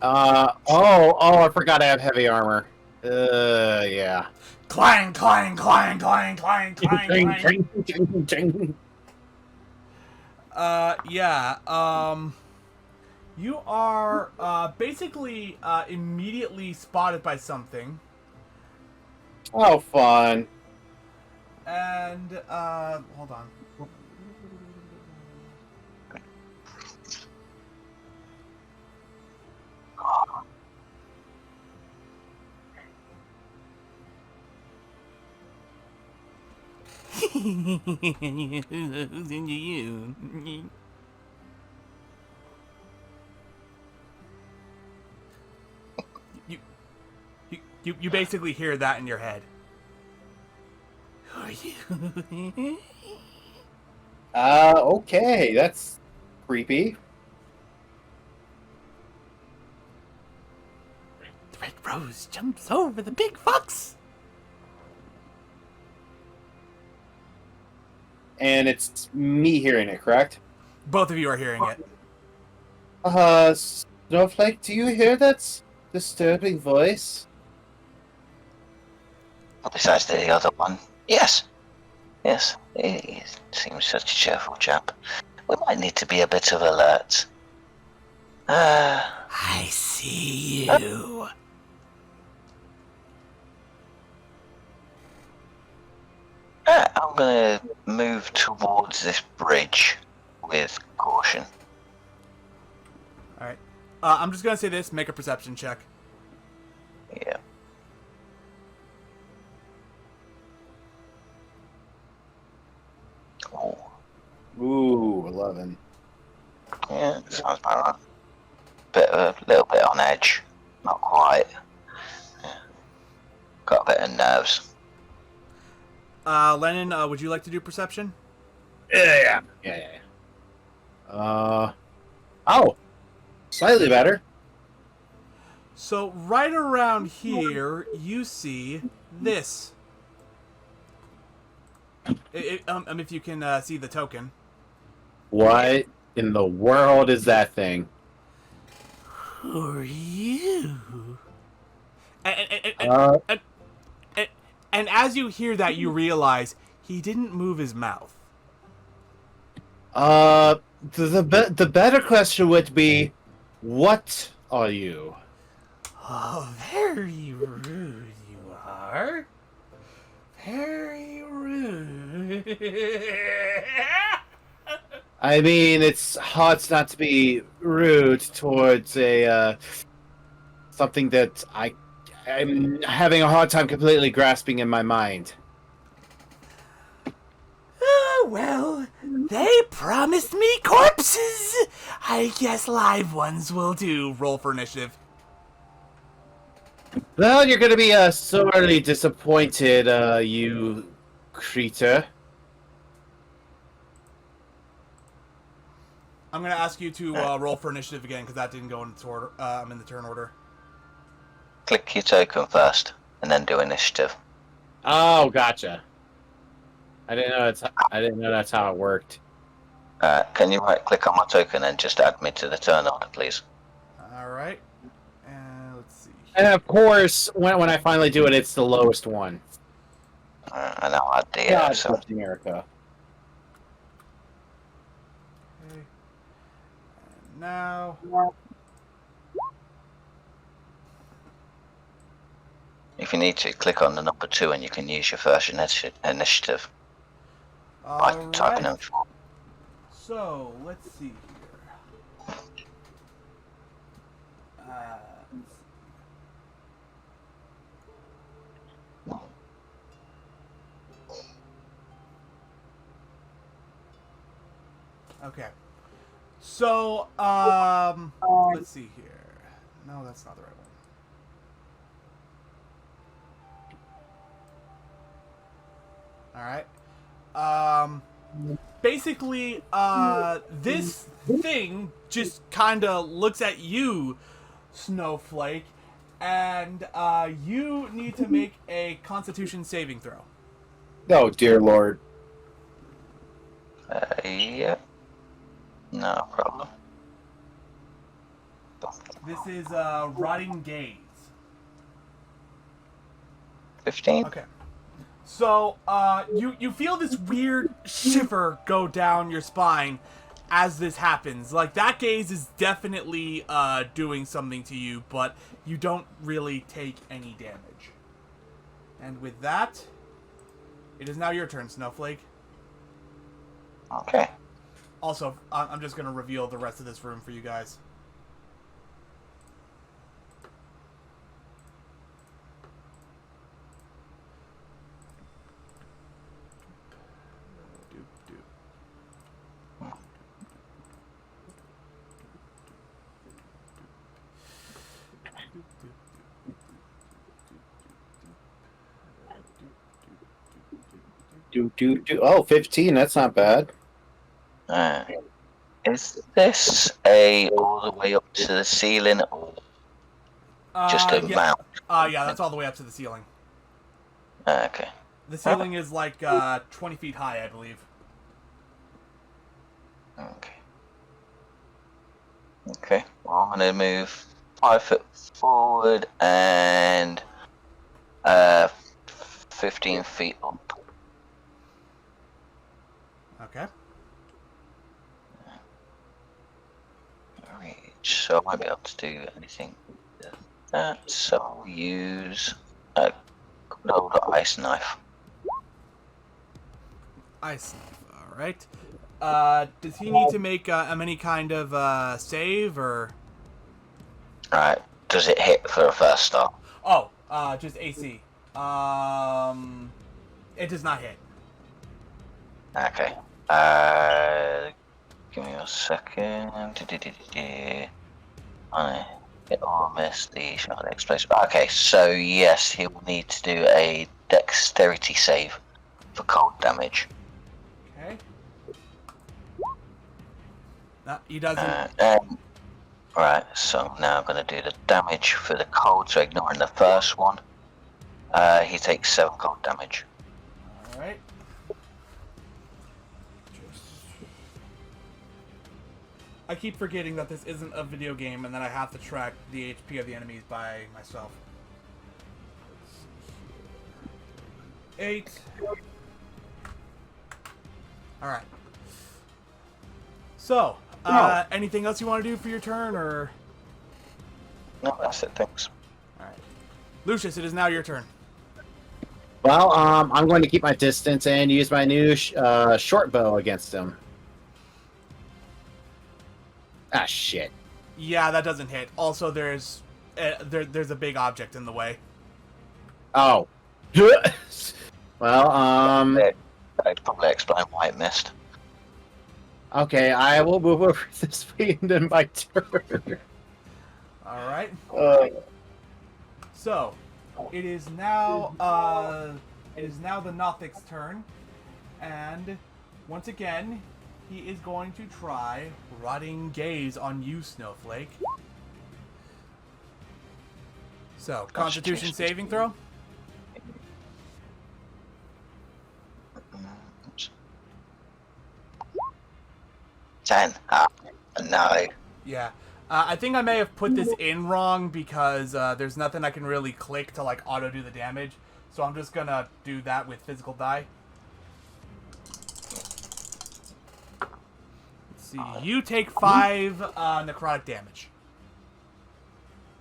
A: I forgot I have heavy armor. Yeah.
B: Clang, clang, clang, clang, clang, clang, clang. You are, basically, immediately spotted by something.
A: Oh, fun.
B: And, hold on. You basically hear that in your head. Who are you?
A: Okay, that's creepy.
B: The red rose jumps over the big fox.
A: And it's me hearing it, correct?
B: Both of you are hearing it.
A: Snowflake, do you hear that disturbing voice?
C: Besides the other one, yes. Yes, he seems such a cheerful chap. We might need to be a bit of alert.
B: I see you.
C: gonna move towards this bridge with caution.
B: All right. I'm just gonna say this. Make a perception check.
C: Yeah. Oh,
A: Ooh, 11.
C: yeah, sounds about right. A little bit on edge, not quite. Yeah. Got a bit of nerves.
B: Lennon, would you like to do perception?
A: Yeah. Oh, slightly better.
B: So right around here, you see this. If you can see the token.
A: What in the world is that thing?
B: Who are you?
A: Uh,
B: And as you hear that, you realize he didn't move his mouth.
A: the better question would be, what are you?
B: Oh, very rude you are. Very rude.
A: I mean, it's hard not to be rude towards a something that I'm having a hard time completely grasping in my mind.
B: Well, they promised me corpses. I guess live ones will do. Roll for initiative.
A: Well, you're going to be sorely disappointed, you creature.
B: I'm gonna ask you to roll for initiative again because that didn't go in order. I'm in the turn order.
C: Click your token first, and then do initiative.
A: Oh, gotcha. I didn't know that's how it worked.
C: Can you right-click on my token and just add me to the turn order, please?
B: All right. And let's see.
A: And of course, when I finally do it, it's the lowest one.
C: And I'll add the
A: God
C: so
A: bless America.
B: Okay. And now.
C: if you need to, click on the number 2 and you can use your first initiative by
B: All
C: typing
B: right.
C: in 4.
B: So let's see here. Okay. So, let's see here. No, that's not the right one. All right. Basically, this thing just kind of looks at you, Snowflake, and you need to make a Constitution saving throw.
A: Oh, dear Lord.
C: Yeah. No problem.
B: This is Rotting Gaze.
C: 15?
B: Okay. So, you feel this weird shiver go down your spine as this happens. Like, that gaze is definitely doing something to you, but you don't really take any damage. And with that, it is now your turn, Snowflake.
C: Okay.
B: Also, I'm just going to reveal the rest of this room for you guys.
A: Oh, 15, that's not bad.
C: Is this a all the way up to the ceiling or just a mount?
B: Yeah, that's all the way up to the ceiling.
C: Okay.
B: The ceiling is like 20 feet high, I believe.
C: Okay. Okay. Well, I'm going to move 5 foot forward and 15 feet up.
B: Okay.
C: Alright, so I won't be able to do anything with that, so I'll use a good old ice knife.
B: Ice Knife. All right. Does he need to make any kind of save or?
C: Alright. Does it hit for a first start?
B: Oh, just AC. It does not hit.
C: Okay. Give me a second. I hit or miss the shot explosive. Okay, so yes, he will need to do a dexterity save for cold damage.
B: Okay. No, he doesn't.
C: Right, so now I'm going to do the damage for the cold, so ignoring the first one. He takes 7 cold damage.
B: All right. I keep forgetting that this isn't a video game and that I have to track the HP of the enemies by myself. 8. Alright. So, anything else you want to do for your turn, or?
C: No, that's it, thanks.
B: Alright. Lucius, it is now your turn.
A: Well, I'm going to keep my distance and use my new short bow against him. Ah, shit.
B: Yeah, that doesn't hit. Also, there's a big object in the way.
A: Oh. Well,
C: I'd probably explain why it missed.
A: okay, I will move over this way and then my turn.
B: Alright. So, it is now the Nothic's turn, and once again, he is going to try Rotting Gaze on you, Snowflake. So, Constitution saving throw.
C: 10. No.
B: Yeah. I think I may have put this in wrong because there's nothing I can really click to like auto do the damage. So I'm just gonna do that with physical die. Let's see. You take 5 necrotic damage.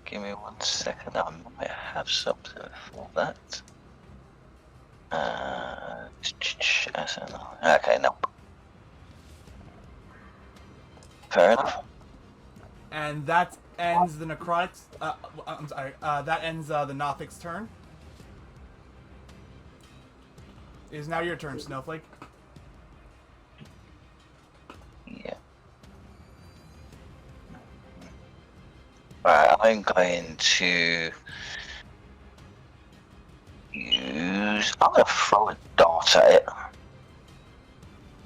C: Give me 1 second, I might have something for that. Okay, no. Fair enough.
B: And that ends the necrotics. I'm sorry. That ends the Nothic's turn. It is now your turn, Snowflake.
C: Yeah. Alright, I'm going to use. I'm going to throw a dart at it.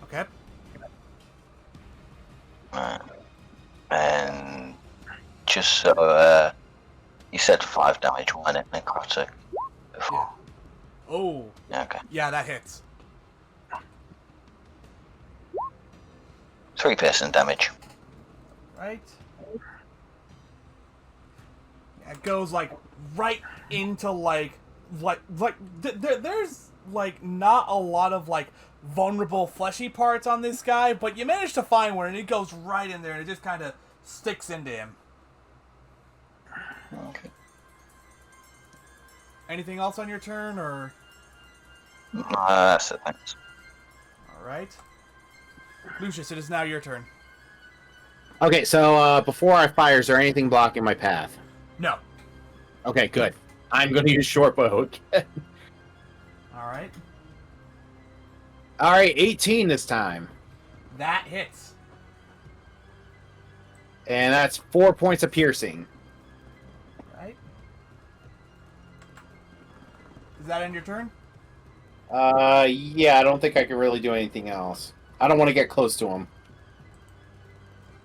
B: Okay.
C: And just so you said 5 damage, wasn't it, necrotic? Before.
B: Yeah. Oh.
C: Okay.
B: Yeah, that hits.
C: 3 piercing damage.
B: Right. Yeah, it goes like right into there's like not a lot of like vulnerable fleshy parts on this guy, but you manage to find one and it goes right in there and it just kind of sticks into him.
C: Okay.
B: Anything else on your turn, or?
C: That's it, thanks.
B: Alright. Lucius, it is now your turn.
A: Okay, so before I fire, is there anything blocking my path?
B: No.
A: Okay, good. I'm going to use short bow.
B: Alright.
A: Alright, 18 this time.
B: That hits.
A: And that's 4 points of piercing.
B: Right. Does that end your turn?
A: Yeah, I don't think I can really do anything else. I don't want to get close to him.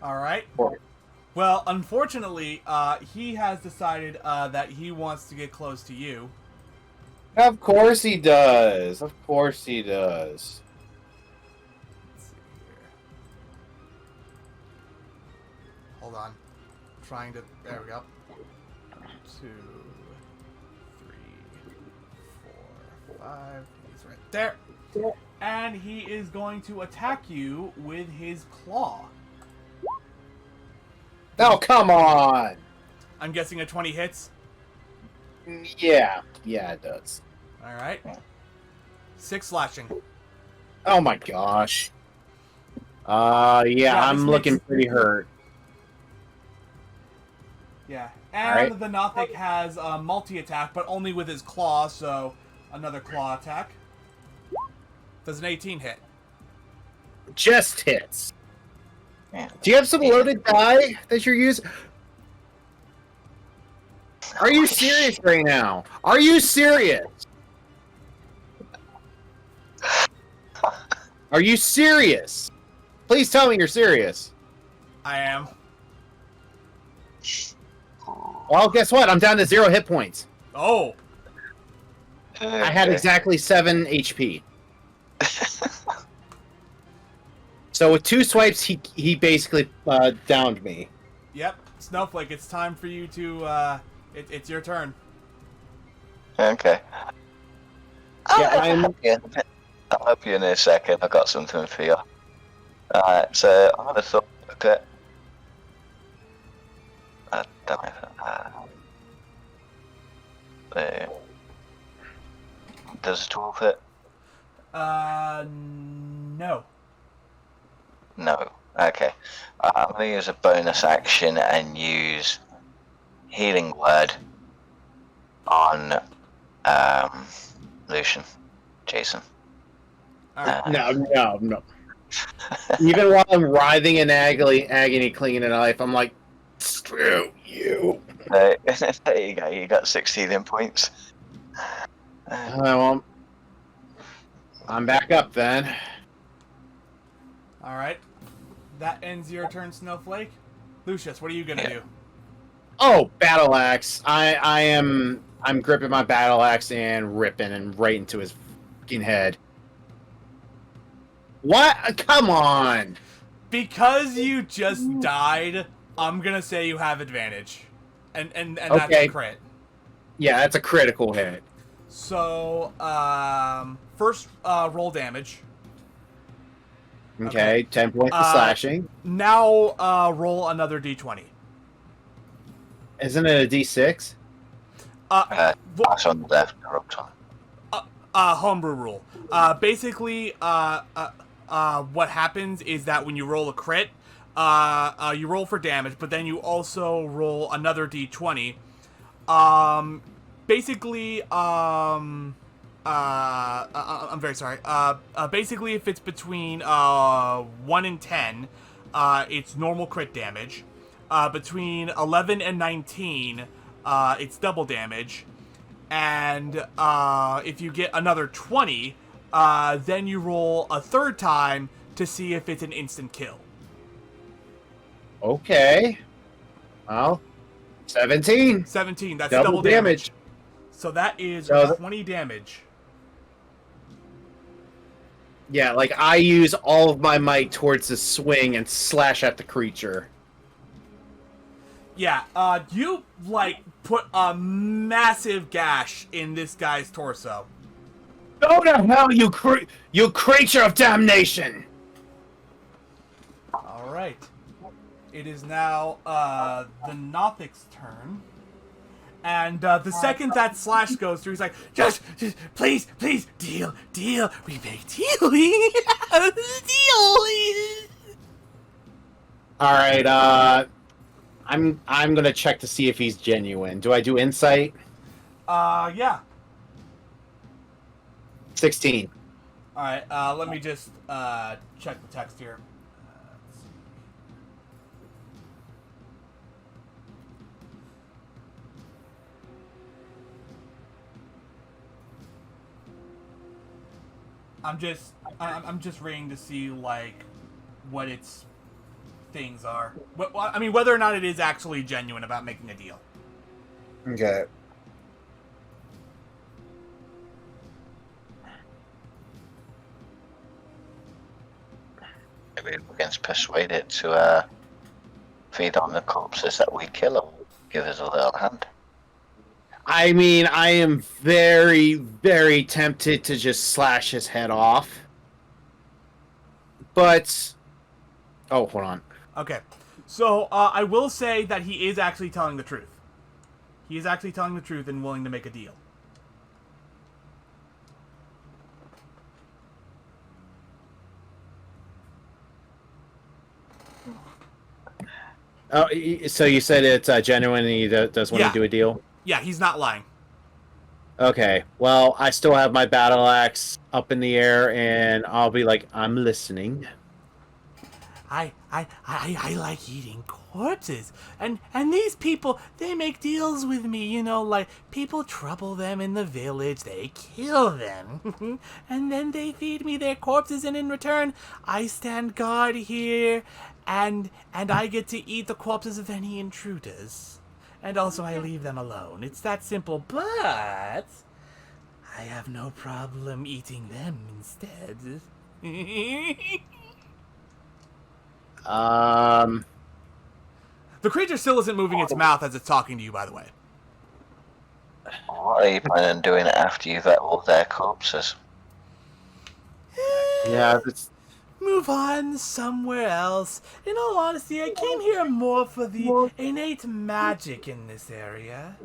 B: Alright.
A: Or-
B: Well, unfortunately, he has decided that he wants to get close to you.
A: Of course he does. Of course he does.
B: Let's see here. Hold on. Trying to... There we go. 2, 3, 4, 5. He's right there. And he is going to attack you with his claw.
A: Oh, come on!
B: I'm guessing a 20 hits.
A: Yeah, it does.
B: Alright. 6 slashing.
A: Oh my gosh. Yeah,
B: this
A: I'm looking
B: makes-
A: pretty hurt.
B: Yeah.
A: Alright.
B: And the Nothic has multi-attack, but only with his claw, so another claw attack. Does an 18 hit?
A: Just hits.
C: Yeah.
A: Do you have some loaded die that you're using? Are you serious right now? Are you serious? Are you serious? Please tell me you're serious.
B: I am.
A: Well, guess what? I'm down to 0 hit points.
B: Oh!
A: I had exactly 7 HP. So with 2 swipes, he basically downed me.
B: Yep. Snowflake, it's time for you to, it's your turn.
C: Okay.
A: Yeah, I'm...
C: I'll help you in a second. I got something for you. Alright, so I had a thought. Okay. Damn it. There. Does 12 hit?
B: No.
C: No. Okay. I'm going to use a bonus action and use Healing Word on Lucian. Jason.
B: Alright.
A: No. Even while I'm writhing in agony, clinging to life, I'm like, screw you.
C: There you go. You got 6 healing points.
A: Well, I'm back up then.
B: Alright. That ends your turn, Snowflake. Lucius, what are you gonna do?
A: Oh, battle axe! I'm gripping my battle axe and ripping and right into his fucking head. What? Come on!
B: Because you just died, I'm gonna say you have advantage. And that's
A: Okay.
B: a crit.
A: Yeah, that's a critical hit.
B: So, first roll damage.
A: Okay, 10 points of slashing.
B: Now roll another d20.
A: Isn't it a d6?
C: That's on the left.
B: Homebrew rule. Basically, what happens is that when you roll a crit, you roll for damage, but then you also roll another d20. Basically, I'm very sorry. Basically, if it's between 1 and 10, it's normal crit damage. Between 11 and 19, it's double damage. And if you get another 20, then you roll a third time to see if it's an instant kill.
A: Okay. Well, 17.
B: 17, that's double damage. So that is 20 damage.
A: Yeah, like I use all of my might towards the swing and slash at the creature.
B: Yeah, you, like, put a massive gash in this guy's torso.
A: Go to hell, you creature of damnation!
B: Alright. It is now, the Nothic's turn. And, the second that slash goes through, he's like, just please, deal, we make deal,
A: Alright, I'm gonna check to see if he's genuine. Do I do insight?
B: Yeah.
A: 16.
B: Alright, let me just, check the text here. Let's see. I'm just reading to see, like, what its things are. I mean, whether or not it is actually genuine about making a deal.
A: Okay.
C: Maybe we can persuade it to feed on the corpses that we kill or give us a little hand.
A: I mean, I am very, very tempted to just slash his head off. But... Oh, hold on.
B: Okay. So, I will say that he is actually telling the truth. He is actually telling the truth and willing to make a deal.
A: Oh, so you said it's genuine and he does want to
B: Yeah,
A: do a deal?
B: yeah, he's not lying.
A: Okay. Well, I still have my battle axe up in the air, and I'll be like, I'm listening.
B: I like eating corpses, and these people, they make deals with me, you know, like people trouble them in the village, they kill them, and then they feed me their corpses, and in return, I stand guard here, and I get to eat the corpses of any intruders, and also I leave them alone. It's that simple, but I have no problem eating them instead.
A: Um.
B: The creature still isn't moving its mouth as it's talking to you, by the way.
C: What are you planning on doing after you've ate all their corpses?
A: Yeah. It's,
B: Move on somewhere else. In all honesty, I came here more for the innate magic in this area.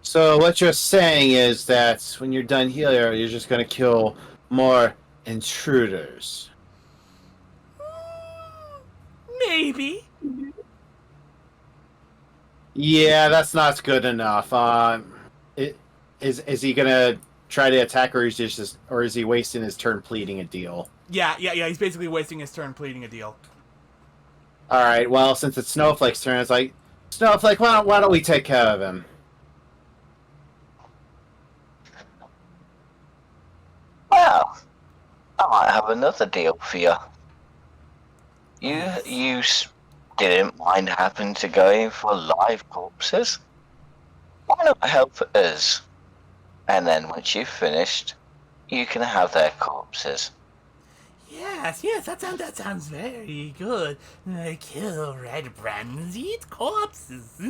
A: so what you're saying is that when you're done here, you're just gonna kill more intruders.
B: Maybe.
A: Yeah, that's not good enough. Is he gonna try to attack, or is he wasting his turn pleading a deal?
B: Yeah. He's basically wasting his turn pleading a deal.
A: All right. Well, since it's Snowflake's turn, it's like Snowflake. Why don't we take care of him?
C: Well, I might have another deal for you. Didn't mind having to go in for live corpses? Why not help us? And then once you've finished, you can have their corpses.
B: Yes, that sounds very good. Kill red brands, eat corpses.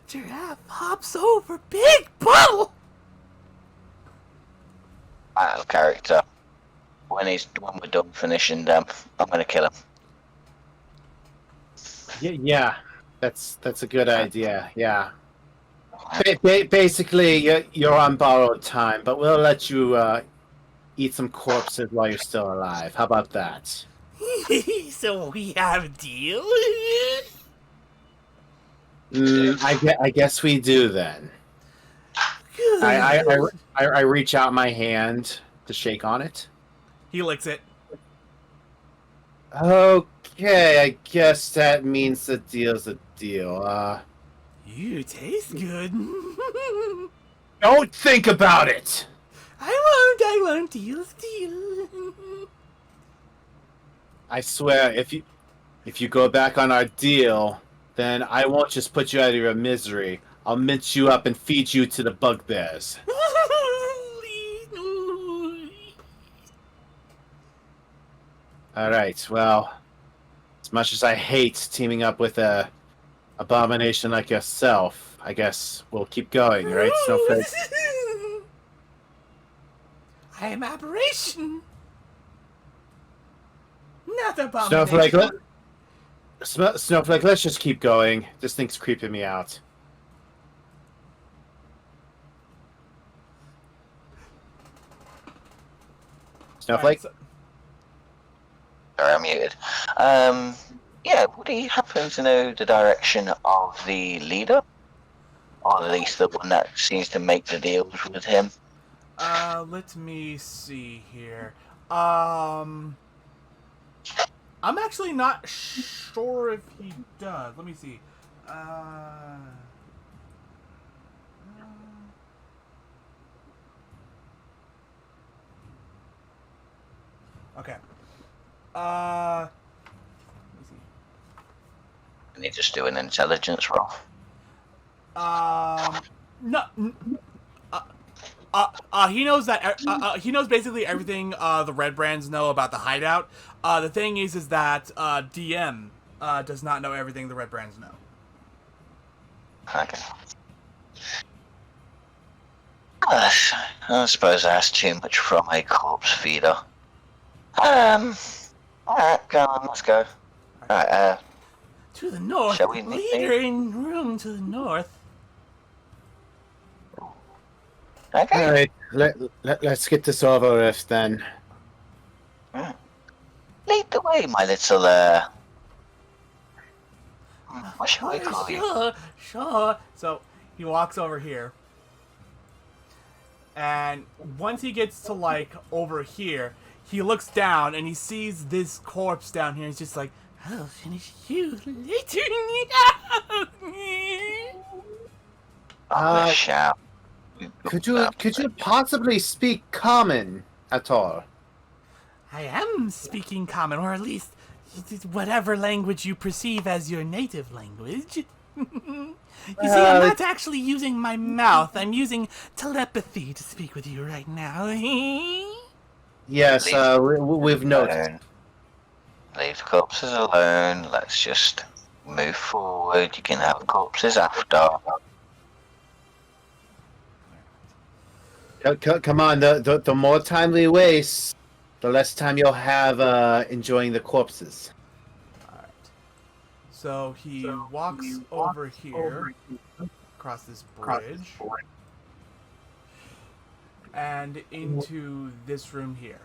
B: Giraffe hops over big bottle.
C: Out of character. When we're done finishing them, I'm gonna kill him.
A: Yeah, that's a good idea. Yeah. Basically, you're on borrowed time, but we'll let you eat some corpses while you're still alive. How about that?
B: So we have a deal?
A: I guess we do then.
B: Good.
A: I reach out my hand to shake on it.
B: He licks it.
A: Okay, I guess that means the deal's a deal.
B: You taste good.
A: Don't think about it!
B: I won't. Deal's deal.
A: I swear, if you go back on our deal, then I won't just put you out of your misery. I'll mince you up and feed you to the bugbears. Alright, well, as much as I hate teaming up with a abomination like yourself, I guess we'll keep going, right, Snowflake?
B: I am aberration. Not abomination.
A: Snowflake, let's just keep going. This thing's creeping me out. Snowflake?
B: Right,
C: Sorry, I'm muted. Yeah, would he happen to know the direction of the leader? Or at least the one that seems to make the deals with him?
B: let me see here. I'm actually not sure if he does. Let me see. Okay. Let me see.
C: Can he just do an intelligence roll?
B: No. He knows that. He knows basically everything. The Red Brands know about the hideout. The thing is that DM does not know everything the Red Brands know.
C: Okay. I suppose that's too much from a corpse feeder. Alright, go on, let's go. Alright,
B: To the north.
C: Shall we meet
B: Leader in room to the north.
C: okay.
A: Alright, let's get this over with then.
C: Lead the way, my little, what shall we call you?
B: Sure. So he walks over here, and once he gets to like over here, he looks down and he sees this corpse down here. He's just like, "I'll finish you later."
C: Oh, the shout.
A: Could you possibly speak common at all?
B: I am speaking common, or at least whatever language you perceive as your native language. You see, I'm not actually using my mouth. I'm using telepathy to speak with you right now.
A: Yes, we've noticed.
C: Alone. Leave the corpses alone. Let's just move forward. You can have corpses after.
A: Come on, the more time we waste, the less time you'll have enjoying the corpses.
B: Alright. So he walks over here, across this bridge, and into this room here.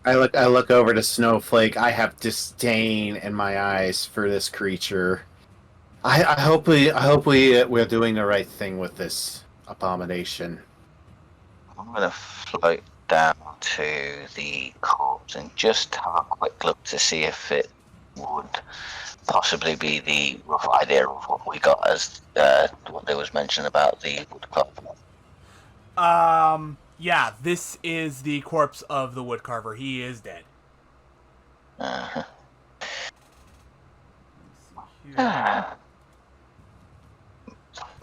A: I look over to Snowflake. I have disdain in my eyes for this creature. I hope we're doing the right thing with this abomination.
C: I'm gonna float down to the corpse and just have a quick look to see if it would possibly be the rough idea of what we got as what there was mentioned about the woodcarver.
B: Yeah, this is the corpse of the woodcarver. He is dead.
C: Uh-huh.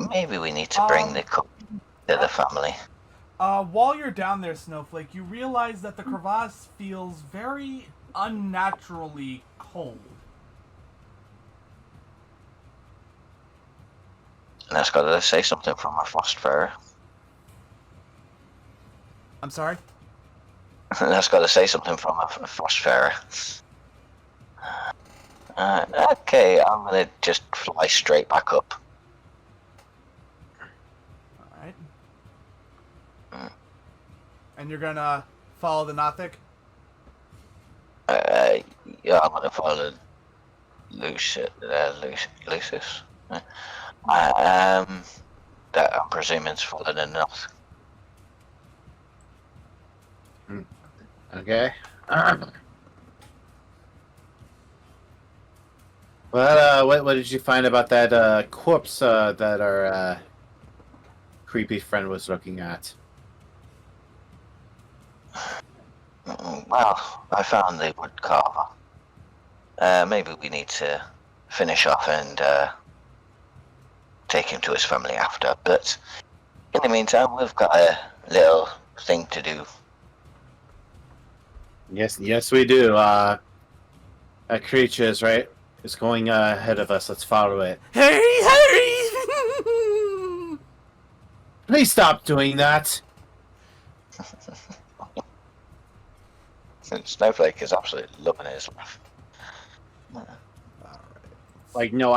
C: Maybe we need to bring the corpse to the family.
B: While you're down there, Snowflake, you realize that the crevasse feels very unnaturally cold.
C: And that's got to say something from our Frostfarer.
B: I'm sorry?
C: That's got to say something from a Frostfarer. Okay, I'm gonna just fly straight back up.
B: Alright. And you're gonna follow the Nothic?
C: Yeah, I'm gonna follow Lucius. That I'm presuming is following enough.
A: Okay. Well, what did you find about that corpse that our creepy friend was looking at?
C: Well, I found the woodcarver. Maybe we need to finish off and take him to his family after. But in the meantime, we've got a little thing to do.
A: Yes, we do. That creature is right. It's going ahead of us. Let's follow it.
B: Hurry!
A: Please stop doing that.
C: Snowflake is absolutely loving his laugh.
A: Like, no,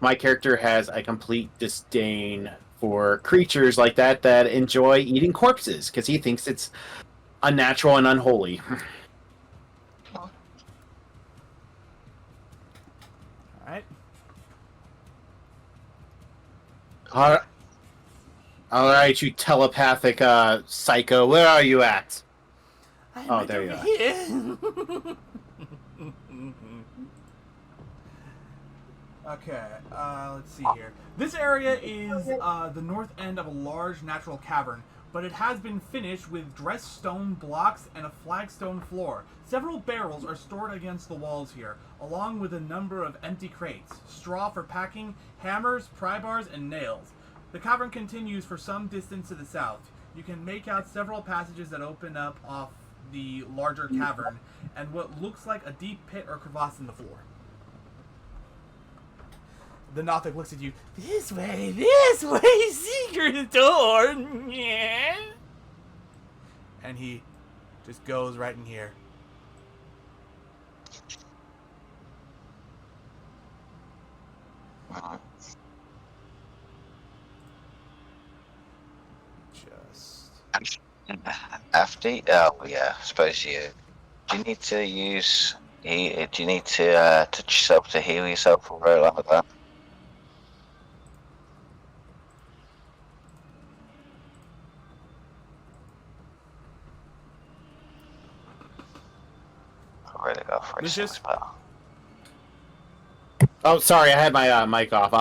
A: my character has a complete disdain for creatures like that enjoy eating corpses because he thinks it's unnatural and unholy.
B: Alright.
A: All right, you telepathic psycho. Where are you at?
B: Oh,
A: there you are.
B: Okay, let's see here. This area is the north end of a large natural cavern, but it has been finished with dressed stone blocks and a flagstone floor. Several barrels are stored against the walls here, along with a number of empty crates, straw for packing, hammers, pry bars, and nails. The cavern continues for some distance to the south. You can make out several passages that open up off the larger cavern, and what looks like a deep pit or crevasse in the floor. The Nothic looks at you. This way, secret door. Yeah. And he just goes right in here.
C: After? Oh, yeah, I suppose you. Do you need to use. Do you need to touch yourself to heal yourself or anything like that? I'll really go for a
B: Lucius?
C: spell.
A: Oh, sorry, I had my mic off.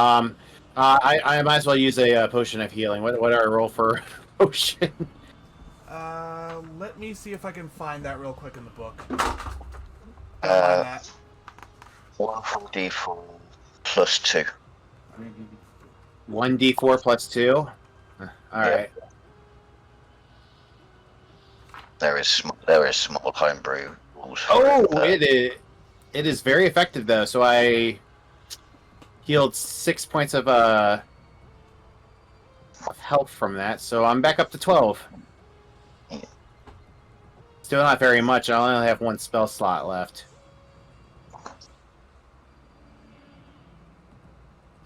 A: I might as well use a potion of healing. What do I roll for potion?
B: Let me see if I can find that real quick in the book. Don't mind that.
C: 1d4 plus 2.
A: 1d4 plus 2. All right.
C: There is small homebrew rules.
A: Oh, it is very effective though. So I healed 6 points of health from that. So I'm back up to 12. Still not very much. I only have one spell slot left.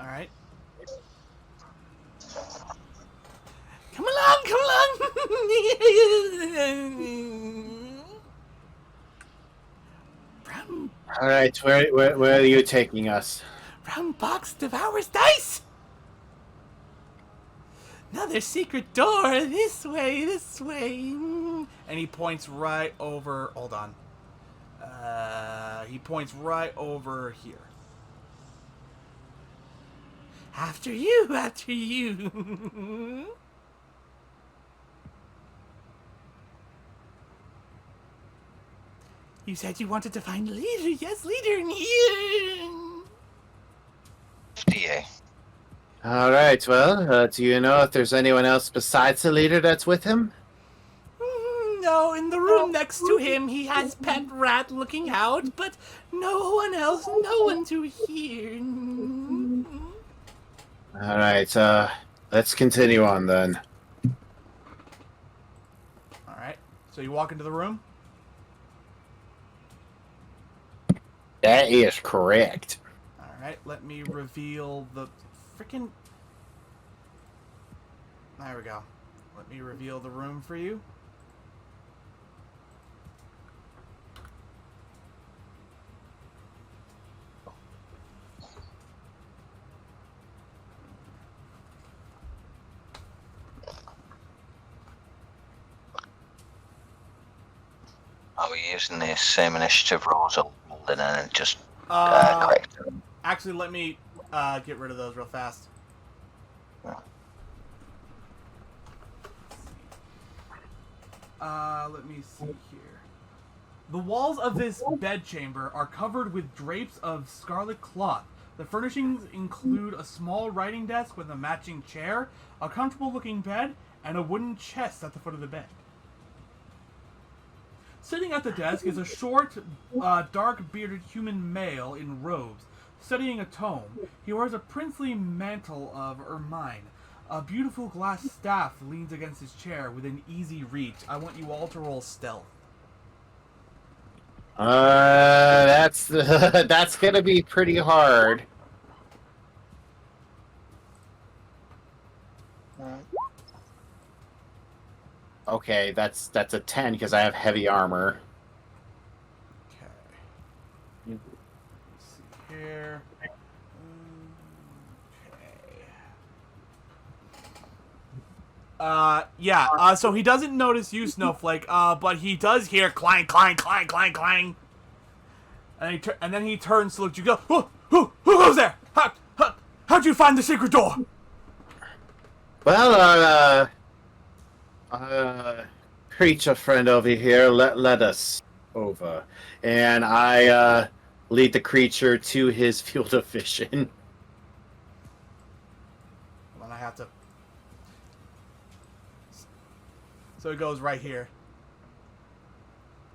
B: All right. Come along, come along. Brown,
A: All right, where are you taking us?
B: brown box devours dice. Another secret door. This way, this way. And he points right over. Hold on. He points right over here. After you, after you. You said you wanted to find a leader. Yes, leader in here.
C: DA.
A: All right. Well, do you know if there's anyone else besides the leader that's with him?
B: No, in the room next to him, he has pet rat looking out, but no one else, no one to hear.
A: All right. Let's continue on then.
B: All right. So you walk into the room.
A: That is correct.
B: All right. Let me reveal the freaking. There we go. Let me reveal the room for you.
C: Are we using the same initiative rules or and then just correct them?
B: Actually, let me get rid of those real fast. Let me see here. The walls of this bedchamber are covered with drapes of scarlet cloth. The furnishings include a small writing desk with a matching chair, a comfortable-looking bed, and a wooden chest at the foot of the bed. Sitting at the desk is a short, dark-bearded human male in robes, studying a tome. He wears a princely mantle of ermine. A beautiful glass staff leans against his chair within easy reach. I want you all to roll stealth.
A: That's that's gonna be pretty hard. Okay, that's a 10 because I have heavy armor.
B: Okay. Let's see here. Okay. Yeah, so he doesn't notice you, Snowflake, but he does hear clang, clang, clang, clang, clang. And then he turns to look at you. Go, who goes there? How'd you find the secret door?
A: Well, creature friend over here led us over, and I lead the creature to his field of vision.
B: Well, I have to. So it goes right here.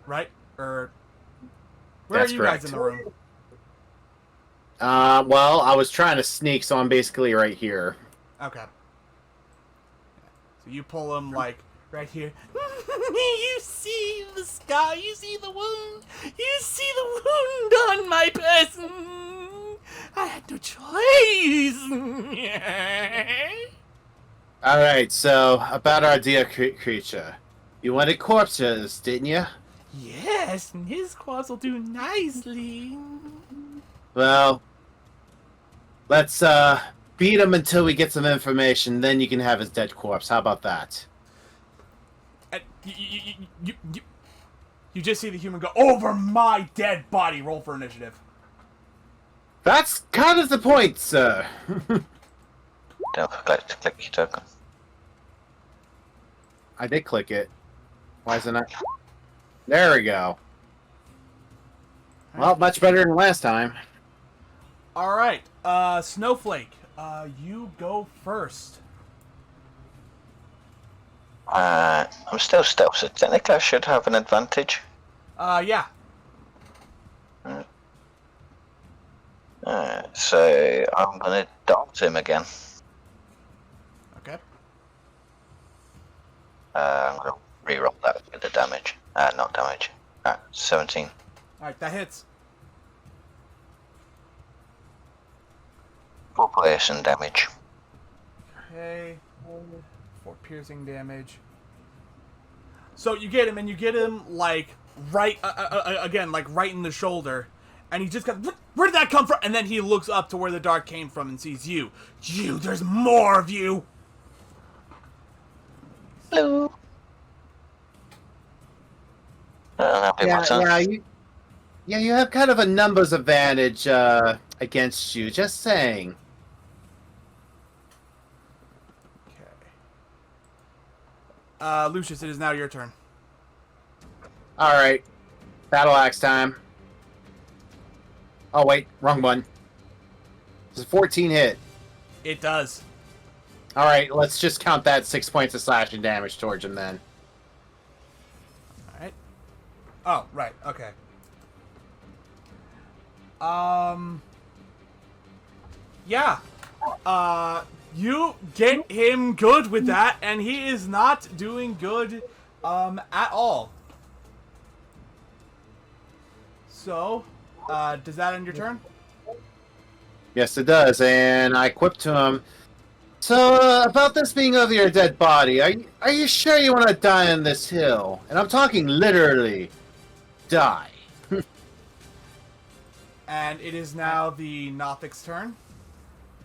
B: Right? Or where
A: That's
B: are you
A: correct.
B: guys in the room?
A: Well, I was trying to sneak, so I'm basically right here.
B: Okay. So you pull him like right here. You see the scar. You see the wound. You see the wound on my person. I had no choice.
A: All right. So about our dear creature, You wanted corpses, didn't you?
B: Yes, and his claws will do nicely.
A: Well, let's beat him until we get some information. Then you can have his dead corpse. How about that?
B: And you just see the human go over my dead body. Roll for initiative.
A: That's kind of the point, sir.
C: Don't forget to click your token.
A: I did click it. Why isn't it? There we go. Well, much better than last time.
B: All right, Snowflake, you go first.
C: I'm still stealth, so technically I should have an advantage.
B: Yeah.
C: So I'm gonna dart him again.
B: Okay.
C: I'm gonna reroll that with the damage. Not damage. 17.
B: All right, that hits.
C: 4 piercing damage.
B: Okay. 4 piercing damage. So you get him, and you get him like right again, like right in the shoulder, and he just got. Where did that come from? And then he looks up to where the dart came from and sees you. You, there's more of you.
C: Hello.
A: You have kind of a numbers advantage against you. Just saying.
B: Okay. Lucius, it is now your turn.
A: All right, battle axe time. Oh wait, wrong one. It's a 14 hit.
B: It does.
A: All right, let's just count that 6 points of slashing damage towards him then.
B: All right. Oh, right. Okay. Yeah. You get him good with that, and he is not doing good, at all. So, does that end your turn?
A: Yes, it does, and I quip to him. So, about this being over your dead body, are you sure you want to die on this hill? And I'm talking literally, die.
B: And it is now the Nothic's turn.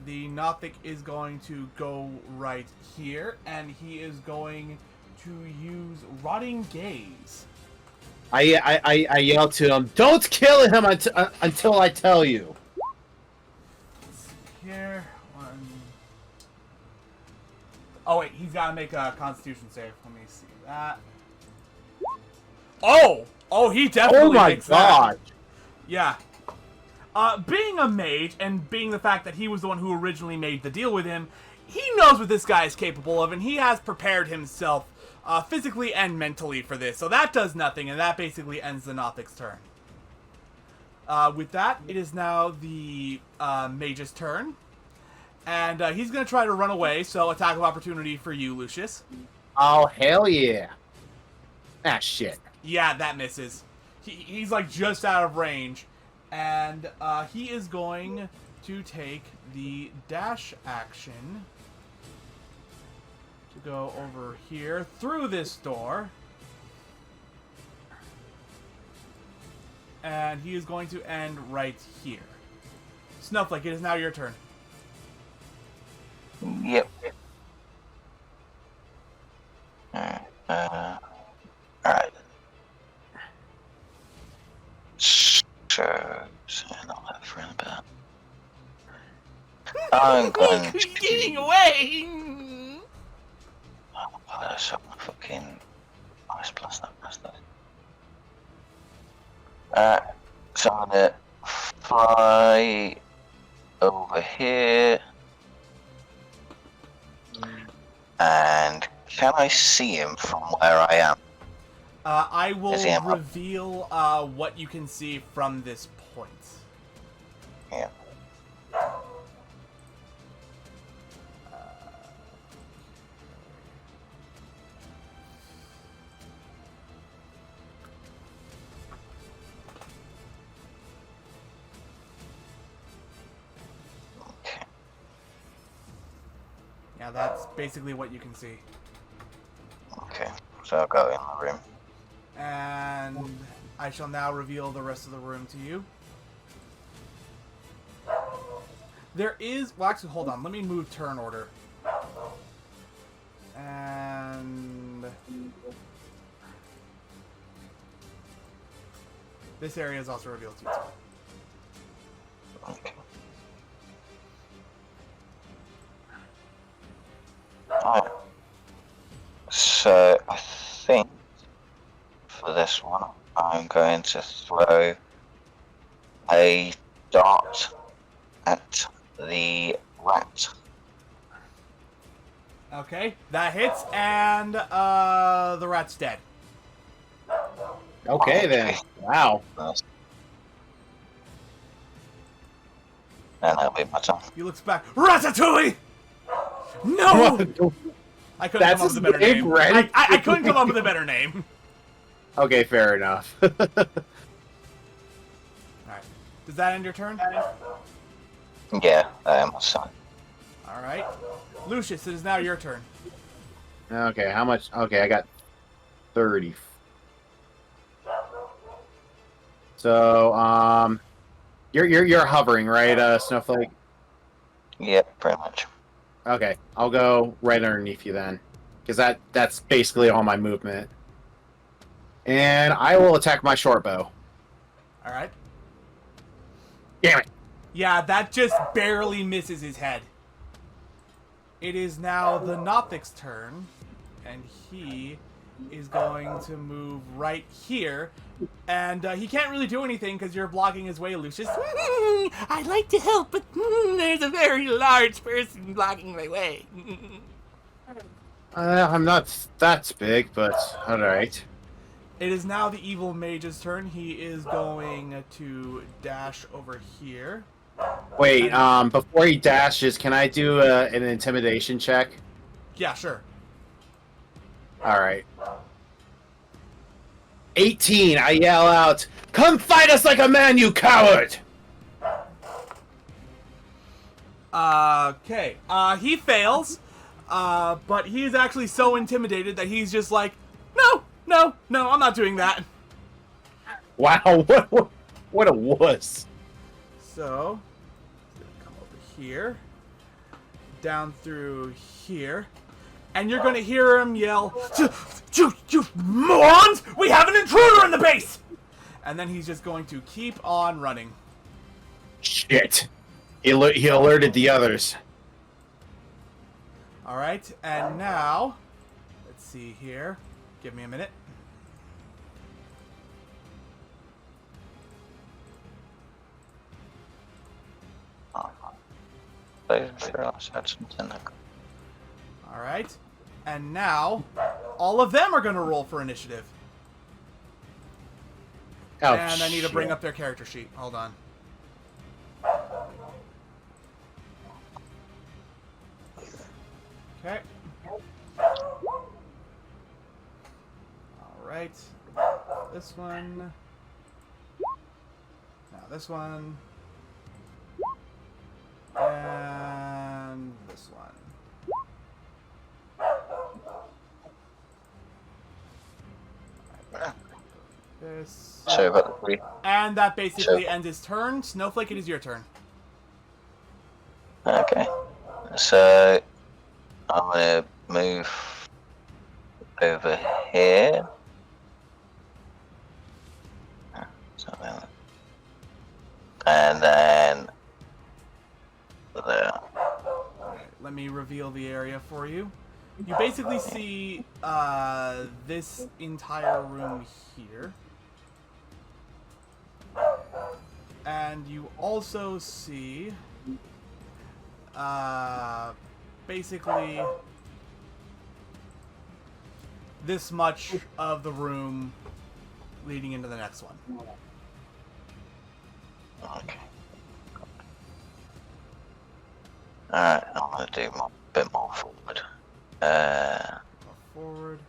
B: The Nothic is going to go right here, and he is going to use Rotting Gaze.
A: I yell to him, don't kill him until I tell you.
B: Let's see here. Oh wait, he's got to make a Constitution save. Let me see that. Oh, he definitely makes that.
A: Oh my god.
B: Yeah. Being a mage, and being the fact that he was the one who originally made the deal with him, he knows what this guy is capable of, and he has prepared himself physically and mentally for this. So that does nothing, and that basically ends the Nothic's turn. With that, it is now the mage's turn. And he's going to try to run away, so attack of opportunity for you, Lucius.
A: Oh, hell yeah. Ah, shit.
B: Yeah, that misses. He's like just out of range. And he is going to take the dash action to go over here through this door. And he is going to end right here. Snowflake, it is now your turn.
C: Yep. Alright. So, not that for in a bit. I'm going to...
B: Getting away!
C: Oh, that's so fucking... Ice blast, that blast. So I'm gonna fly over here. And can I see him from where I am?
B: I will
C: Is he up?
B: reveal what you can see from this point.
C: Yeah. Okay.
B: Yeah, that's basically what you can see.
C: Okay. So So I'll go in the room.
B: And I shall now reveal the rest of the room to you. There is... Well, actually, hold on. Let me move turn order. And... this area is also revealed to you, too.
C: Okay. Alright. So, I think for this one, I'm going to throw a dart at the rat.
B: Okay, that hits, and the rat's dead.
A: Okay, then. Wow.
C: And that'll be my turn.
B: He looks back. Ratatouille! No! I couldn't
A: That's
B: come up with a
A: his
B: better
A: name,
B: name.
A: right?
B: I couldn't come up with a better name.
A: Okay, fair enough.
B: Alright. Does that end your turn?
C: Yeah, my son.
B: Alright. Lucius, it is now your turn.
A: Okay, how much? Okay, I got 30. So, you're hovering, right, Snowflake?
C: Yep, pretty much.
A: Okay, I'll go right underneath you then, because that's basically all my movement. And I will attack my short bow.
B: Alright.
A: Damn it!
B: Yeah, that just barely misses his head. It is now the Nothic's turn, and he is going to move right here. And he can't really do anything because you're blocking his way, Lucius.
D: I'd like to help, but there's a very large person blocking my way.
A: I'm not that big, but alright.
B: It is now the evil mage's turn. He is going to dash over here.
A: Wait, before he dashes, can I do an intimidation check?
B: Yeah, sure.
A: Alright. 18, I yell out, "Come fight us like a man, you coward!"
B: Okay. He fails. But he is actually so intimidated that he's just like, no, I'm not doing that.
A: Wow, what a wuss.
B: So, he's gonna come over here, down through here, and you're gonna hear him yell, You morons! We have an intruder in the base! And then he's just going to keep on running.
A: Shit. He alerted the others.
B: Alright, and now, let's see here. Give me a minute. Alright, and now, all of them are going to roll for initiative.
A: Oh,
B: And I need to bring
A: shit.
B: up their character sheet. Hold on. Okay. Alright. This one. Now this one. And this one. This.
C: So about the three.
B: And that basically
C: Sure.
B: ends his turn. Snowflake, it is your turn.
C: Okay. So I'm gonna move over here. And then there.
B: Alright, let me reveal the area for you. You basically see this entire room here. And you also see basically this much of the room leading into the next one.
C: Okay. Alright, I'm gonna do a bit more forward.
B: Go forward.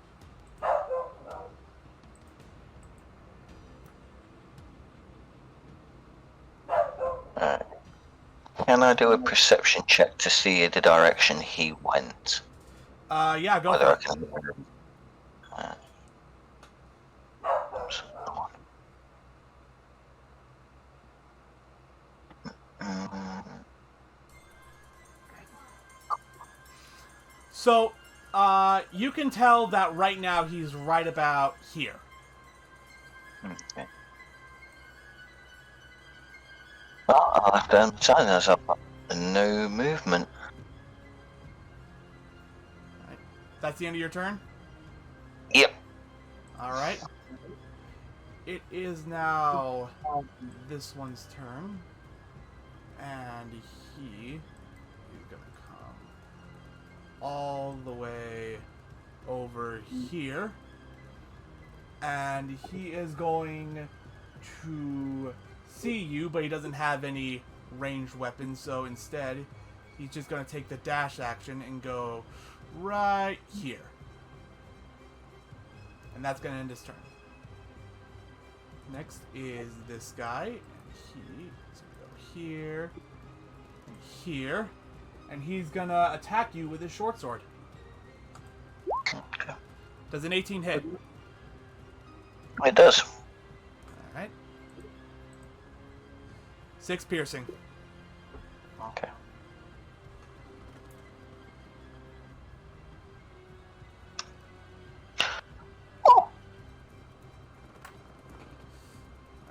C: Alright. Can I do a perception check to see the direction he went?
B: Yeah, go
C: Whether I
B: for it.
C: can.
B: So, you can tell that right now he's right about here.
C: Okay. Well, I'll have to understand there's no movement.
B: Right. That's the end of your turn?
C: Yep.
B: Alright. It is now this one's turn. And he is going to come all the way over here. And he is going to see you, but he doesn't have any ranged weapons, so instead he's just going to take the dash action and go right here. And that's going to end his turn. Next is this guy, and he is going to go here, and here, and he's going to attack you with his short sword.
C: Okay.
B: Does an 18 hit?
C: It does.
B: Alright. 6 piercing.
C: Okay.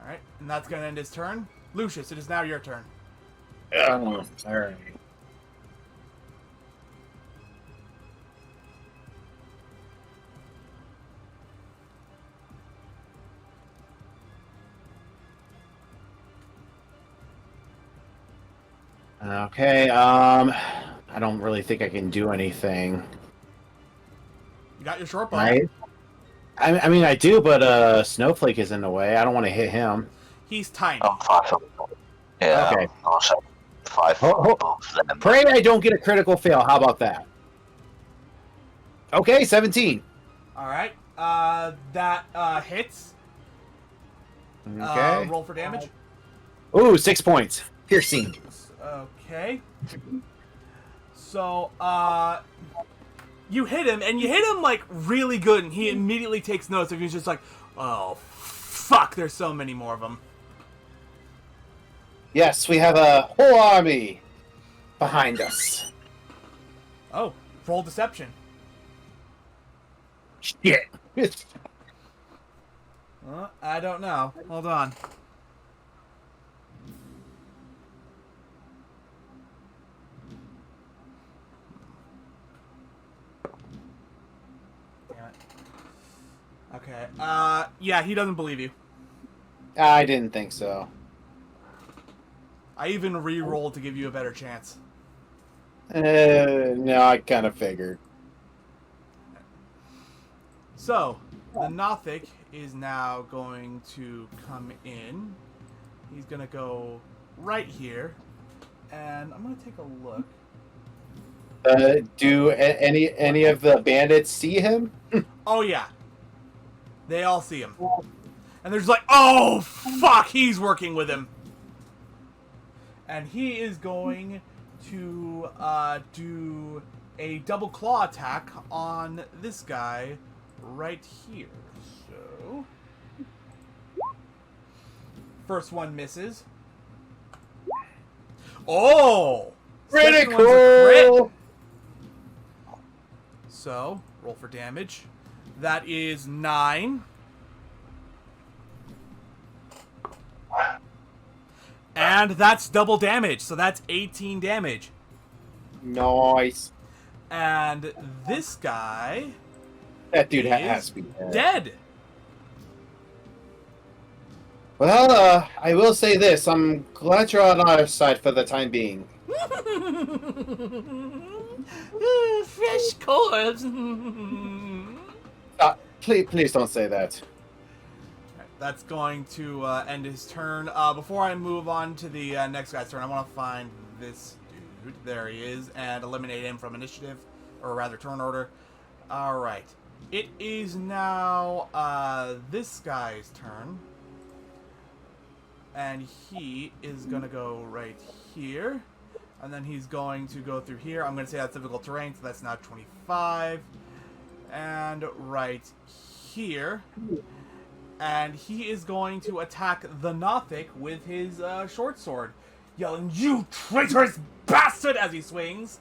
B: Alright, and that's going to end his turn. Lucius, it is now your turn.
A: All right. Okay. I don't really think I can do anything.
B: You got your short bow.
A: Right? I mean, I do, but Snowflake is in the way. I don't want to hit him.
B: He's tiny.
C: I'm 5 foot. Yeah.
A: Okay.
C: Also 5 foot above them.
A: Pray I don't get a critical fail. How about that? Okay, 17.
B: Alright, that hits.
A: Okay.
B: Roll for damage.
A: Ooh, 6 points. Piercing.
B: Okay. So, you hit him, and you hit him, like, really good, and he immediately takes notice, and he's just like, oh, fuck, there's so many more of them.
A: Yes, we have a whole army behind us.
B: Oh, roll deception.
A: Shit.
B: I don't know. Hold on. Damn it. Okay. Yeah, he doesn't believe you.
A: I didn't think so.
B: I even re-rolled to give you a better chance.
A: No, I kind of figured.
B: So, the Nothic is now going to come in. He's going to go right here. And I'm going to take a look.
A: Do any of the bandits see him?
B: Oh, yeah. They all see him. And they're just like, oh, fuck, he's working with him. And he is going to do a double claw attack on this guy right here. So, first one misses. Oh! Second one's a crit.
A: Critical!
B: So, roll for damage. That is 9. And that's double damage, so that's 18 damage.
A: Nice.
B: And this guy
A: That dude
B: is
A: has to be dead.
B: dead.
A: Well, I will say this. I'm glad you're on our side for the time being.
D: Fresh corpse.
A: Please don't say that.
B: That's going to end his turn. Before I move on to the next guy's turn, I want to find this dude. There he is, and eliminate him from initiative, or rather turn order. Alright. It is now this guy's turn. And he is going to go right here. And then he's going to go through here. I'm going to say that's difficult terrain, so that's now 25. And right here. And he is going to attack the Nothic with his short sword, yelling, "You traitorous bastard!" as he swings.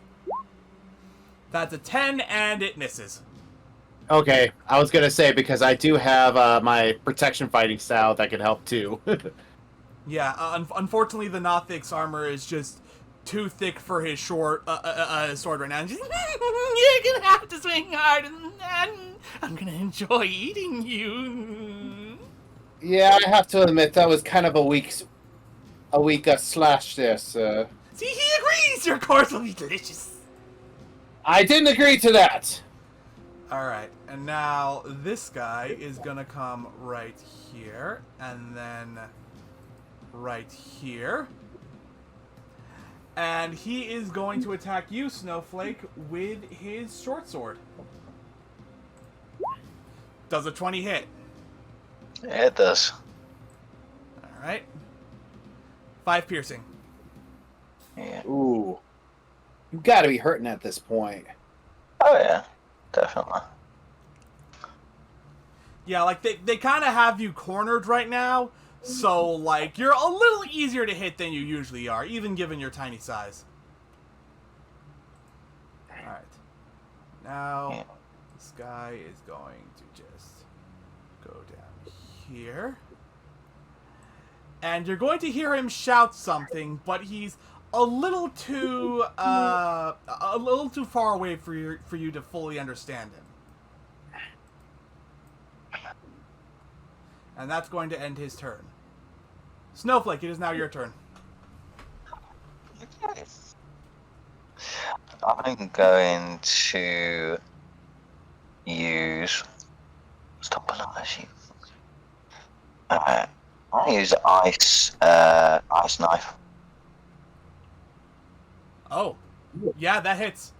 B: That's a 10, and it misses.
A: Okay, I was gonna say because I do have my protection fighting style that can help too.
B: Yeah, unfortunately, the Nothic's armor is just too thick for his sword right now.
D: You're gonna have to swing hard, and I'm gonna enjoy eating you.
A: Yeah, I have to admit that was kind of a weak slash there, sir.
D: See, he agrees. Your course will be delicious.
A: I didn't agree to that.
B: Alright, and now this guy is gonna come right here, and then right here. And he is going to attack you, Snowflake, with his short sword. Does a 20 hit?
C: Yeah, it does.
B: Alright. 5 piercing.
C: Yeah.
A: Ooh, you got to be hurting at this point.
C: Oh yeah, definitely.
B: Yeah, like, they kind of have you cornered right now, so, like, you're a little easier to hit than you usually are, even given your tiny size. Alright. Now,
C: Yeah.
B: this guy is going to just go down here. And you're going to hear him shout something, but he's a little too far away for you to fully understand him. And that's going to end his turn. Snowflake, it is now your turn.
C: Okay. I'm going to use. Stop it, I'll use ice knife.
B: Oh. Yeah, that hits.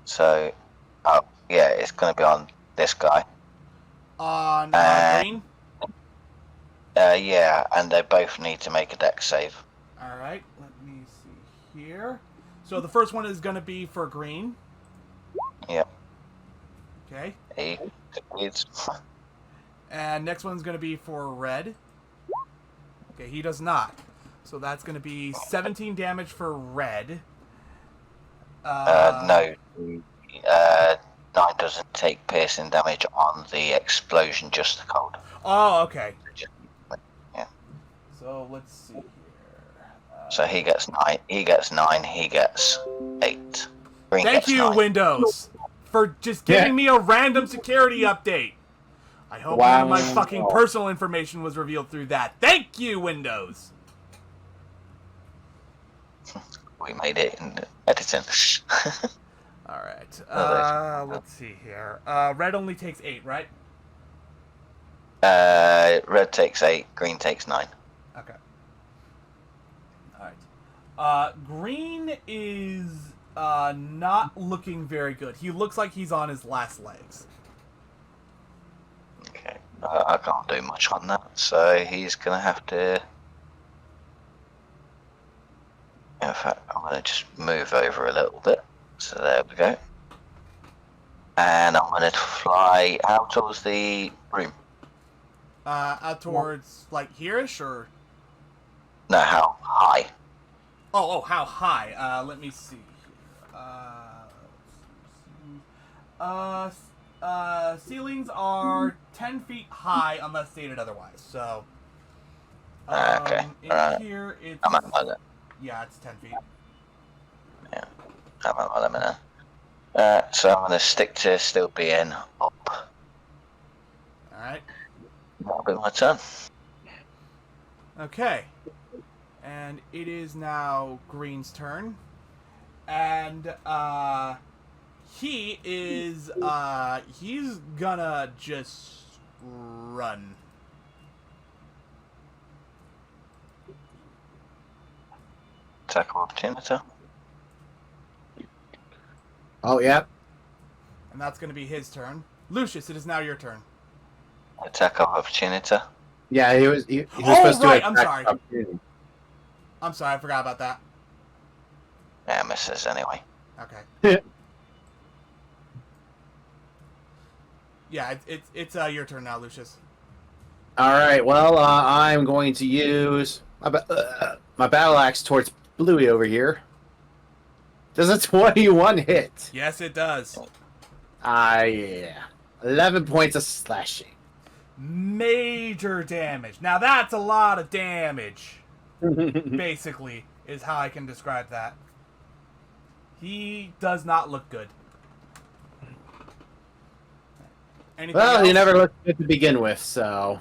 C: So, oh yeah, it's going to be on this guy.
B: On green?
C: Yeah, and they both need to make a dex save.
B: Alright, let me see here. So the first one is going to be for green.
C: Yep.
B: Okay.
C: He succeeds.
B: And next one's going to be for red. Okay, he does not. So that's going to be 17 damage for red.
C: No. 9 doesn't take piercing damage on the explosion, just the cold.
B: Oh, okay.
C: Yeah.
B: So let's see here.
C: So he gets 9. He gets 9. He gets 8. Green
B: Thank
C: gets
B: you,
C: 9.
B: Windows, for just giving me a random security update. I hope none of my fucking personal information was revealed through that. Thank you, Windows.
C: We made it in editing.
B: All right. Let's see here. Red only takes 8, right?
C: Red takes 8. Green takes 9.
B: Okay. All right. Green is not looking very good. He looks like he's on his last legs.
C: Okay. I can't do much on that, so he's gonna have to. In fact, I'm going to just move over a little bit. So there we go. And I'm going to fly out towards the room.
B: Out towards, like, here-ish, or?
C: No, how high?
B: Oh, how high? Let me see here. Ceilings are 10 feet high unless stated otherwise, so...
C: Okay,
B: in here, it's...
C: I'm at that.
B: Yeah, it's 10 feet.
C: Yeah, I'm at that minute. So I'm going to stick to still being up.
B: Alright.
C: That'll be my turn.
B: Okay. And it is now Green's turn. And, he is, he's gonna just run.
C: Attack of opportunity.
A: Oh, yeah.
B: And that's gonna be his turn. Lucius, it is now your turn.
C: Attack of opportunity.
A: Yeah, he was
B: Oh,
A: supposed
B: right,
A: to
B: I'm
A: attack
B: sorry.
A: opportunity.
B: I'm sorry, I forgot about that.
C: Yeah, misses anyway.
B: Okay. Yeah, it's your turn now, Lucius.
A: All right. Well, I'm going to use my battle axe towards Bluey over here Does a 21 hit?
B: Yes, it does.
A: Yeah. 11 points of slashing.
B: Major damage. Now that's a lot of damage. Basically, is how I can describe that. He does not look good. Anything
A: Well,
B: else?
A: he never looked good to begin with, so...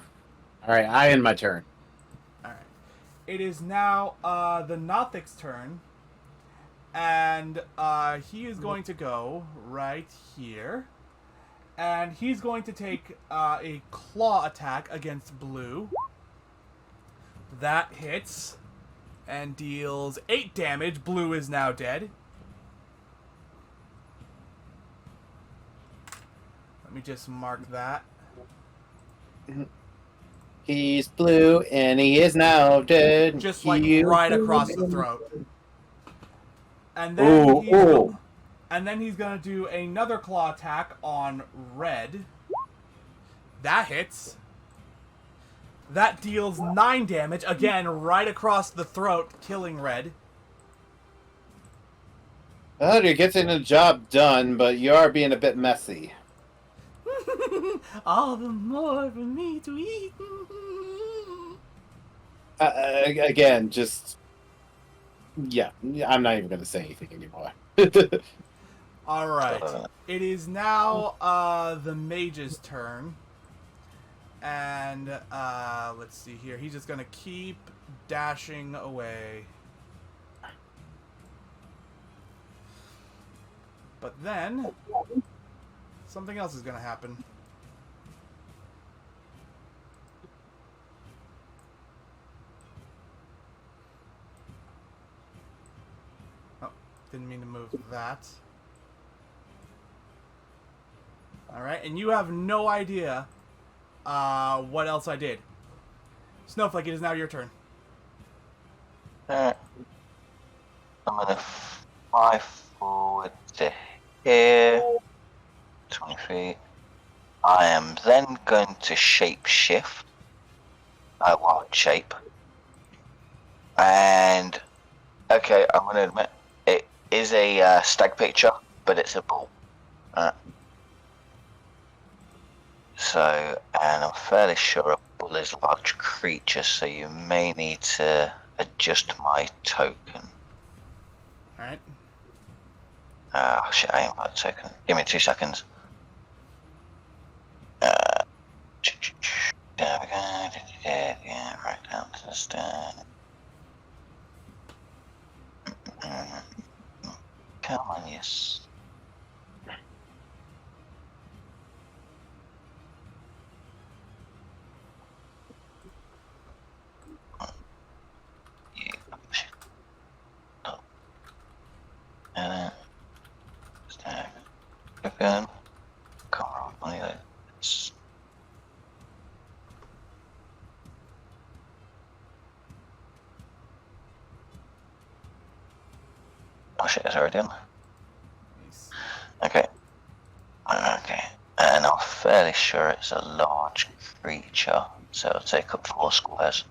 A: Alright, I end my turn.
B: Alright. It is now the Nothic's turn. And he is going to go right here. And he's going to take a claw attack against Blue. That hits and deals 8 damage. Blue is now dead. Let me just mark that.
A: He's blue, and he is now dead.
B: Just like right across the throat. And then and then he's gonna do another claw attack on Red. That hits. That deals 9 damage, again, right across the throat, killing Red.
A: Well, you're getting the job done, but you are being a bit messy.
D: All the more for me to eat.
A: Again, just... Yeah, I'm not even going to say anything anymore.
B: Alright. It is now the mage's turn. And let's see here. He's just going to keep dashing away. But then something else is going to happen. Oh, didn't mean to move that. Alright, and you have no idea what else I did. Snowflake, it is now your turn.
C: Alright. I'm gonna fly forward to here. 20 feet. I am then going to shape shift. Wild shape. And okay, I'm gonna admit it is a stag picture, but it's a bull. So, and I'm fairly sure a bull is a large creature, so you may need to adjust my token.
B: Alright.
C: Shit, I ain't got a token. Give me 2 seconds. There we go. Yeah, right down to the start. Come on, yes. Stack. Again. Come on, money like this. Oh shit, it's already done.
B: Nice.
C: Okay. Okay. And I'm fairly sure it's a large creature, so it'll take up 4 squares.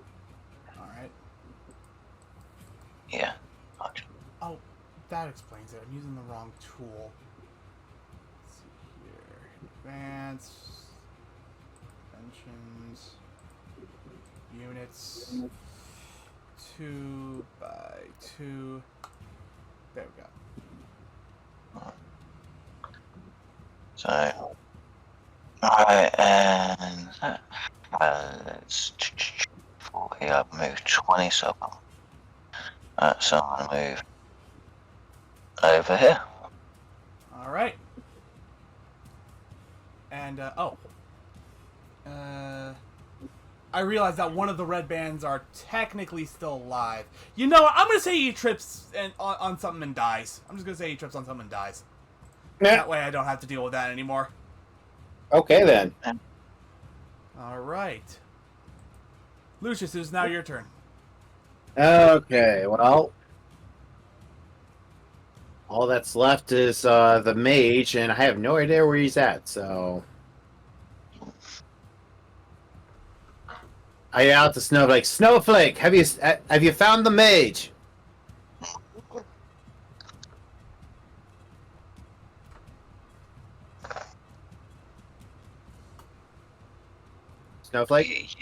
B: Alright.
C: Yeah. Large.
B: Oh, that explains it. I'm using the wrong tool. Let's see here. Advance. Dimensions. Units. 2 by 2. There we go.
C: So, alright, and it's 40, I've moved 20, so so I'm gonna move over here.
B: Alright. And, I realize that one of the red bands are technically still alive. You know what? I'm gonna say he trips on something and dies. I'm just gonna say he trips on something and dies. That way I don't have to deal with that anymore.
A: Okay, then.
B: Alright. Lucius, it is now your turn.
A: Okay, well... All that's left is the mage, and I have no idea where he's at, so... I yell out to Snowflake, Snowflake, have you found the mage? Snowflake?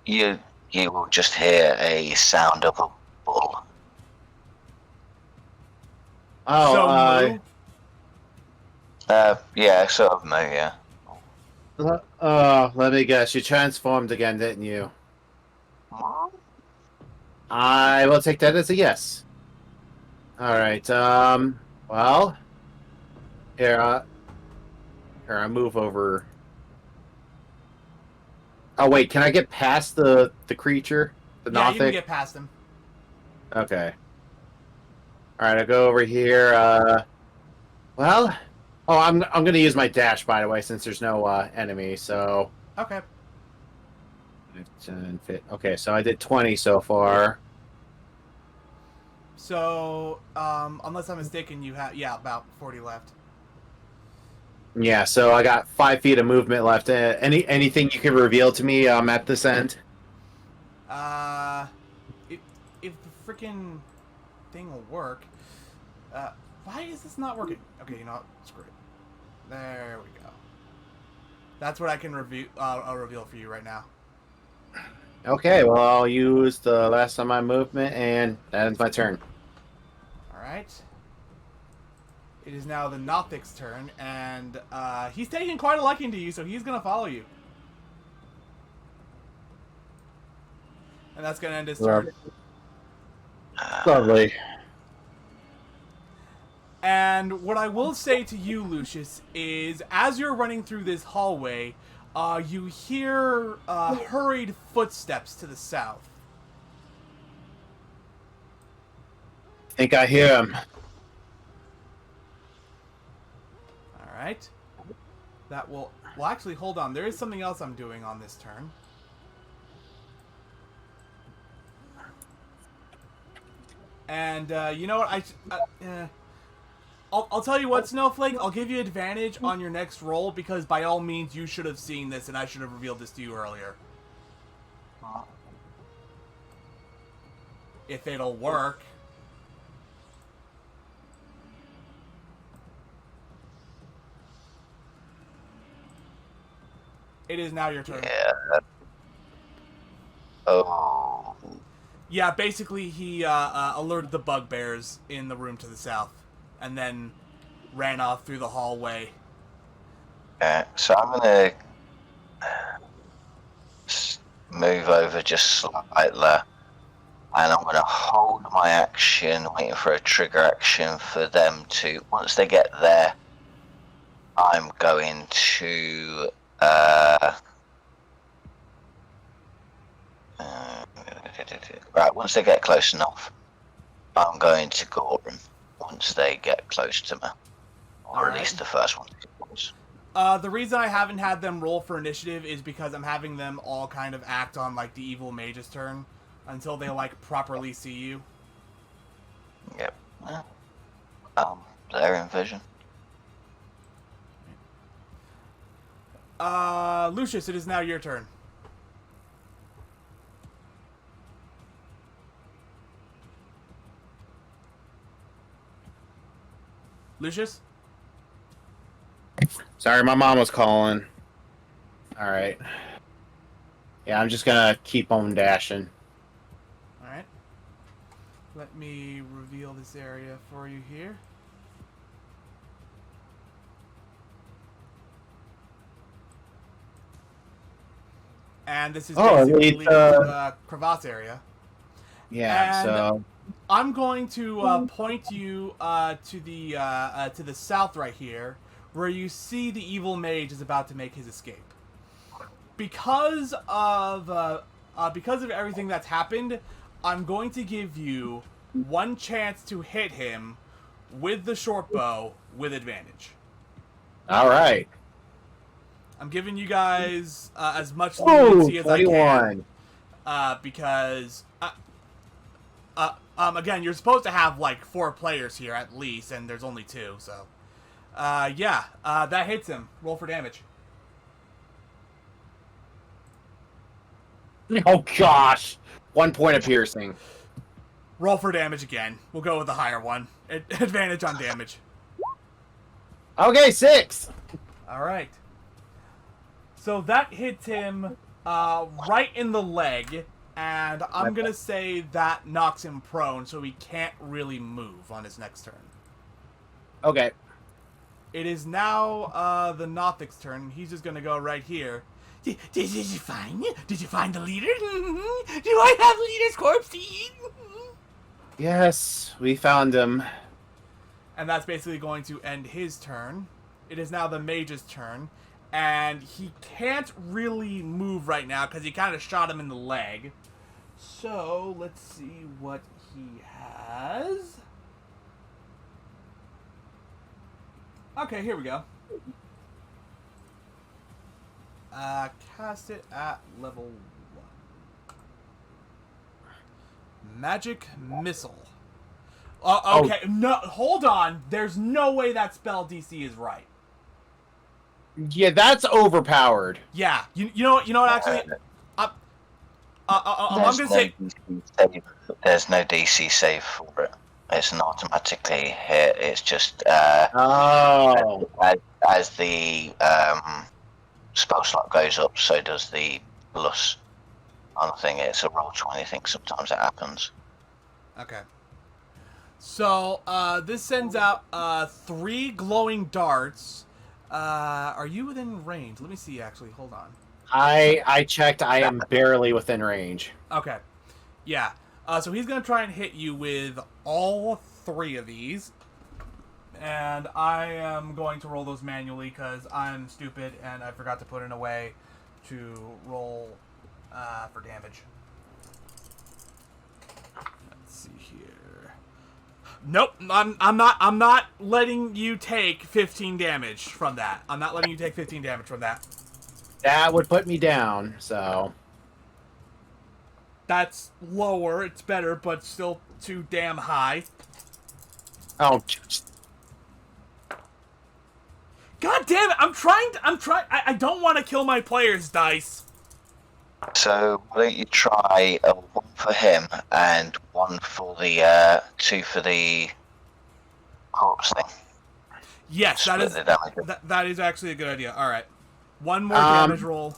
C: You will just hear a sound of a bull.
A: Oh,
B: So Moo,
C: Yeah, sort of, maybe, yeah.
A: let me guess. You transformed again, didn't you? I will take that as a yes. All right. Well, here, I move over. Oh wait, can I get past the creature, the
B: yeah, you can
A: Nothic?
B: get past him.
A: Okay. All right, I go over here. Well, oh, I'm gonna use my dash by the way, since there's no enemy. So
B: Okay.
A: 10, okay, so I did 20 so far.
B: So, unless I'm mistaken, you have about 40 left.
A: Yeah, so I got 5 feet of movement left. Anything you can reveal to me at this end?
B: Uh, if if the freaking thing will work, why is this not working? Okay, you know what? Screw it. There we go. That's what I can review. I'll reveal for you right now.
A: Okay, well I'll use the last of my movement, and that ends my turn.
B: All right. It is now the Nothic's turn, and he's taking quite a liking to you, so he's gonna follow you. And that's gonna end his turn.
A: Lovely.
B: And what I will say to you, Lucius, is as you're running through this hallway, you hear hurried footsteps to the south.
A: Think I hear him.
B: All right. That will. Well, actually, hold on. There is something else I'm doing on this turn. And you know what? I'll tell you what, Snowflake. I'll give you advantage on your next roll because by all means you should have seen this and I should have revealed this to you earlier. If it'll work. It is now your turn.
C: Yeah. Oh.
B: Yeah, basically he alerted the bugbears in the room to the south and then ran off through the hallway.
C: So I'm gonna move over just slightly, and I'm gonna hold my action, waiting for a trigger action for them to. Once they get there, I'm going to. Right, once they get close enough, I'm going to gore them once they get close to me. Or at least the first one.
B: The reason I haven't had them roll for initiative is because I'm having them all kind of act on, like, the evil mage's turn until they, like, properly see you.
C: Yep. They're in vision.
B: Lucius, it is now your turn. Lucius?
A: Sorry, my mom was calling. All right. Yeah, I'm just gonna keep on dashing.
B: Alright. Let me reveal this area for you here. And this is basically leading to the crevasse area.
A: Yeah,
B: And
A: so
B: I'm going to point you to the south right here, where you see the evil mage is about to make his escape. Because of everything that's happened, I'm going to give you one chance to hit him with the short bow with advantage.
A: all right.
B: I'm giving you guys as much leniency as I can. Because again, you're supposed to have like 4 players here at least, and there's only 2, so that hits him. Roll for damage.
A: Oh gosh, 1 point of piercing.
B: Roll for damage again. We'll go with the higher one. Advantage on damage.
A: Okay, 6.
B: All right. So that hits him right in the leg, and I'm gonna say that knocks him prone, so he can't really move on his next turn.
A: Okay.
B: It is now the Nothic's turn. He's just gonna go right here.
D: Did you find the leader? Do I have the leader's corpse to eat?
A: Yes, we found him.
B: And that's basically going to end his turn. It is now the mage's turn. And he can't really move right now because he kind of shot him in the leg. So, let's see what he has. Okay, here we go. Cast it at level 1. Magic Missile. Okay, no, hold on. There's no way that spell DC is right.
A: Yeah, that's overpowered.
B: Yeah, you know what? Actually, I'm gonna say
C: There's no DC save for it. It's an automatically hit. It's just
A: Oh.
C: as the spell slot goes up, so does the plus on the thing. It's a roll 20 thing. Sometimes it happens.
B: okay. So this sends out 3 glowing darts. Are you within range? Let me see. Actually, hold on.
A: I checked. I am barely within range.
B: Okay. Yeah. So he's going to try and hit you with all 3 of these. And I am going to roll those manually because I'm stupid and I forgot to put in a way to roll for damage. Let's see here. Nope, I'm not letting you take 15 damage from that. I'm not letting you take 15 damage from that.
A: That would put me down, so...
B: That's lower, it's better, but still too damn high.
A: Oh,
B: God damn it, I'm trying, I don't want to kill my players, Dice.
C: So why don't you try 1 for him and 1 for the 2 for the corpse thing?
B: Yes, that is
C: Split the damage.
B: that is actually a good idea. All right, 1 more damage roll,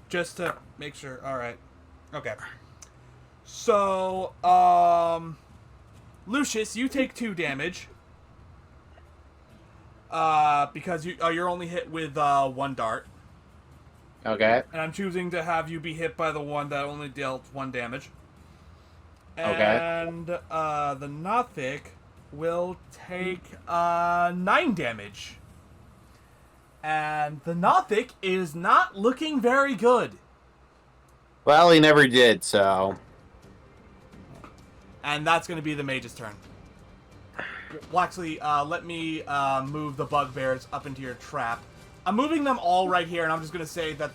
B: just to make sure. All right, okay. So, Lucius, you take 2 damage. Because you're only hit with 1 dart.
A: okay.
B: And I'm choosing to have you be hit by the one that only dealt 1 damage.
A: Okay.
B: And the Nothic will take 9 damage. And the Nothic is not looking very good.
A: Well, he never did, so...
B: And that's going to be the mage's turn. Well, actually, let me move the bugbears up into your trap. I'm moving them all right here, and I'm just going to say that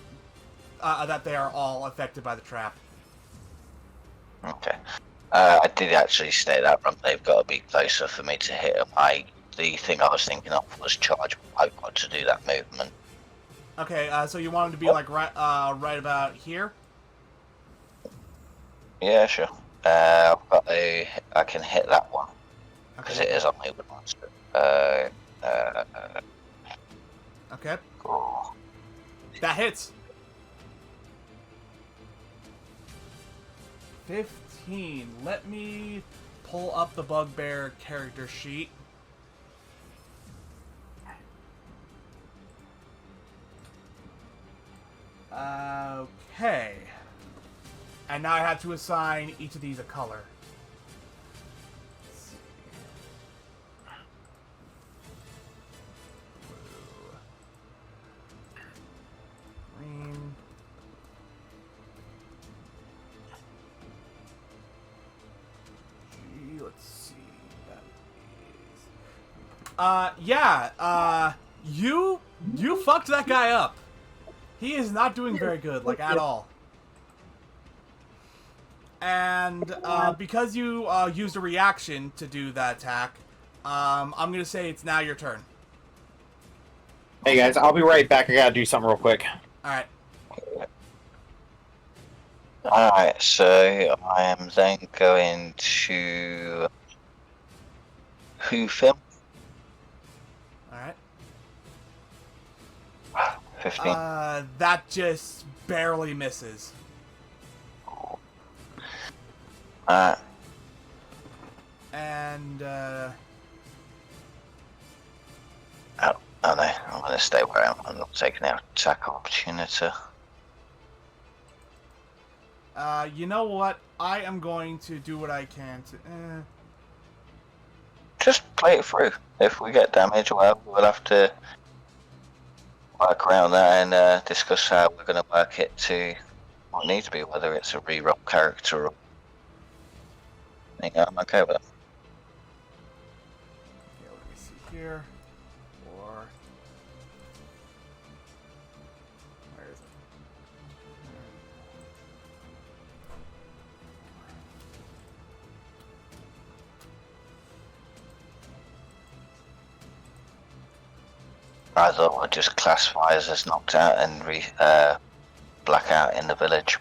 B: that they are all affected by the trap.
C: Okay. I did actually say that, but they've got to be closer for me to hit them. The thing I was thinking of was charge. I've got to do that movement.
B: Okay, so you want them to be like right about here?
C: Yeah, sure. I can hit that one because it is on my wood monster.
B: Okay.
C: Oh.
B: That hits. 15. Let me pull up the bugbear character sheet. Okay. And now I have to assign each of these a color. Let's see. Blue. Green. G, let's see. That is... yeah, you fucked that guy up. He is not doing very good, like, at all. And because you used a reaction to do that attack, I'm going to say it's now your turn.
A: Hey guys, I'll be right back. I gotta do something real quick.
B: Alright.
C: Alright, so I am then going to hoof him.
B: Alright.
C: 15.
B: That just barely misses. And
C: Oh no, I'm going to stay where I am. I'm not taking out attack opportunity.
B: you know what? I am going to do what I can to.
C: Just play it through. If we get damage, well, we'll have to work around that and discuss how we're going to work it to what it needs to be, whether it's a reroll character or. Yeah, I'm okay with it.
B: Okay, let me see here. Or where is it?
C: I thought we'd just classify as knocked out and black out in the village.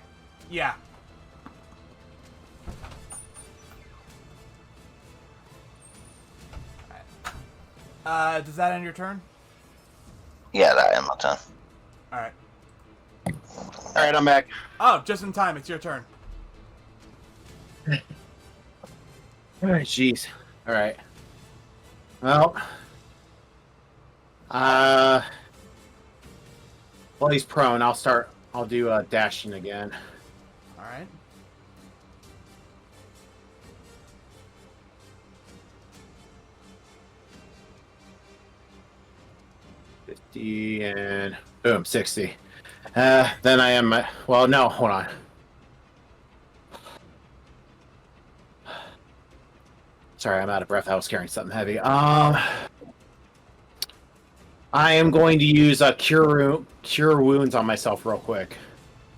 B: Yeah. Does that end your turn?
C: Yeah, that in my turn.
B: Alright.
A: Alright, I'm back.
B: Oh, just in time. It's your turn.
A: Alright, jeez. Alright. Well. Well, he's prone. I'll do dashing again.
B: Alright.
A: And boom, 60. Then I am. Well, no, hold on. Sorry, I'm out of breath. I was carrying something heavy. I am going to use a cure wounds on myself real quick.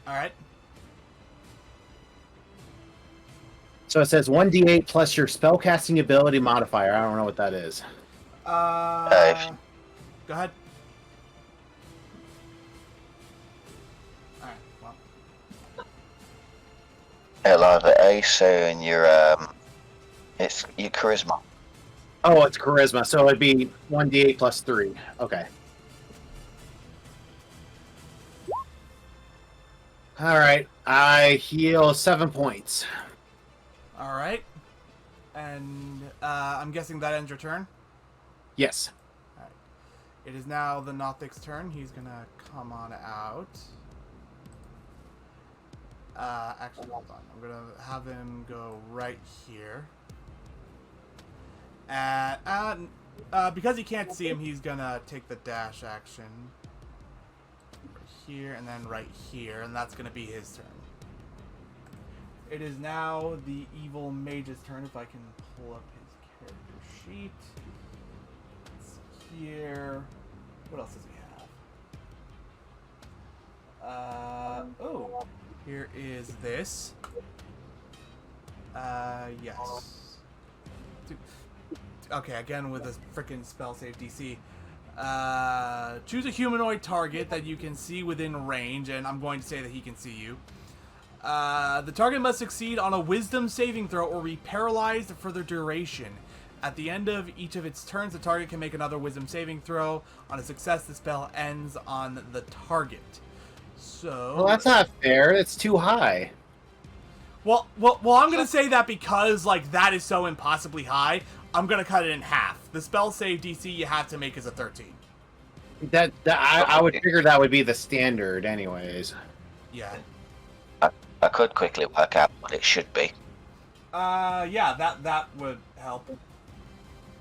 B: Alright.
A: So it says 1d8 plus your spellcasting ability modifier. I don't know what that is.
B: Go ahead. Alright, well.
C: It'll either ace and it's your charisma.
A: Oh, it's charisma, so it'd be 1d8 plus 3. Okay. Alright, I heal 7 points.
B: Alright. And I'm guessing that ends your turn?
A: Yes.
B: Alright. It is now the Nothic's turn. He's gonna come on out. Actually, hold on. I'm gonna have him go right here. And because he can't see him, he's gonna take the dash action. Right here and then right here, and that's gonna be his turn. It is now the evil mage's turn. If I can pull up his character sheet. It's here. What else does he have? Oh, here is this. Yes. Okay, again with this freaking spell save DC. Choose a humanoid target that you can see within range, and I'm going to say that he can see you. The target must succeed on a wisdom saving throw or be paralyzed for the duration. At the end of each of its turns, the target can make another wisdom saving throw. On a success, the spell ends on the target. So...
A: Well, that's not fair. It's too high.
B: Well, I'm going to say that because, like, that is so impossibly high, I'm going to cut it in half. The spell save DC you have to make is a 13.
A: I would figure that would be the standard anyways.
B: Yeah.
C: I could quickly work out what it should be.
B: Yeah, that would help.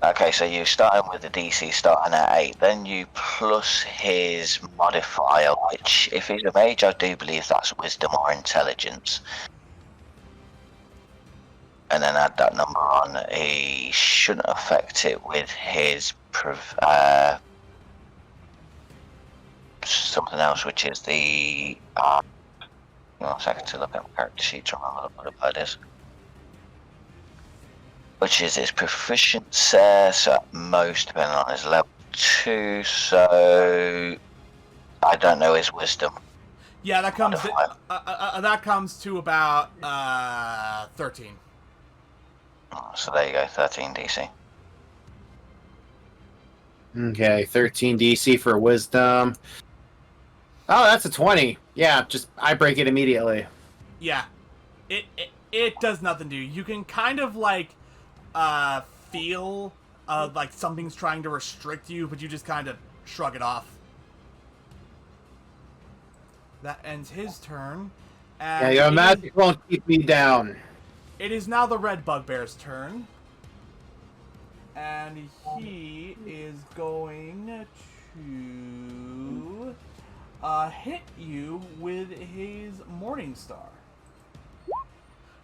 C: Okay, so you starting with the DC starting at 8, then you plus his modifier, which, if he's a mage, I do believe that's wisdom or intelligence. And then add that number on. He shouldn't affect it with his something else, which is the... one second to look at my character sheet to remember what it is. Which is his proficiency, so at most depending on his level 2, so I don't know his wisdom.
B: Yeah, that comes to about 13.
C: So there you go, 13 DC.
A: Okay, 13 DC for wisdom. Oh, that's a 20. Yeah, just I break it immediately.
B: Yeah, it does nothing to you. You can kind of like feel like something's trying to restrict you, but you just kind of shrug it off. That ends his turn.
A: Yeah,
B: And
A: your magic won't keep me down.
B: it is now the red bugbear's turn. And he is going to hit you with his Morning Star.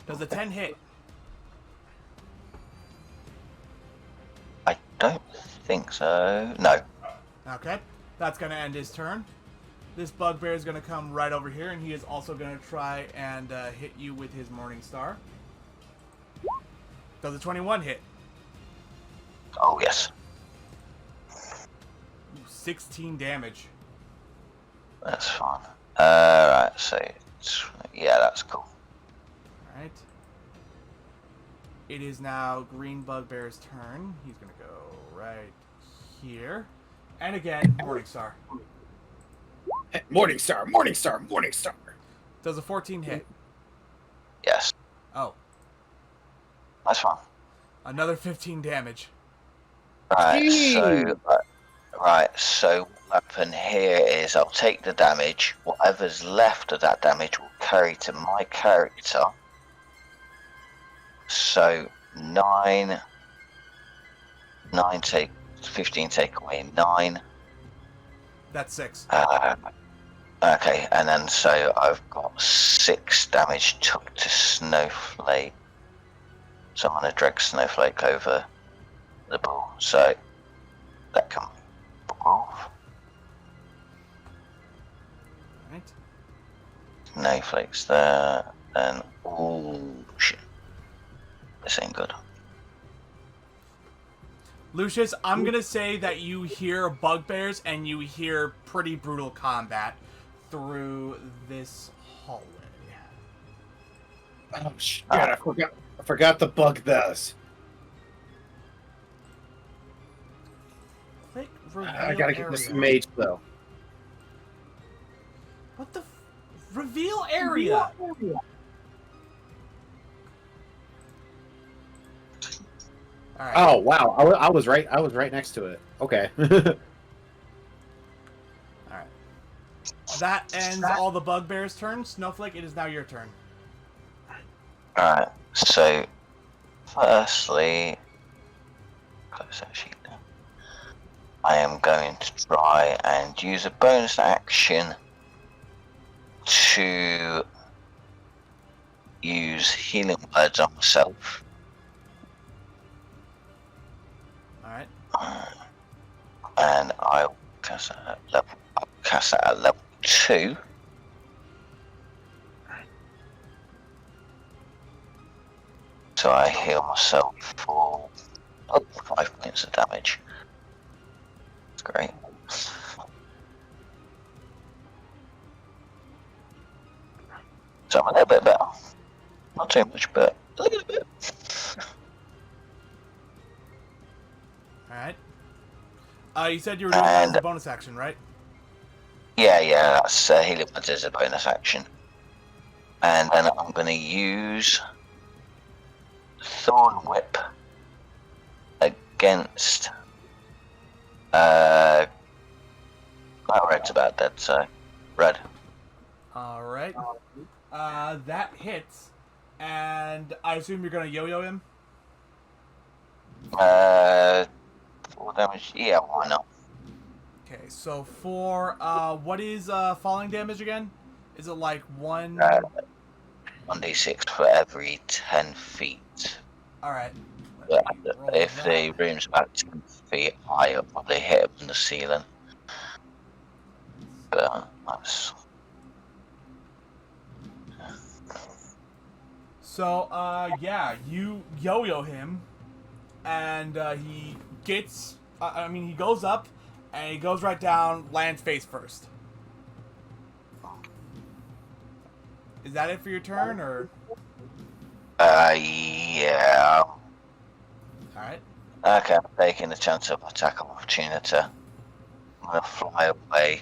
B: Does a 10 hit?
C: I don't think so. No.
B: Okay, that's going to end his turn. This bugbear is going to come right over here, and he is also going to try and hit you with his Morning Star. Does a 21 hit?
C: Oh, yes.
B: Ooh, 16 damage.
C: That's fine. Right, so, yeah, that's cool.
B: Alright. It is now Green Bugbear's turn. He's going to go right here. And again, Morningstar.
A: Morningstar, Morningstar, Morningstar.
B: Does a 14 hit?
C: Yes,
B: Oh,
C: that's fine.
B: another 15 damage.
C: Right,
A: Jeez.
C: so what happened here is I'll take the damage. Whatever's left of that damage will carry to my character. So 9 take 15 take away 9.
B: That's 6.
C: Okay, and then so I've got 6 damage took to Snowflake. So I'm gonna drag Snowflake over the ball, so that can book off.
B: Alright.
C: Snowflake's there, then oh shit. This ain't good.
B: Lucius, I'm going to say that you hear bugbears and you hear pretty brutal combat through this hallway.
A: Oh shit! I forgot the bug does.
B: Click reveal
A: I gotta get
B: area.
A: this mage though.
B: What the reveal area? All right.
A: Oh wow! I was right. I was right next to it. Okay.
B: All right. That ends all the bugbears' turns. Snowflake, it is now your turn.
C: Alright, so firstly, close that sheet down. I am going to try and use a bonus action to use healing words on myself.
B: All right.
C: And I'll cast that at level 2. So I heal myself for 5 points of damage. That's great. So I'm a little bit better. Not too much, but a little bit.
B: All right. You said you were doing that as a
C: And-
B: bonus action, right?
C: Yeah, that's healing words as a bonus action. And then I'm going to use Thorn Whip against. Well, red's about dead, so red.
B: All right. That hits, and I assume you're gonna yo-yo him.
C: 4 damage. Yeah, why not?
B: Okay, so for what is falling damage again? Is it like 1?
C: 1d6 for every 10 feet.
B: All right.
C: Yeah,
B: Roll
C: if
B: that.
C: the room's about 10 feet high, I'll probably hit him in the ceiling. But that's.
B: So yeah, you yo-yo him, and he gets. I mean, he goes up, and he goes right down, lands face first. Is that it for your turn, or?
C: Yeah.
B: All right.
C: Okay, I'm taking the chance of attack of opportunity. I'm gonna fly away.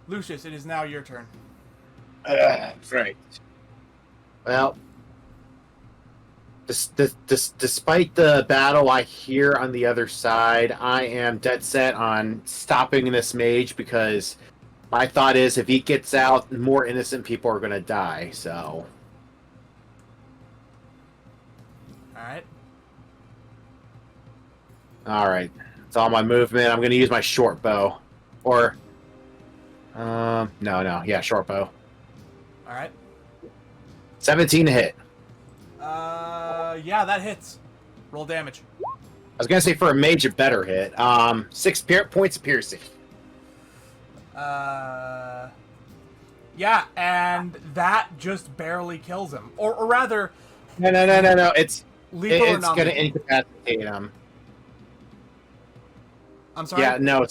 B: Lucius, it is now your turn.
A: Right. Well, despite the battle I hear on the other side, I am dead set on stopping this mage because my thought is if he gets out, more innocent people are going to die. So,
B: Alright.
A: all right, it's all my movement. I'm going to use my short bow, or yeah, short bow.
B: Alright.
A: 17 to hit.
B: Yeah, that hits. Roll damage.
A: I was going to say for a mage, a better hit. 6 points of piercing.
B: Yeah, and that just barely kills him. Or rather...
A: No. It's
B: lethal or
A: it's going to incapacitate him.
B: I'm sorry?
A: Yeah, no.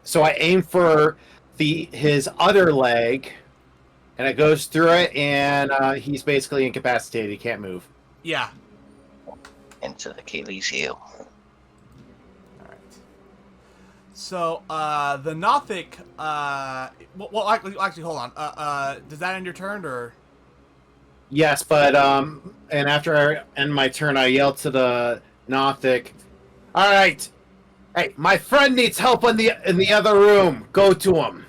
A: So I aim for his other leg, and it goes through it, and he's basically incapacitated. He can't move.
B: Yeah.
C: Into the Achilles heel.
B: Alright. So, the Nothic, well, actually, hold on. Does that end your turn, or?
A: Yes, but and after I end my turn, I yell to the Nothic, "All right, hey, my friend needs help in the other room. Go to him."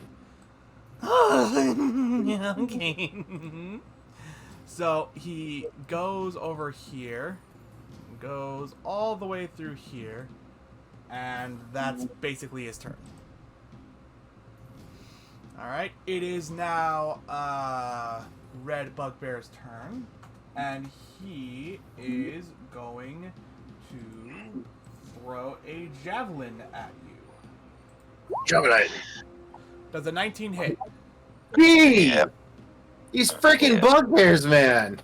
B: Yeah, okay. So, he goes over here, goes all the way through here, and that's basically his turn. Alright, it is now, Red Bugbear's turn, and he is going to throw a javelin at you.
A: Javelin.
B: Does a 19 hit?
A: Gee,
C: Yeah.
A: these freaking
C: Yeah.
A: bugbears, man.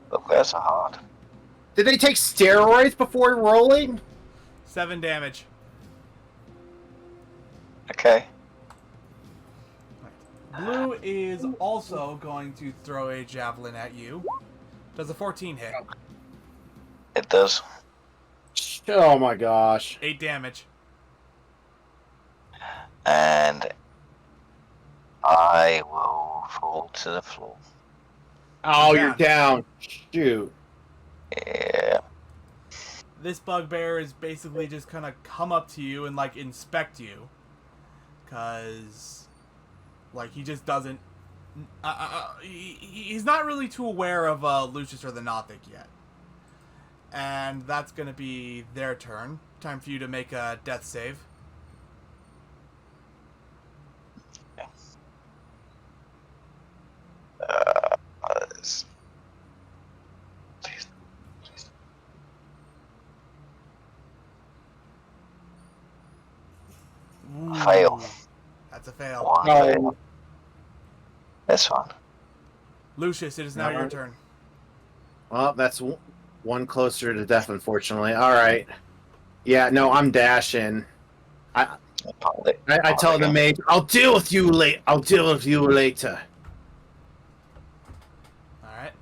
C: Bugbears are hard.
A: Did they take steroids before rolling?
B: 7 damage.
C: Okay.
B: Blue is also going to throw a javelin at you. Does a 14 hit?
C: It does.
A: Oh my gosh.
B: 8 damage.
C: And I will fall to the floor.
A: Oh,
B: Yeah.
A: you're down. Shoot.
C: Yeah.
B: This bugbear is basically just gonna come up to you and, like, inspect you. Because, like, he just doesn't... he's not really too aware of Lucius or the Nothic yet. And that's gonna be their turn. Time for you to make a death save.
C: Please.
B: Ooh,
C: Fail.
B: That's a fail.
C: One
A: No.
C: fail. This one.
B: Lucius, it is now
A: No.
B: your turn.
A: Well, that's one closer to death, unfortunately. All right. Yeah, no, I'm dashing. I tell the mage, I'll deal with you later. I'll deal with you later.
B: Alright.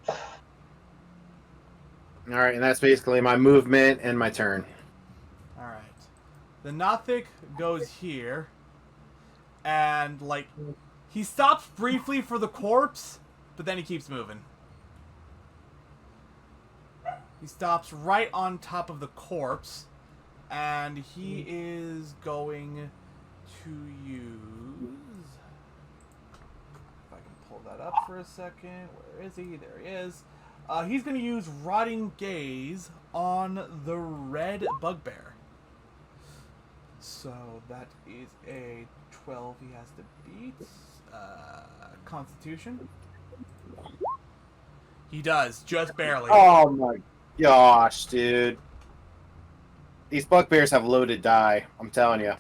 A: All right, and that's basically my movement and my turn.
B: Alright. The Nothic goes here. And, like, he stops briefly for the corpse, but then he keeps moving. He stops right on top of the corpse. And he is going to use... If I can pull that up for a second. Where is he? There he is. He's going to use Rotting Gaze on the red bugbear. So that is a 12 he has to beat. Constitution. He does, just barely.
A: Oh my gosh, dude. These bugbears have loaded die. I'm telling you.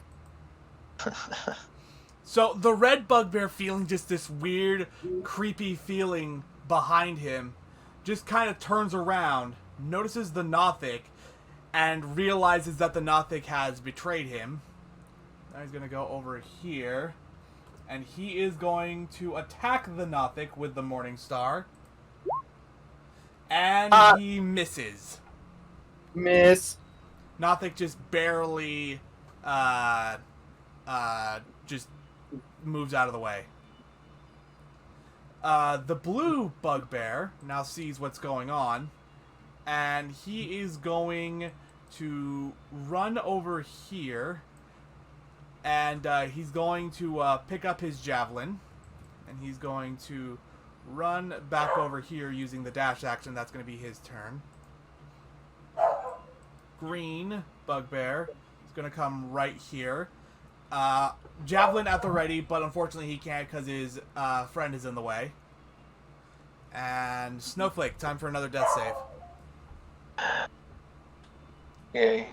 B: So the red bugbear, feeling just this weird, creepy feeling behind him, just kind of turns around, notices the Nothic, and realizes that the Nothic has betrayed him. Now he's going to go over here, and he is going to attack the Nothic with the Morning Star. And he misses.
A: Miss.
B: Nothic just barely just moves out of the way. The blue bugbear now sees what's going on, and he is going to run over here, and he's going to pick up his javelin, and he's going to run back over here using the dash action. That's going to be his turn. Green bugbear is going to come right here. Javelin at the ready, but unfortunately he can't because his friend is in the way. And Snowflake, time for another death save.
C: Yay.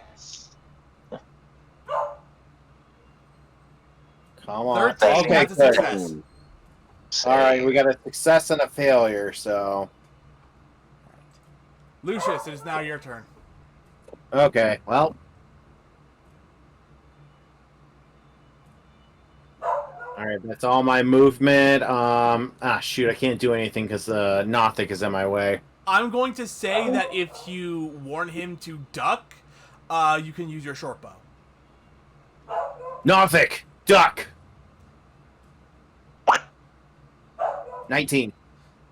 A: Come on.
B: 13,
A: Okay,
B: that's a
A: good.
B: success.
A: All right, we got a success and a failure, so...
B: Lucius, it is now your turn.
A: Okay, well... Alright, that's all my movement. Shoot, I can't do anything because Nothic is in my way.
B: I'm going to say that if you warn him to duck, you can use your short bow.
A: Nothic! Duck! 19.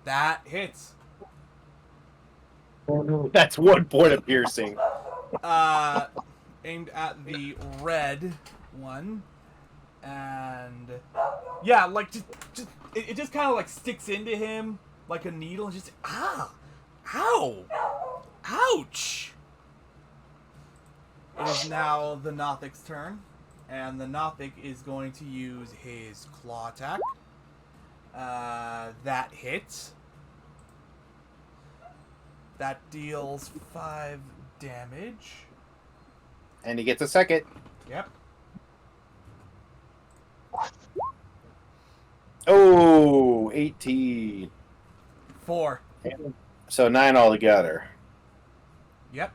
B: That hits.
A: That's 1 point of piercing.
B: Aimed at the red one. And yeah, like it just kind of like sticks into him like a needle, and just ow, ouch. It is now the Nothic's turn, and the Nothic is going to use his claw attack. That hits. That deals 5 damage.
A: And he gets a second.
B: Yep.
A: Oh, 18.
B: 4.
A: So 9 altogether.
B: Yep.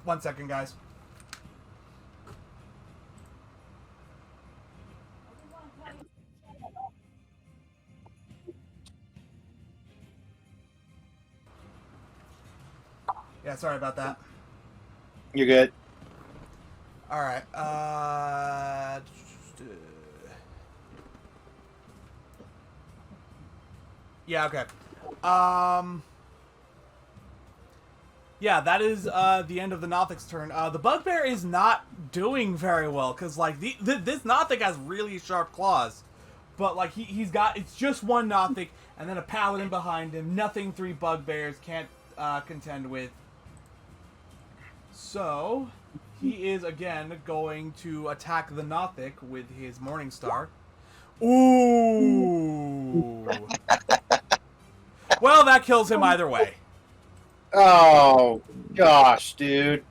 B: One second, guys. Yeah, sorry about that.
A: You're good.
B: All right. Yeah. Okay. Yeah, that is the end of the Nothic's turn. The Bugbear is not doing very well because like this Nothic has really sharp claws, but like he's got it's just one Nothic and then a Paladin behind him. Nothing 3 Bugbears can't contend with. So he is again going to attack the Nothic with his Morningstar. Ooh. Well, that kills him either way.
A: Oh, gosh, dude.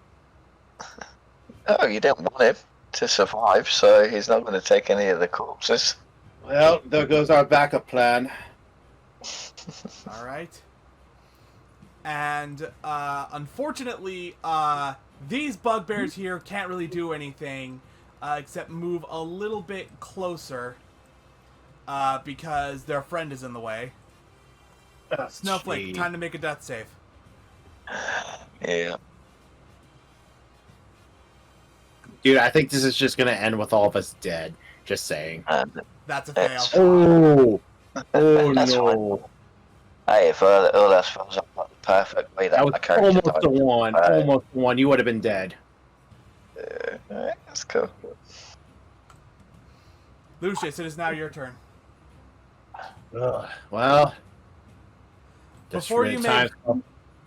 C: Oh, you don't want him to survive, so he's not going to take any of the corpses.
A: Well, there goes our backup plan.
B: All right. And unfortunately, these bugbears here can't really do anything except move a little bit closer because their friend is in the way. Snowflake,
A: Gee.
B: time to make a death save.
C: Yeah.
A: Dude, I think this is just going to end with all of us dead. Just saying.
C: And
B: That's a fail.
C: it's
A: Oh, oh
C: That's
A: no.
C: Hey, if Urlas fills up like the perfect way that
A: That
C: my
A: was
C: character
A: almost
C: died.
A: the one. Almost the one. You would have been dead.
C: That's cool.
B: Lucius, it is now your turn.
A: Ugh. Well. just
B: Before
A: for
B: you
A: the time-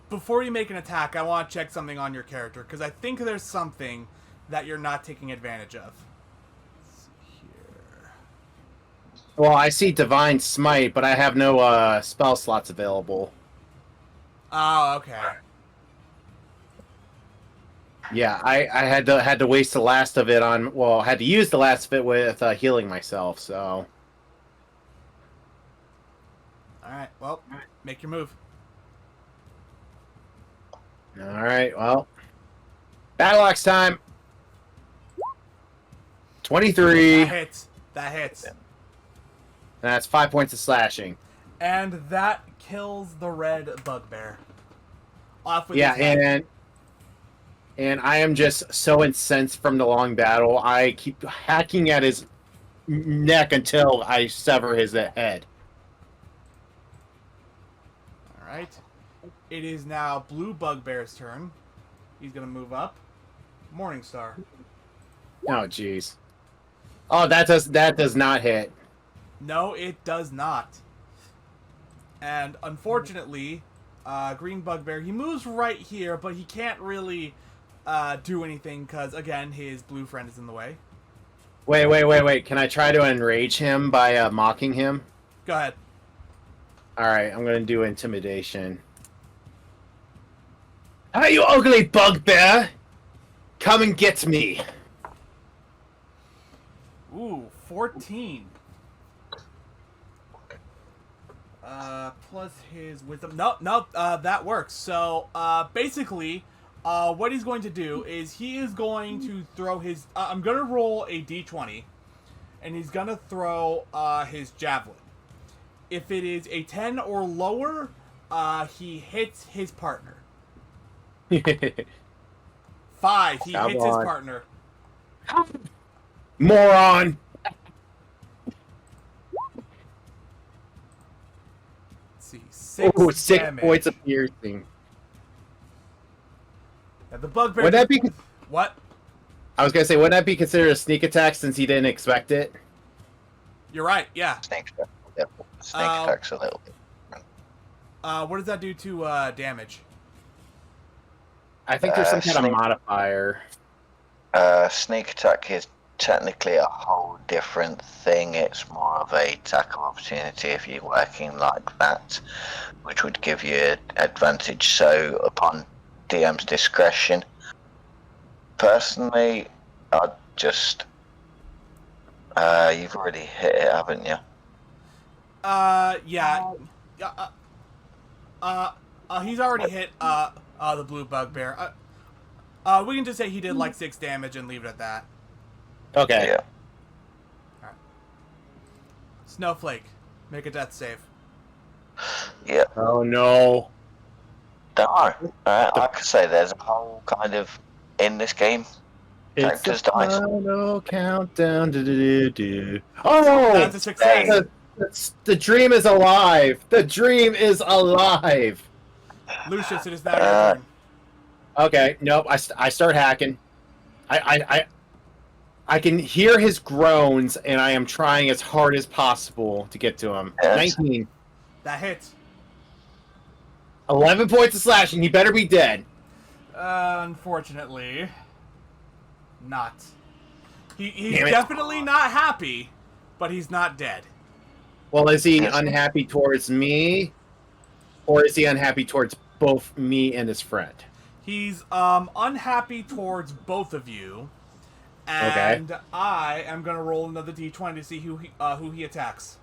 B: Before you make an attack, I want to check something on your character, because I think there's something that you're not taking advantage of. Let's see here.
A: Well, I see Divine Smite, but I have no spell slots available.
B: Oh, okay.
A: Yeah, I had to waste the last of it on. Well, I had to use the last of it with healing myself. So.
B: All right, well, make your move.
A: All right. Well. Battle axe time. 23.
B: That hits. That hits.
A: That's 5 points of slashing.
B: And that kills the red bugbear. Off with
A: Yeah,
B: his head.
A: and I am just so incensed from the long battle. I keep hacking at his neck until I sever his head.
B: Alright. It is now Blue Bugbear's turn. He's going to move up. Morningstar.
A: Oh, jeez. Oh, that does not hit.
B: No, it does not. And unfortunately, Green Bugbear, he moves right here, but he can't really do anything because, again, his blue friend is in the way.
A: Wait. Can I try to enrage him by mocking him?
B: Go ahead.
A: Alright, I'm going to do intimidation. Hi, you ugly bugbear! Come and get me!
B: Ooh, 14. Plus his wisdom. No, that works. So, basically, what he's going to do is he is going to throw his... I'm going to roll a d20, and he's going to throw his javelin. If it is a 10 or lower, he hits his partner. 5, he
A: Come
B: hits his
A: on.
B: partner.
A: Moron!
B: Let's see, 6
A: Oh, 6
B: damage.
A: points of piercing.
B: Yeah, the bugbear...
A: Would that be...
B: What?
A: I was going to say, wouldn't that be considered a sneak attack since he didn't expect it?
B: You're right, yeah.
C: Snake attack's a little bit.
B: What does that do to damage?
A: I think there's some kind of
C: Snake-
A: modifier.
C: Sneak attack is technically a whole different thing. It's more of a tackle opportunity if you're working like that, which would give you advantage. So upon DM's discretion, personally, I'd just you've already hit it, haven't you?
B: Yeah. He's already hit the blue bugbear. We can just say he did like 6 damage and leave it at that.
A: Okay.
C: Yeah.
B: Snowflake, make a death save.
C: Yeah.
A: Oh, no.
C: Don't worry. Like I say, there's a whole kind of in this game.
A: It's the
C: Characters dice.
A: final countdown. Do. Oh!
B: That's a success.
A: The dream is alive! The dream is alive!
B: Lucius, it is now your turn.
A: Okay, nope. I start hacking. I can hear his groans, and I am trying as hard as possible to get to him.
C: Yes.
A: 19.
B: That hits.
A: 11 points of slashing. He better be dead.
B: Unfortunately, not. He's
A: Damn it.
B: definitely not happy, but he's not dead.
A: Well, is he
C: Yes.
A: unhappy towards me, or is he unhappy towards both me and his friend?
B: He's unhappy towards both of you, and I am gonna roll another d20 to see who he attacks.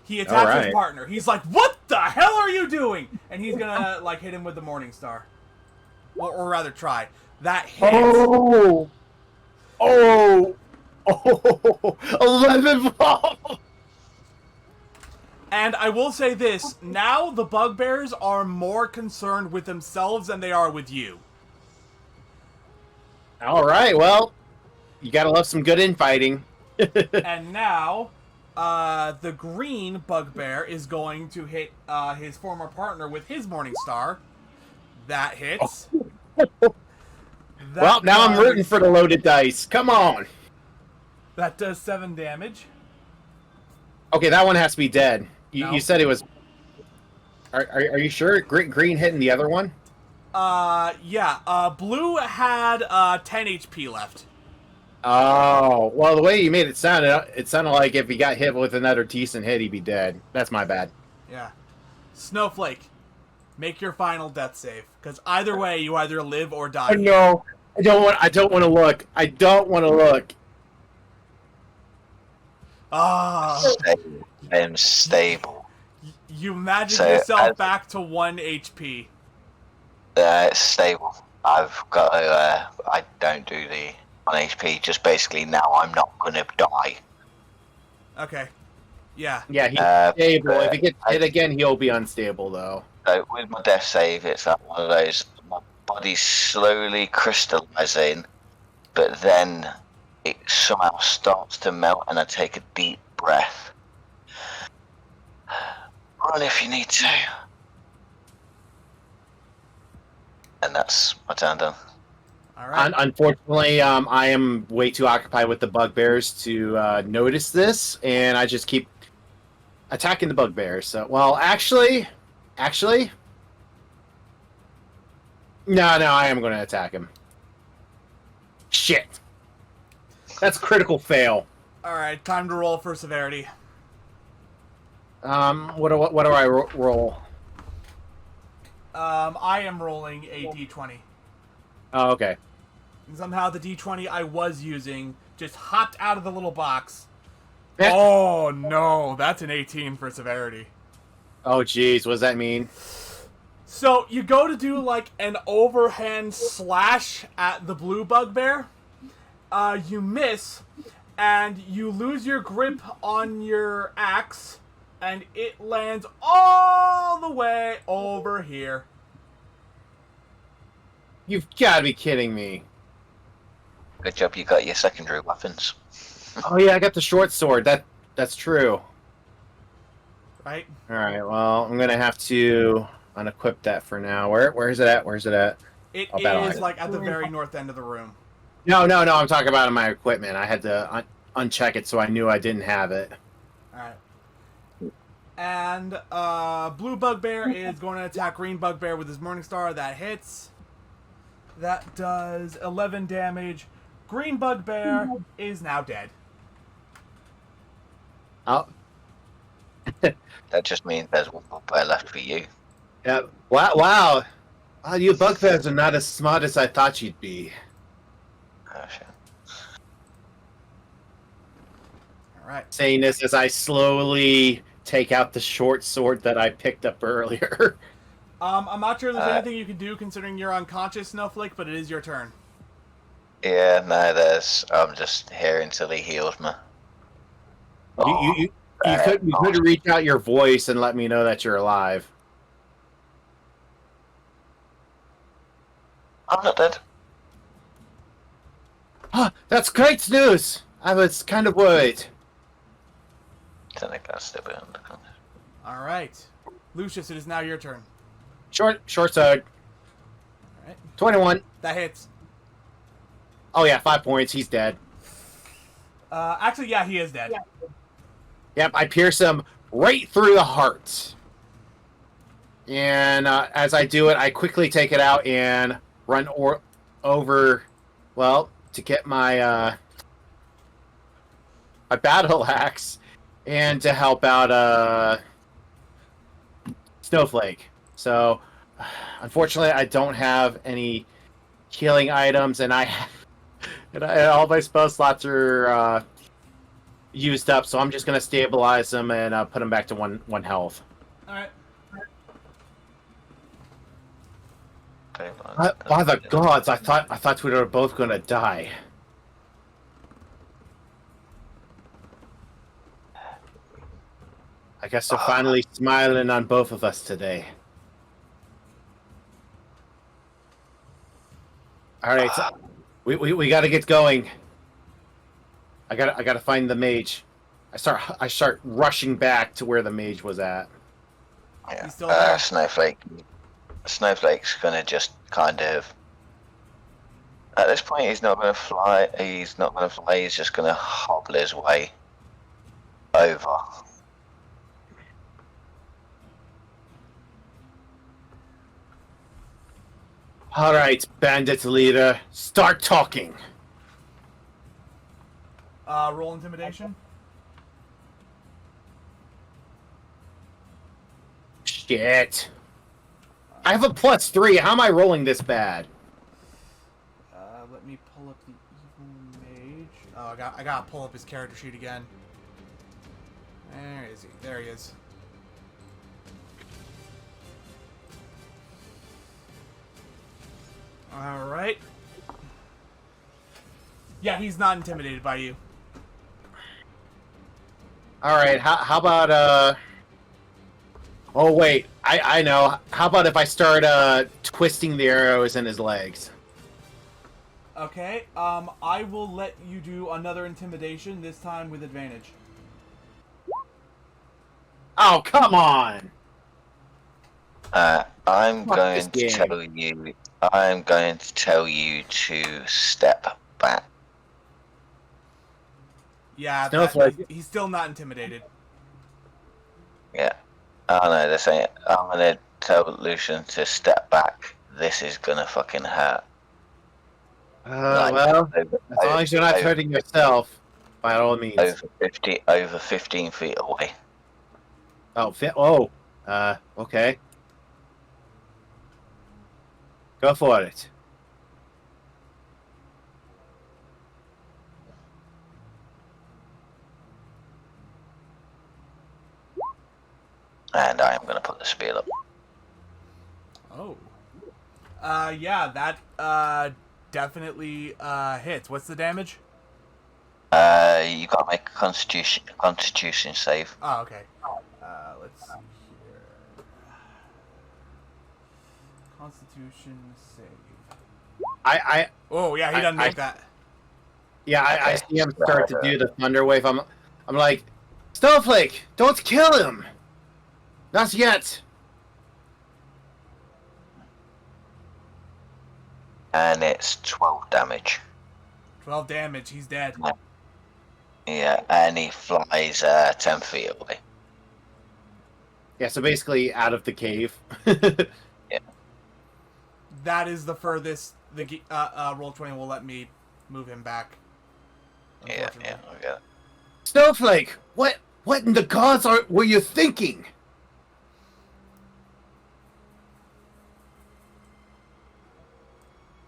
B: He attacks his
A: Alright.
B: partner. He's like, "What the hell are you doing?" And he's gonna like hit him with the Morningstar, or rather try. That hits.
A: Oh! 11 balls!
B: And I will say this: now the bugbears are more concerned with themselves than they are with you.
A: All right, well, you gotta love some good infighting.
B: And now, the green bugbear is going to hit his former partner with his Morningstar. That hits.
A: Well, now I'm rooting for the loaded dice. Come on.
B: That does 7 damage.
A: Okay, that one has to be dead.
B: No.
A: You said it was. Are you sure? Green hitting the other one?
B: Yeah. Blue had 10 HP left.
A: Oh, well, the way you made it sounded like if he got hit with another decent hit, he'd be dead. That's my bad.
B: Yeah. Snowflake, make your final death save, because either way, you either live or die.
A: No, I don't want to look. I don't want to look.
B: Ah.
C: I'm stable.
B: You imagine
C: So,
B: yourself back to 1 HP.
C: It's stable. I've got to, I don't do the 1 HP, just basically now I'm not going to die.
B: Okay. Yeah.
A: Yeah, he's
C: Uh,
A: stable. If he
C: but
A: gets hit again, he'll be unstable, though.
C: with my death save, it's like one of those. My body's slowly crystallizing, but then it somehow starts to melt, and I take a deep breath. Run if you need to. And that's my turn done.
B: All right.
A: Unfortunately, I am way too occupied with the bugbears to notice this, and I just keep attacking the bugbears. So, well, actually, no, I am going to attack him. Shit, that's critical fail.
B: All right. Time to roll for severity.
A: What do I roll?
B: I am rolling a d20.
A: Oh, okay.
B: And somehow the d20 I was using just hopped out of the little box.
A: Eh.
B: Oh no, that's an 18 for severity.
A: Oh, geez, what does that mean?
B: So you go to do like an overhand slash at the blue bugbear. You miss, and you lose your grip on your axe, and it lands all the way over here.
A: You've got to be kidding me.
C: Good job, you got your secondary weapons.
A: Oh yeah, I got the short sword. That's true.
B: Right?
A: All right. Well, I'm gonna have to unequip that for now. Where is it at? Where's it at?
B: It
A: I'll bet on
B: is
A: it.
B: like at the very north end of the room.
A: No. I'm talking about my equipment. I had to uncheck it so I knew I didn't have it.
B: Alright. And blue bugbear is going to attack green bugbear with his morning star. That hits. That does 11 damage. Green bugbear is now dead.
A: Oh.
C: That just means there's one bugbear left for you.
A: Yeah. Wow. You bugbears are not as smart as I thought you'd be.
C: Oh, shit.
B: Alright.
A: Saying this as I slowly take out the short sword that I picked up earlier.
B: I'm not sure there's anything you can do considering you're unconscious, Snowflake, but it is your turn.
C: Yeah, no, I'm just here until he heals me.
A: You could reach out your voice and let me know that you're alive.
C: I'm not dead.
A: That's great news! I was kind of worried.
C: I think I'll still be under control.
B: Alright. Lucius, it is now your turn.
A: Short sword.
B: Alright.
A: 21.
B: That hits.
A: Oh yeah, 5 points. He's dead.
B: Actually, yeah, he is dead.
A: Yep, I pierce him right through the heart. And as I do it, I quickly take it out and run over, well, to get my my battle axe and to help out Snowflake. So, unfortunately, I don't have any healing items, and all my spell slots are used up. So I'm just gonna stabilize them and put them back to one health.
B: All right.
A: By the gods, I thought we were both gonna die. I guess they're finally smiling on both of us today. All right, so we got to get going. I gotta find the mage. I start rushing back to where the mage was at.
C: Yeah.
B: He's still there.
C: Snowflake's gonna just kind of. At this point, he's not gonna fly. He's not gonna fly. He's just gonna hobble his way over.
A: All right, bandit leader, start talking.
B: Roll intimidation.
A: Shit. I have a +3. How am I rolling this bad?
B: Let me pull up the evil mage. Oh, I gotta pull up his character sheet again. Where is he? There he is. All right. Yeah, he's not intimidated by you.
A: All right. How about Oh wait, I know. How about if I start twisting the arrows in his legs?
B: Okay. I will let you do another intimidation. This time with advantage.
A: Oh come on!
C: I'm
A: Fuck this
C: going to
A: game.
C: tell you. I'm going to tell you to step back.
B: Yeah,
A: Snowflake.
B: he's still not intimidated.
C: Yeah. Oh no, this ain't. I'm gonna tell Lucian to step back. This is gonna fucking hurt. Like
A: Well,
C: over,
A: as long as you're not
C: over,
A: hurting yourself, by all means.
C: over 15 feet away.
A: Oh, okay. Go for it.
C: And I am gonna put the spear up.
B: Oh. Yeah, that definitely hits. What's the damage?
C: You gotta make a constitution save.
B: Oh, okay. Let's see here. Constitution save.
A: I
B: Oh yeah, he doesn't make that.
A: yeah, I
C: Okay.
A: see him start to do the thunder wave. I'm like, Snowflake, don't kill him. Not yet.
C: And it's 12 damage.
B: 12 damage. He's dead.
C: Yeah, and he flies 10 feet away.
A: Yeah, so basically out of the cave.
B: That is the furthest the Roll20 will let me move him back.
C: Yeah, okay.
A: Snowflake, what in the gods were you thinking?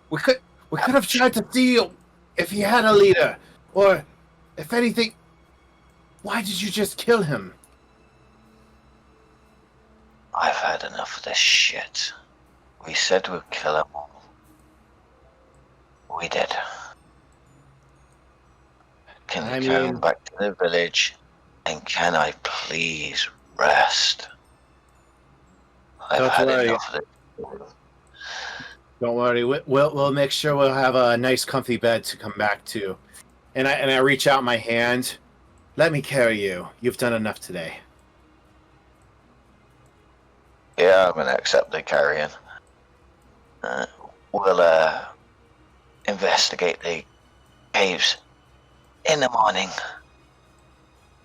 A: We could have tried to see if he had a leader, or if anything. Why did you just kill him?
C: I've had enough of this shit. We said we'd kill them all. We did. Can we come back to the village? And can I please rest? I've had enough of it.
A: Don't worry. We'll make sure we'll have a nice, comfy bed to come back to. And I reach out my hand. Let me carry you. You've done enough today.
C: Yeah, I'm gonna accept the carrying. We'll investigate the caves in the morning.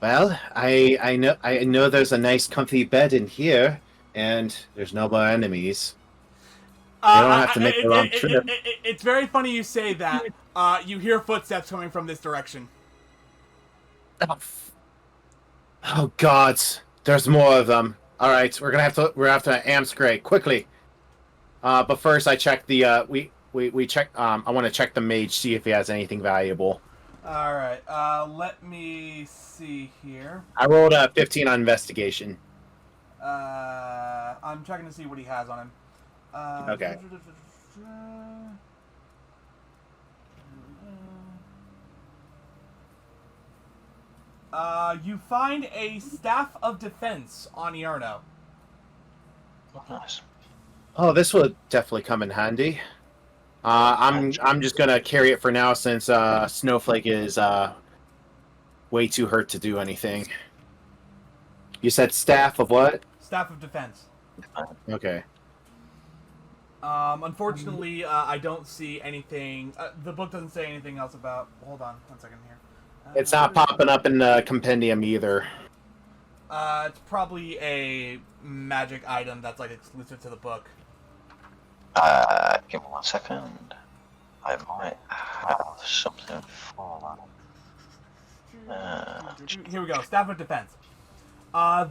A: Well, I know there's a nice, comfy bed in here, and there's no more enemies. You don't have to make a long trip.
B: It's very funny you say that. You hear footsteps coming from this direction.
A: Oh gods, there's more of them. All right, we're gonna have to amscray quickly. But first, I check the we check. I want to check the mage, see if he has anything valuable.
B: All right. Let me see here.
A: I rolled a 15 on investigation.
B: I'm checking to see what he has on him.
A: Okay.
B: You find a staff of defense on Yarno.
C: Nice.
A: Oh, this will definitely come in handy. I'm just gonna carry it for now since Snowflake is way too hurt to do anything. You said staff of what?
B: Staff of defense.
A: Okay.
B: Unfortunately, I don't see anything. The book doesn't say anything else about. Hold on, 1 second here.
A: It's not popping up in the compendium either.
B: It's probably a magic item that's like exclusive to the book.
C: Give me 1 second. I might have something for that.
B: Here we go. Staff of defense.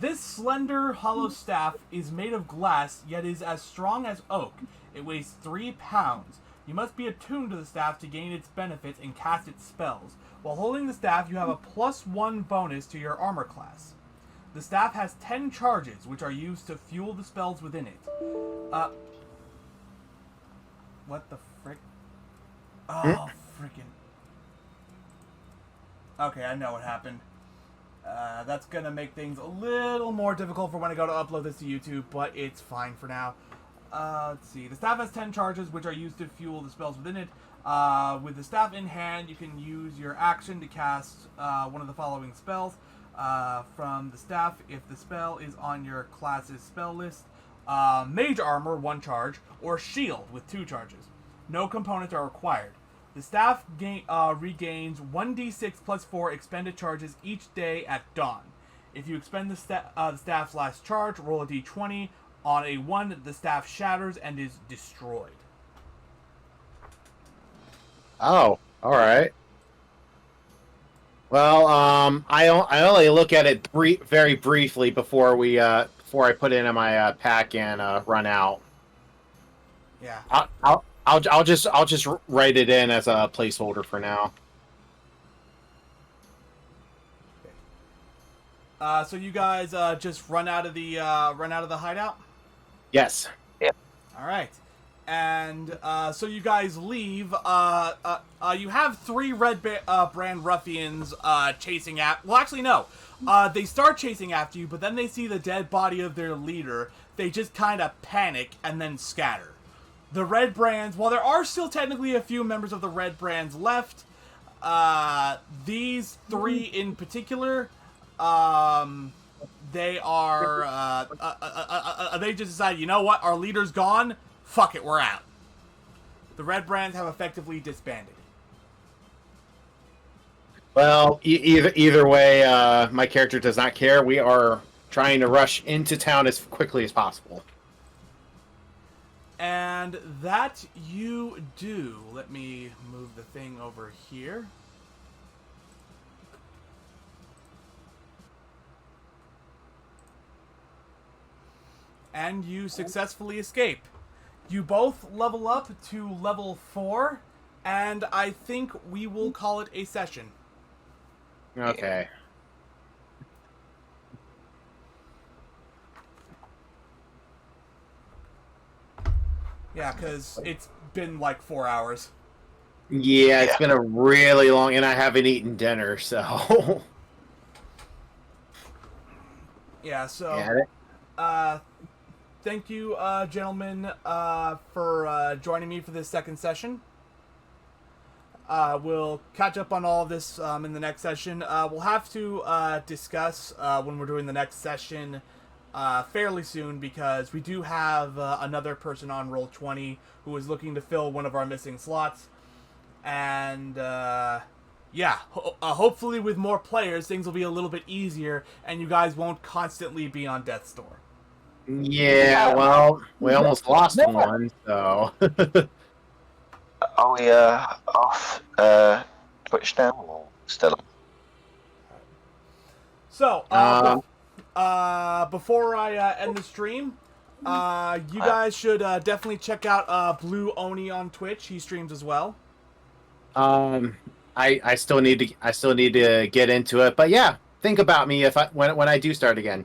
B: This slender, hollow staff is made of glass, yet is as strong as oak. It weighs 3 pounds. You must be attuned to the staff to gain its benefits and cast its spells. While holding the staff, you have a +1 bonus to your armor class. The staff has 10 charges, which are used to fuel the spells within it. What the frick? Oh, freaking. Okay, I know what happened. That's going to make things a little more difficult for when I go to upload this to YouTube, but it's fine for now. Let's see. The staff has 10 charges, which are used to fuel the spells within it. With the staff in hand, you can use your action to cast one of the following spells from the staff if the spell is on your class's spell list. Mage Armor, 1 charge, or Shield with 2 charges. No components are required. The staff regains 1d6 plus 4 expended charges each day at dawn. If you expend the staff's last charge, roll a d20. On a 1, the staff shatters and is destroyed.
A: Oh, all right. Well, I only look at it very briefly before I put it in my pack and run out.
B: Yeah.
A: I'll just write it in as a placeholder for now.
B: So you guys just run out of the hideout?
A: Yes.
B: All right. And so you guys leave. You have 3 red brand ruffians chasing after. Well, actually, no. They start chasing after you, but then they see the dead body of their leader. They just kind of panic and then scatter. The red brands, while there are still technically a few members of the red brands left, these 3 in particular, they are. They just decide, you know what? Our leader's gone. Fuck it, we're out. The red brands have effectively disbanded.
A: Well, either way, my character does not care. We are trying to rush into town as quickly as possible.
B: And that you do. Let me move the thing over here. And you successfully escape. You both level up to level 4, and I think we will call it a session.
A: Okay.
B: Yeah, because it's been like 4 hours.
A: Yeah, it's been a really long, and I haven't eaten dinner, so.
B: Yeah, so. Thank you, gentlemen, for joining me for this second session. We'll catch up on all of this in the next session. We'll have to discuss when we're doing the next session fairly soon, because we do have another person on Roll20 who is looking to fill one of our missing slots. And yeah, hopefully with more players, things will be a little bit easier, and you guys won't constantly be on death's door.
A: Yeah, well, we almost lost one, so.
C: Are we off Twitch now or still on?
B: So, before I end the stream, you guys should definitely check out Blue Oni on Twitch. He streams as well.
A: I still need to get into it, but yeah, think about me when I do start again.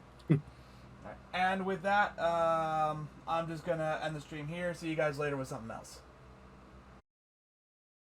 B: And with that, I'm just gonna end the stream here. See you guys later with something else.